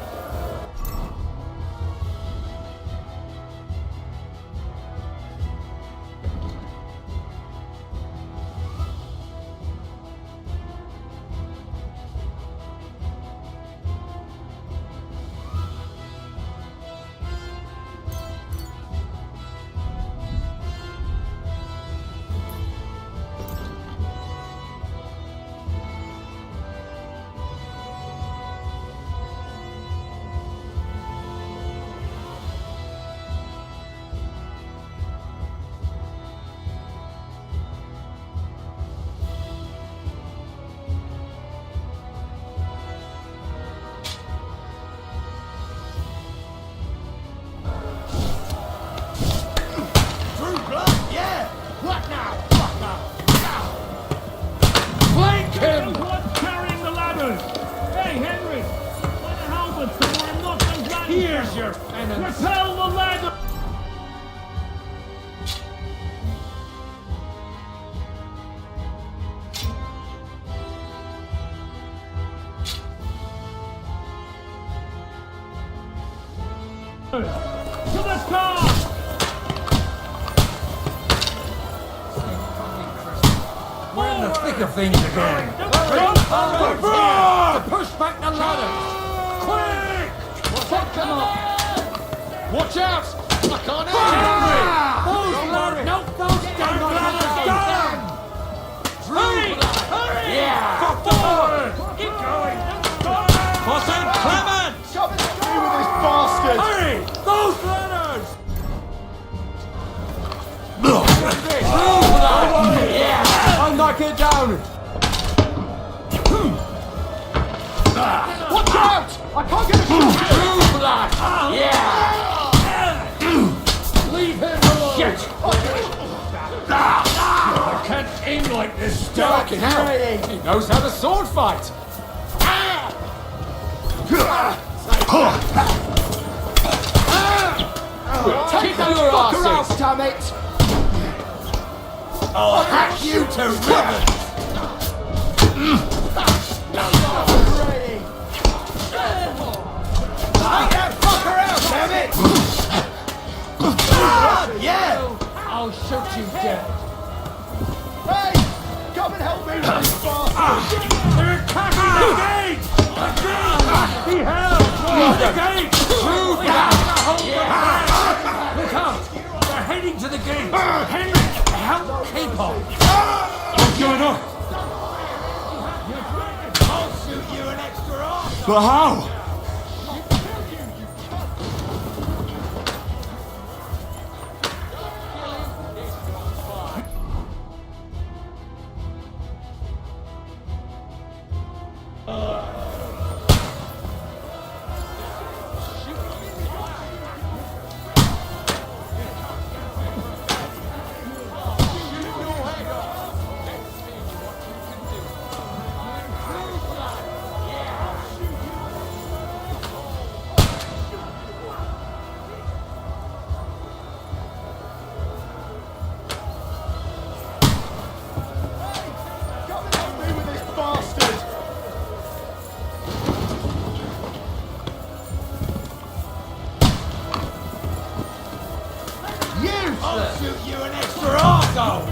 him! What's carrying the ladders? Hey, Henry! By the halberds, so we're not those ladders! Here's your penance! Repel the ladder! To the car! We're in the thick of things again. To push back the ladders! Quick! Fuck them up! Watch out! I can't Those ladders! No, those damn ladders! Down! Hurry! Hurry! Yeah! Fuck forward! Keep going! For St. Clement! Coming at me with this bastard! Hurry! Those ladders! Yeah! I'll knock it down! Watch out! I can't get a shoot! Through that! Yeah! Leave him alone! Shit! I can't aim like this, Stark! Fucking hell! He knows how to sword fight! Take those fucker out, damn it! I'll hack you to ribbons! Take that fucker out, damn it! Yeah! I'll shoot you dead! Hey! Come and help me with this bastard! They're attacking the gate! The gate! Be held! The gate! Through that! Look out! They're heading to the gate! Henry, help Capon! What's going on? I'll shoot you an extra arse! But how? Come and help me with this bastard! I'll shoot you an extra arsehole!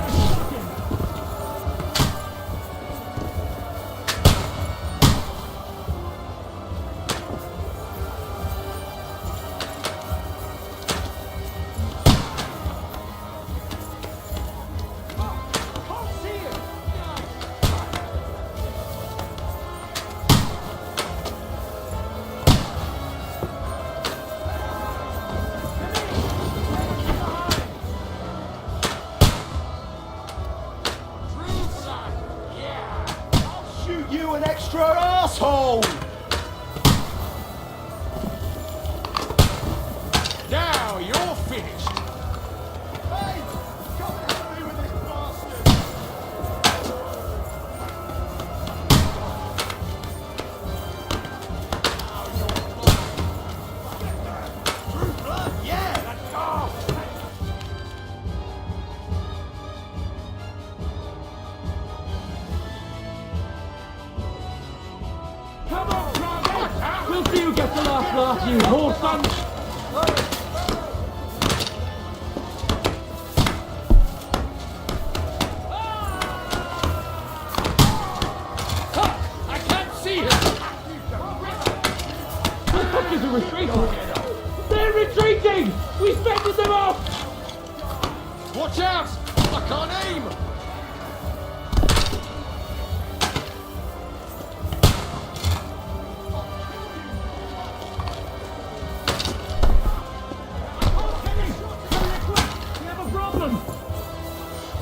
Shoot you an extra asshole! Now you're finished! Hey! Come and help me with this bastard! Yeah, let's go! Come on, Private! We'll see who gets the last laugh, you horse son! I can't see him! The fuckers are retreating! They're retreating! We've fended them off! Watch out! I can't aim! We have a problem!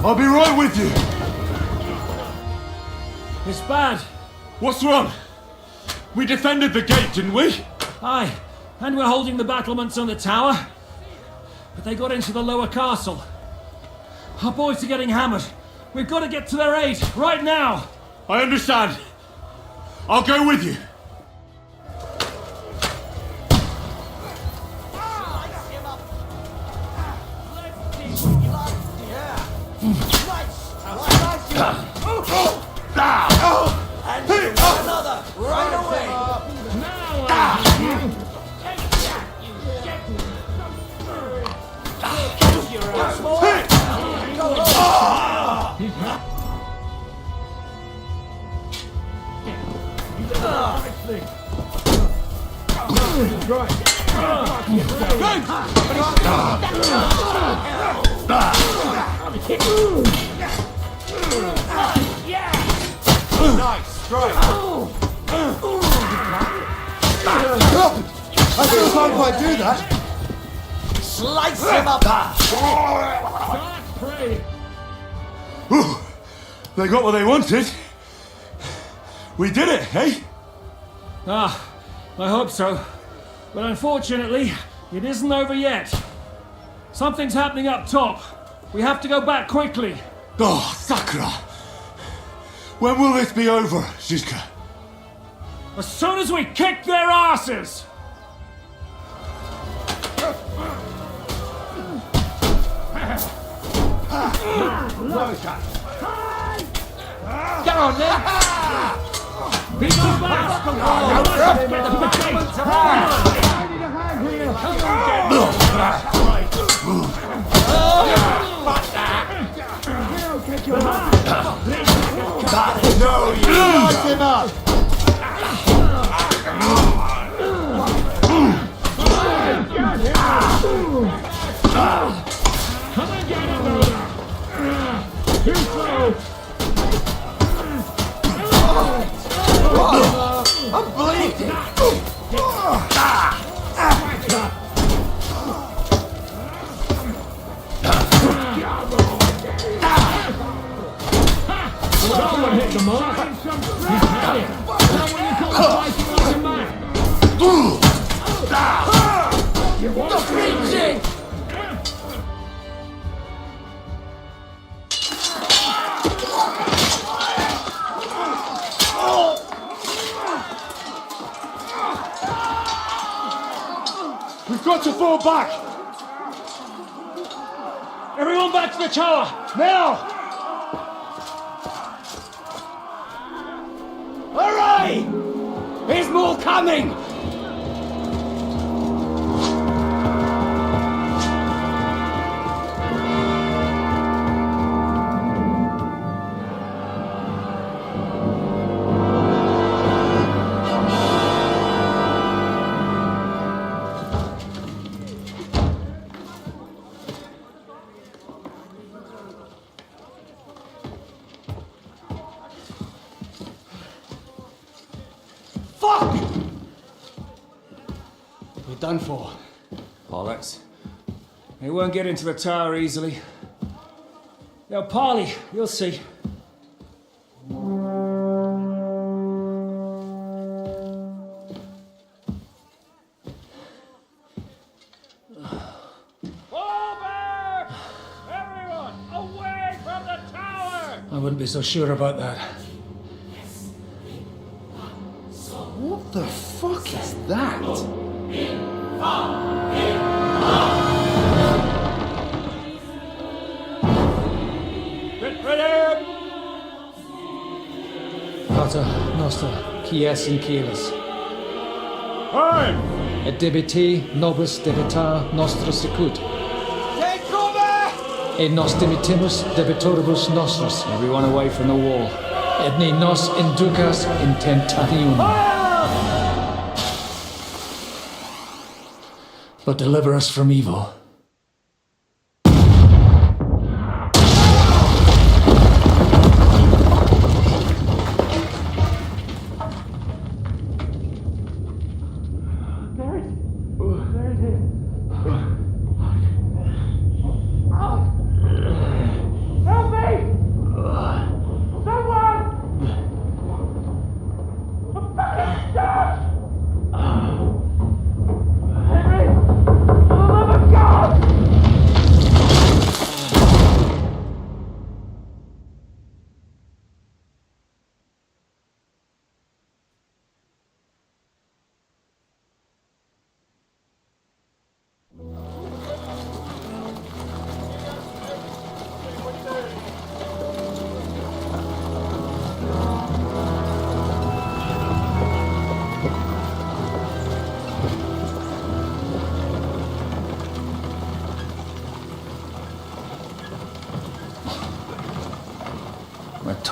I'll be right with you. It's bad. What's wrong? We defended the gate, didn't we? Aye, and we're holding the battlements on the tower. But they got into the lower castle. Our boys are getting hammered. We've got to get to their aid, right now! I understand. I'll go with you. Another, right away! Nice strike. I still can't quite do that. Slice him up! Ooh, they got what they wanted. We did it, eh? Ah, I hope so. But unfortunately, it isn't over yet. Something's happening up top. We have to go back quickly. Oh, Sakura! When will this be over, Zizka? As soon as we kick their asses! Get on then! Beat them back! Get the No, you light him up! Come and get him! Too slow! I'm bleeding! Someone hit the mark! He's had it! Now when you call fighting like a man! You want to reaching! We've got to fall back. Everyone back to the tower! Now! Hooray! There's more coming! Fuck! We're done for. Bollocks. They won't get into the tower easily. Now, Parley, you'll see. I wouldn't be so sure about that. What the fuck is that? Get ready! Pater Noster, Quies in Kielis. Time! Et debiti nobis debitar nostros sicut. Take cover! Et nos dimitimus debitoribus nostros. Everyone away from the wall. Et ni nos inducas in tentationem. But deliver us from evil. Henry! For the love of God!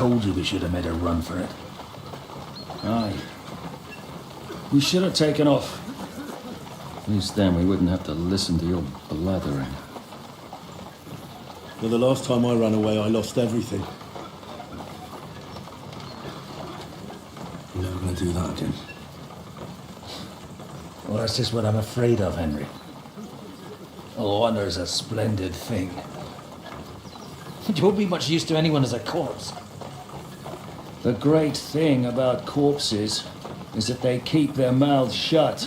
told you we should have made a run for it. Aye. We should have taken off. At least then we wouldn't have to listen to your blathering. Well, the last time I ran away, I lost everything. I'm never going to do that again. Well, that's just what I'm afraid of, Henry. Honor's a splendid thing. You won't be much use to anyone as a corpse. The great thing about corpses is that they keep their mouths shut.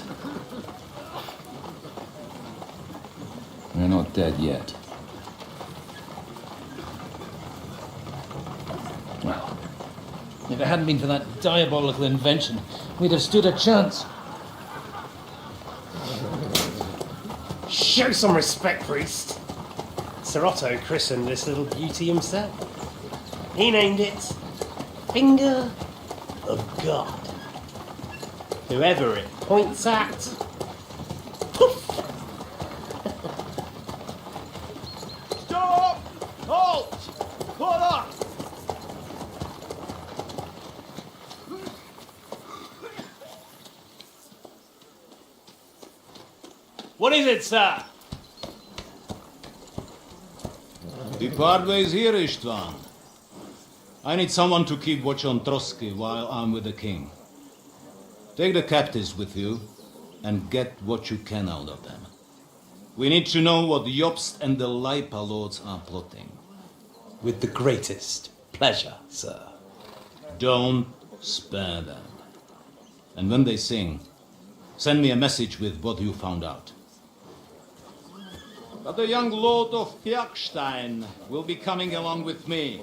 They're not dead yet. Well, if it hadn't been for that diabolical invention, we'd have stood a chance. Show some respect, priest. Sir Otto christened this little beauty himself. He named it Finger of God. Whoever it points at, Stop! Halt! Pull up! what is it, sir? Depart ways here, Istvan. I need someone to keep watch on Trotsky while I'm with the king. Take the captives with you and get what you can out of them. We need to know what Jobst and the Leipa lords are plotting. With the greatest pleasure, sir. Don't spare them. And when they sing, send me a message with what you found out. But the young lord of Bjergstein will be coming along with me.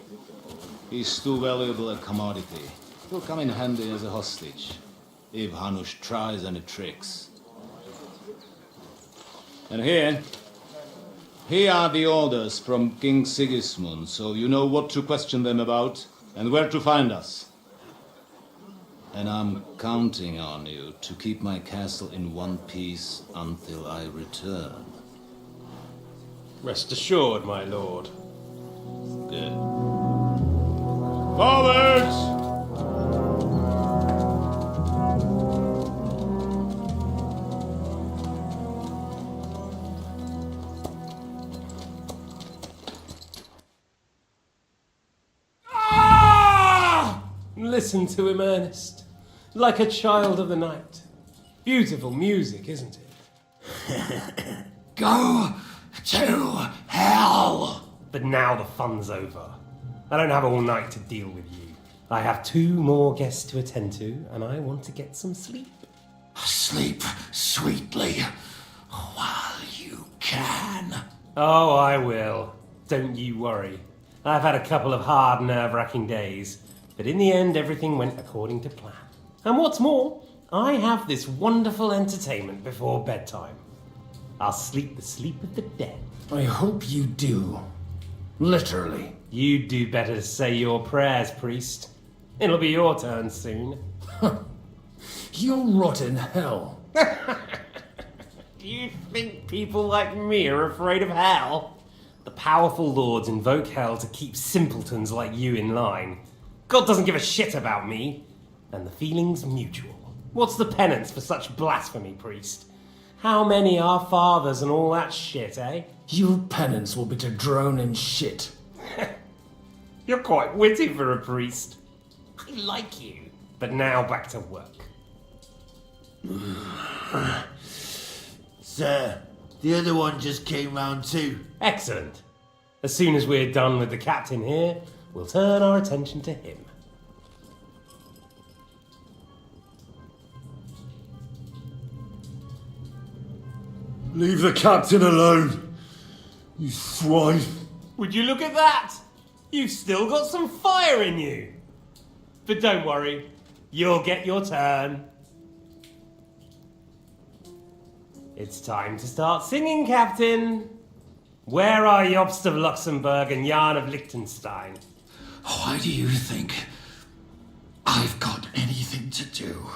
He's too valuable a commodity. He'll come in handy as a hostage, if Hanush tries any tricks. And here are the orders from King Sigismund, so you know what to question them about and where to find us. And I'm counting on you to keep my castle in one piece until I return. Rest assured, my lord. Good. Forwards! Listen to him, Ernest. Like a child of the night. Beautiful music, isn't it? Go to hell! But now the fun's over. I don't have all night to deal with you. I have 2 more guests to attend to, and I want to get some sleep. Sleep sweetly while you can. Oh, I will. Don't you worry. I've had a couple of hard, nerve-wracking days, but in the end, everything went according to plan. And what's more, I have this wonderful entertainment before bedtime. I'll sleep the sleep of the dead. I hope you do. Literally. You'd do better to say your prayers, priest. It'll be your turn soon. You'll rot in hell. Do you think people like me are afraid of hell? The powerful lords invoke hell to keep simpletons like you in line. God doesn't give a shit about me. And the feeling's mutual. What's the penance for such blasphemy, priest? How many are fathers and all that shit, eh? Your penance will be to drown in shit. You're quite witty for a priest. I like you. But now back to work. Sir, the other one just came round too. Excellent. As soon as we're done with the captain here, we'll turn our attention to him. Leave the captain alone, you swine. Would you look at that? You've still got some fire in you. But don't worry, you'll get your turn. It's time to start singing, Captain. Where are Jobst of Luxembourg and Jan of Liechtenstein? Why do you think I've got anything to do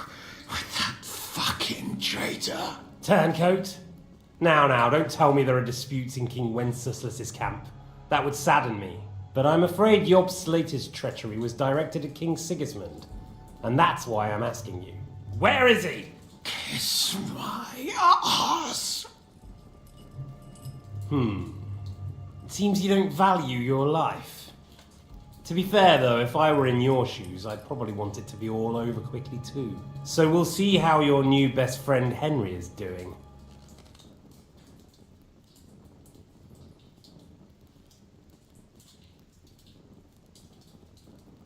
with that fucking traitor? Turncoat? Now, don't tell me there are disputes in King Wenceslas's camp. That would sadden me. But I'm afraid Jobst's latest treachery was directed at King Sigismund. And that's why I'm asking you. Where is he? Kiss my ass. It seems you don't value your life. To be fair though, if I were in your shoes, I'd probably want it to be all over quickly too. So we'll see how your new best friend Henry is doing.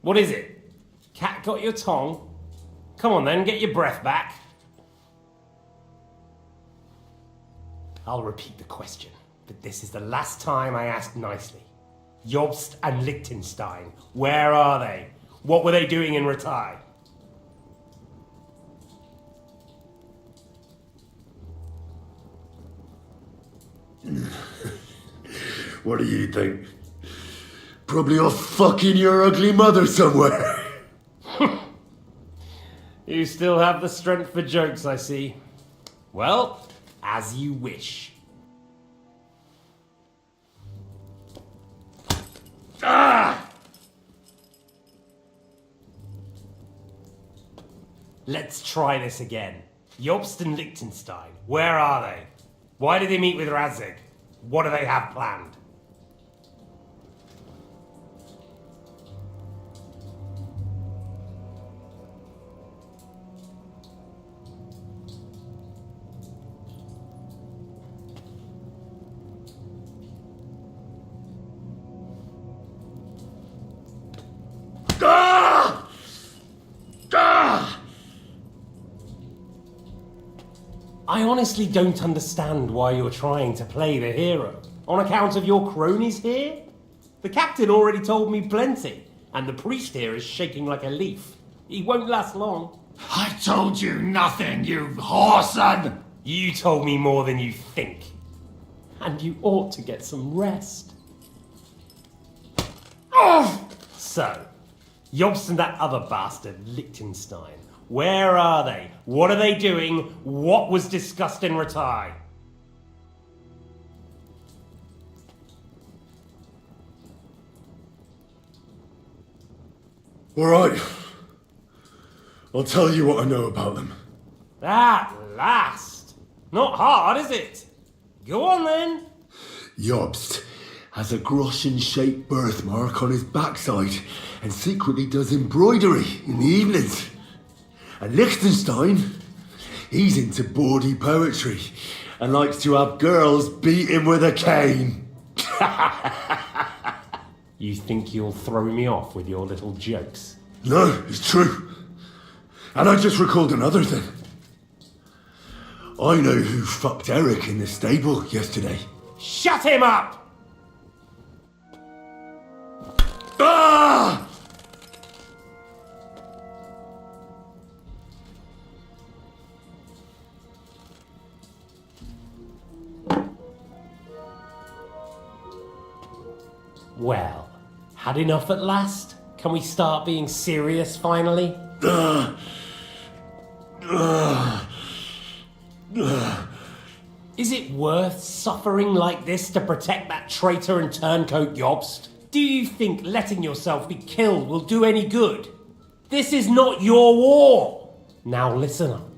What is it? Cat got your tongue? Come on then, get your breath back. I'll repeat the question, but this is the last time I ask nicely. Jobst and Liechtenstein, where are they? What were they doing in Ratai? What do you think? Probably off fucking your ugly mother somewhere. You still have the strength for jokes, I see. Well, as you wish. Ah! Let's try this again. Jobst and Liechtenstein, where are they? Why did they meet with Radzig? What do they have planned? I honestly don't understand why you're trying to play the hero. On account of your cronies here? The captain already told me plenty, and the priest here is shaking like a leaf. He won't last long. I told you nothing, you whoreson! You told me more than you think. And you ought to get some rest. Oh! So, Jobst and that other bastard, Liechtenstein. Where are they? What are they doing? What was discussed in Ratai? All right. I'll tell you what I know about them. At last! Not hard, is it? Go on then. Jobst has a Groschen-shaped birthmark on his backside and secretly does embroidery in the evenings. And Liechtenstein, he's into bawdy poetry and likes to have girls beat him with a cane. You think you'll throw me off with your little jokes? No, it's true. And I just recalled another thing. I know who fucked Eric in the stable yesterday. Shut him up! Ah! Well, had enough at last? Can we start being serious finally? Is it worth suffering like this to protect that traitor and turncoat Jobst? Do you think letting yourself be killed will do any good? This is not your war! Now listen up.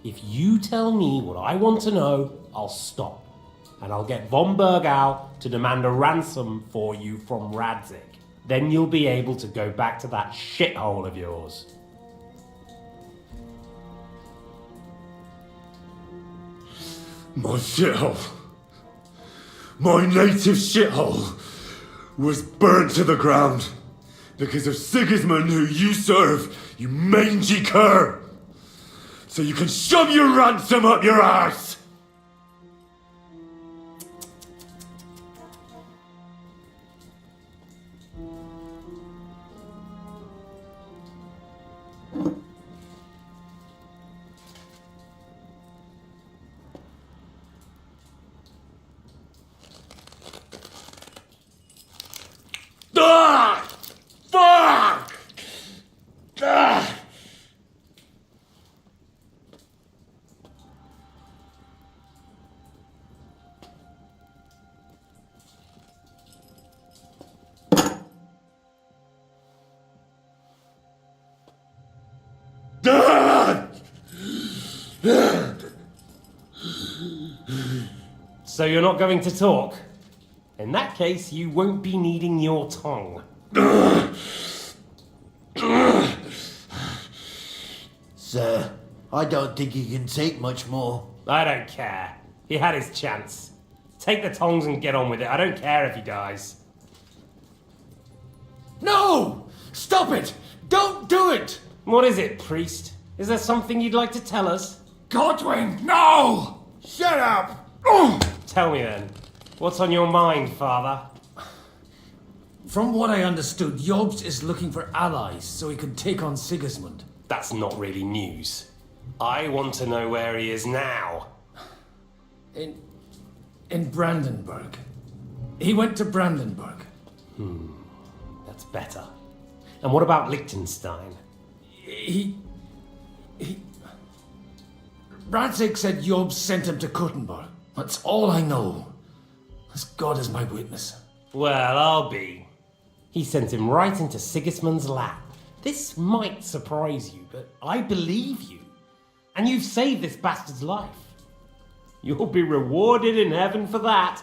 If you tell me what I want to know, I'll stop. And I'll get von Bergau to demand a ransom for you from Radzig. Then you'll be able to go back to that shithole of yours. My shithole. My native shithole was burnt to the ground because of Sigismund, who you serve, you mangy cur. So you can shove your ransom up your arse. Ah! Fuck! Ah! So you're not going to talk? In that case, you won't be needing your tongue. Sir, I don't think he can take much more. I don't care. He had his chance. Take the tongs and get on with it. I don't care if he dies. No! Stop it! Don't do it! What is it, priest? Is there something you'd like to tell us? Godwin, no! Shut up! Tell me then. What's on your mind, father? From what I understood, Jobst is looking for allies so he can take on Sigismund. That's not really news. I want to know where he is now. In Brandenburg. He went to Brandenburg. That's better. And what about Liechtenstein? Radzig said Jobst sent him to Kuttenberg. That's all I know. As God is my witness. Well, I'll be. He sent him right into Sigismund's lap. This might surprise you, but I believe you. And you've saved this bastard's life. You'll be rewarded in heaven for that.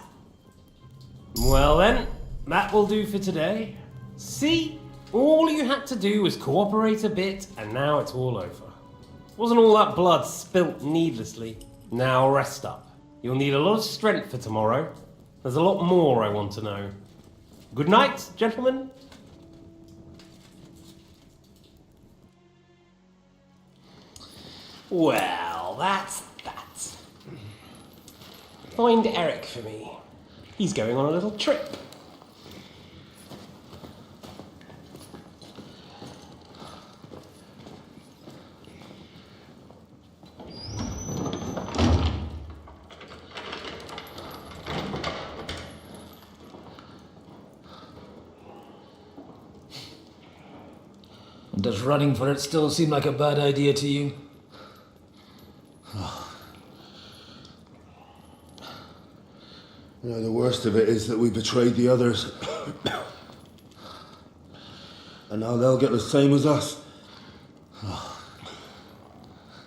Well then, that will do for today. See? All you had to do was cooperate a bit, and now it's all over. Wasn't all that blood spilt needlessly. Now rest up. You'll need a lot of strength for tomorrow. There's a lot more I want to know. Good night, gentlemen. Well, that's that. Find Eric for me. He's going on a little trip. Does running for it still seem like a bad idea to you? You know, the worst of it is that we betrayed the others. And now they'll get the same as us.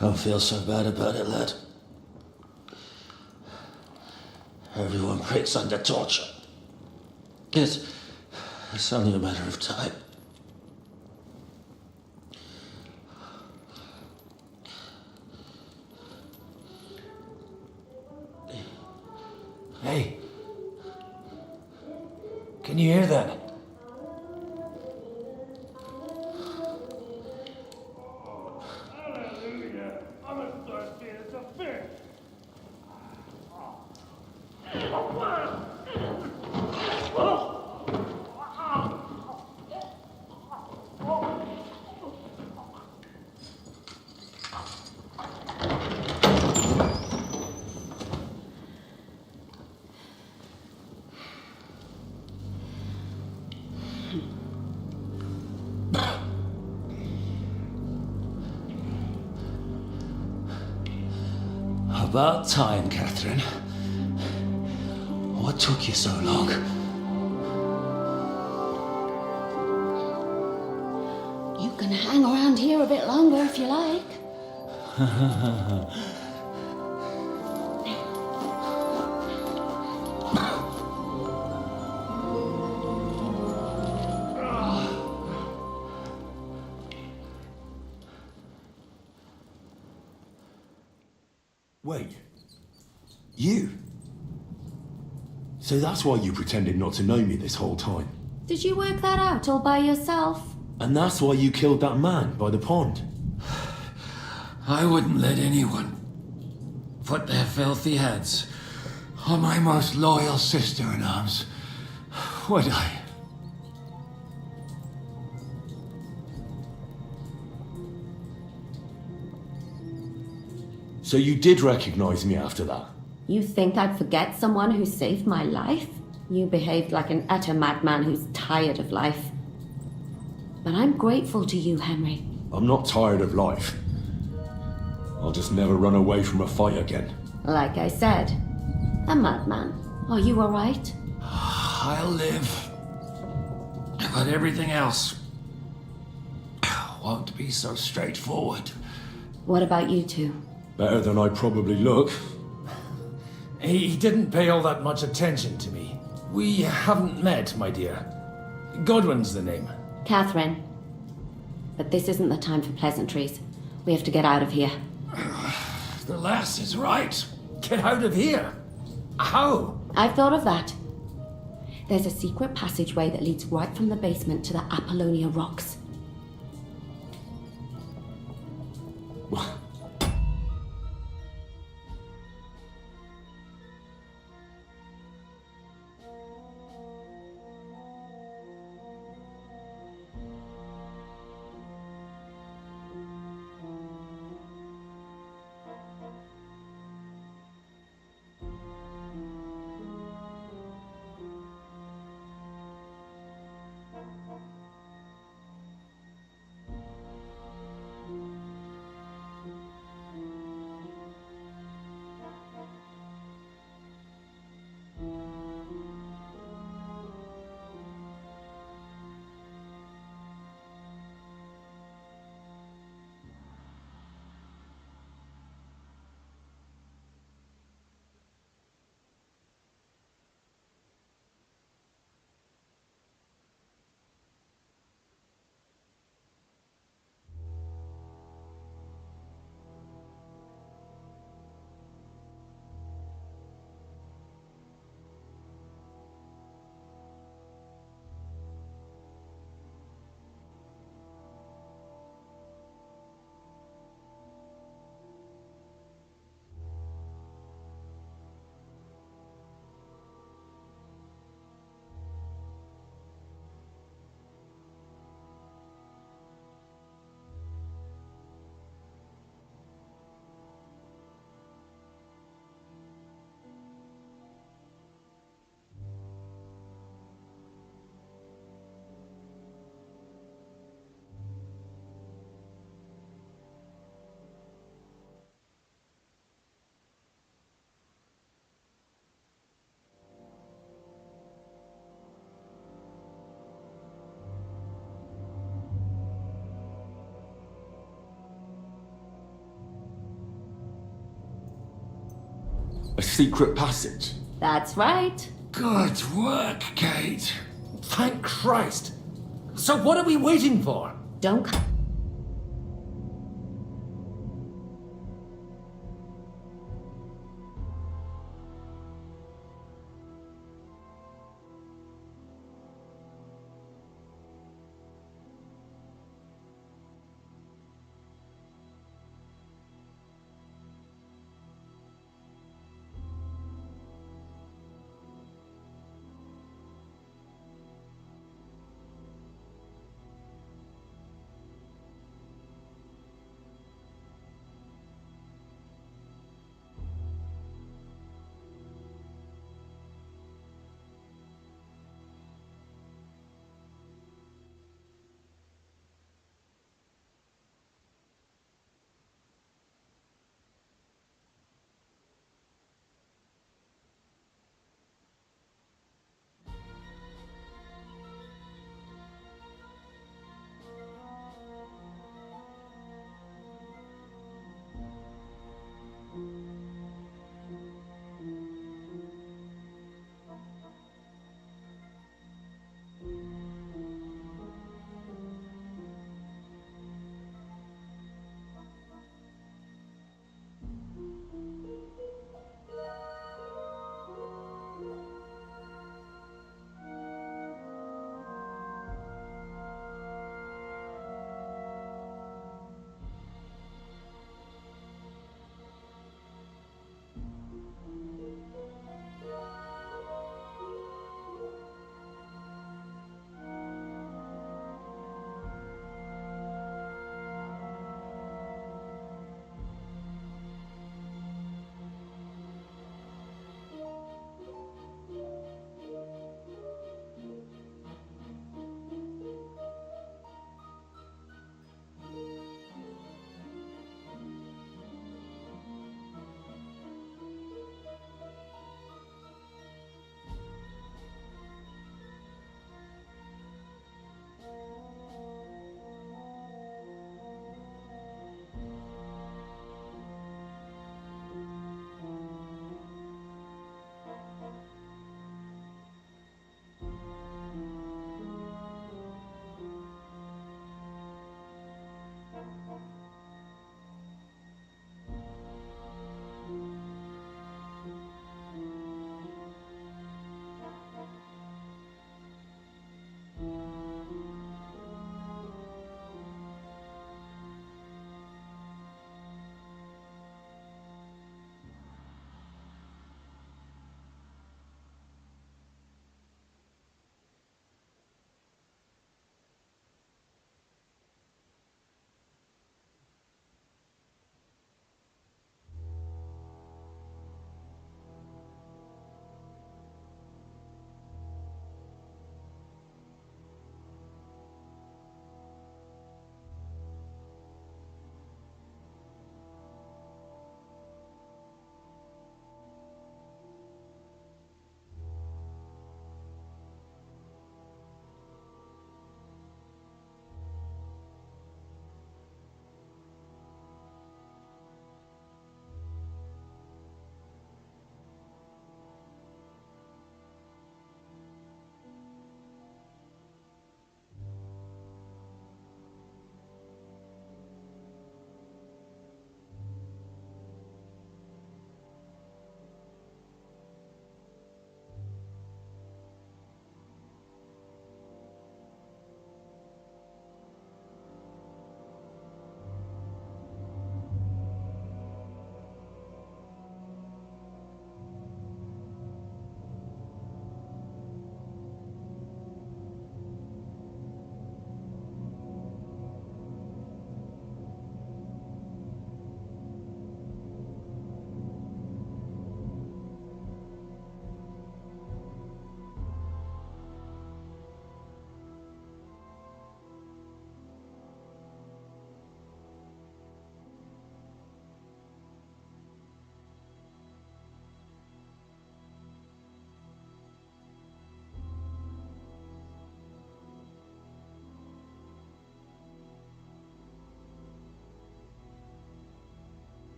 Don't feel so bad about it, lad. Everyone breaks under torture. It's only a matter of time. Hey. Can you hear that? About time, Catherine. What took you so long? You can hang around here a bit longer if you like. Wait. You? So that's why you pretended not to know me this whole time? Did you work that out all by yourself? And that's why you killed that man by the pond? I wouldn't let anyone put their filthy heads on my most loyal sister-in-arms, would I? So you did recognize me after that? You think I'd forget someone who saved my life? You behaved like an utter madman who's tired of life. But I'm grateful to you, Henry. I'm not tired of life. I'll just never run away from a fight again. Like I said, a madman. Are you alright? I'll live. But everything else won't be so straightforward. What about you two? Better than I probably look. He didn't pay all that much attention to me. We haven't met, my dear. Godwin's the name. Catherine. But this isn't the time for pleasantries. We have to get out of here. The lass is right. Get out of here. How? I've thought of that. There's a secret passageway that leads right from the basement to the Apollonia Rocks. A secret passage? That's right. Good work, Kate. Thank Christ. So what are we waiting for? Don't come.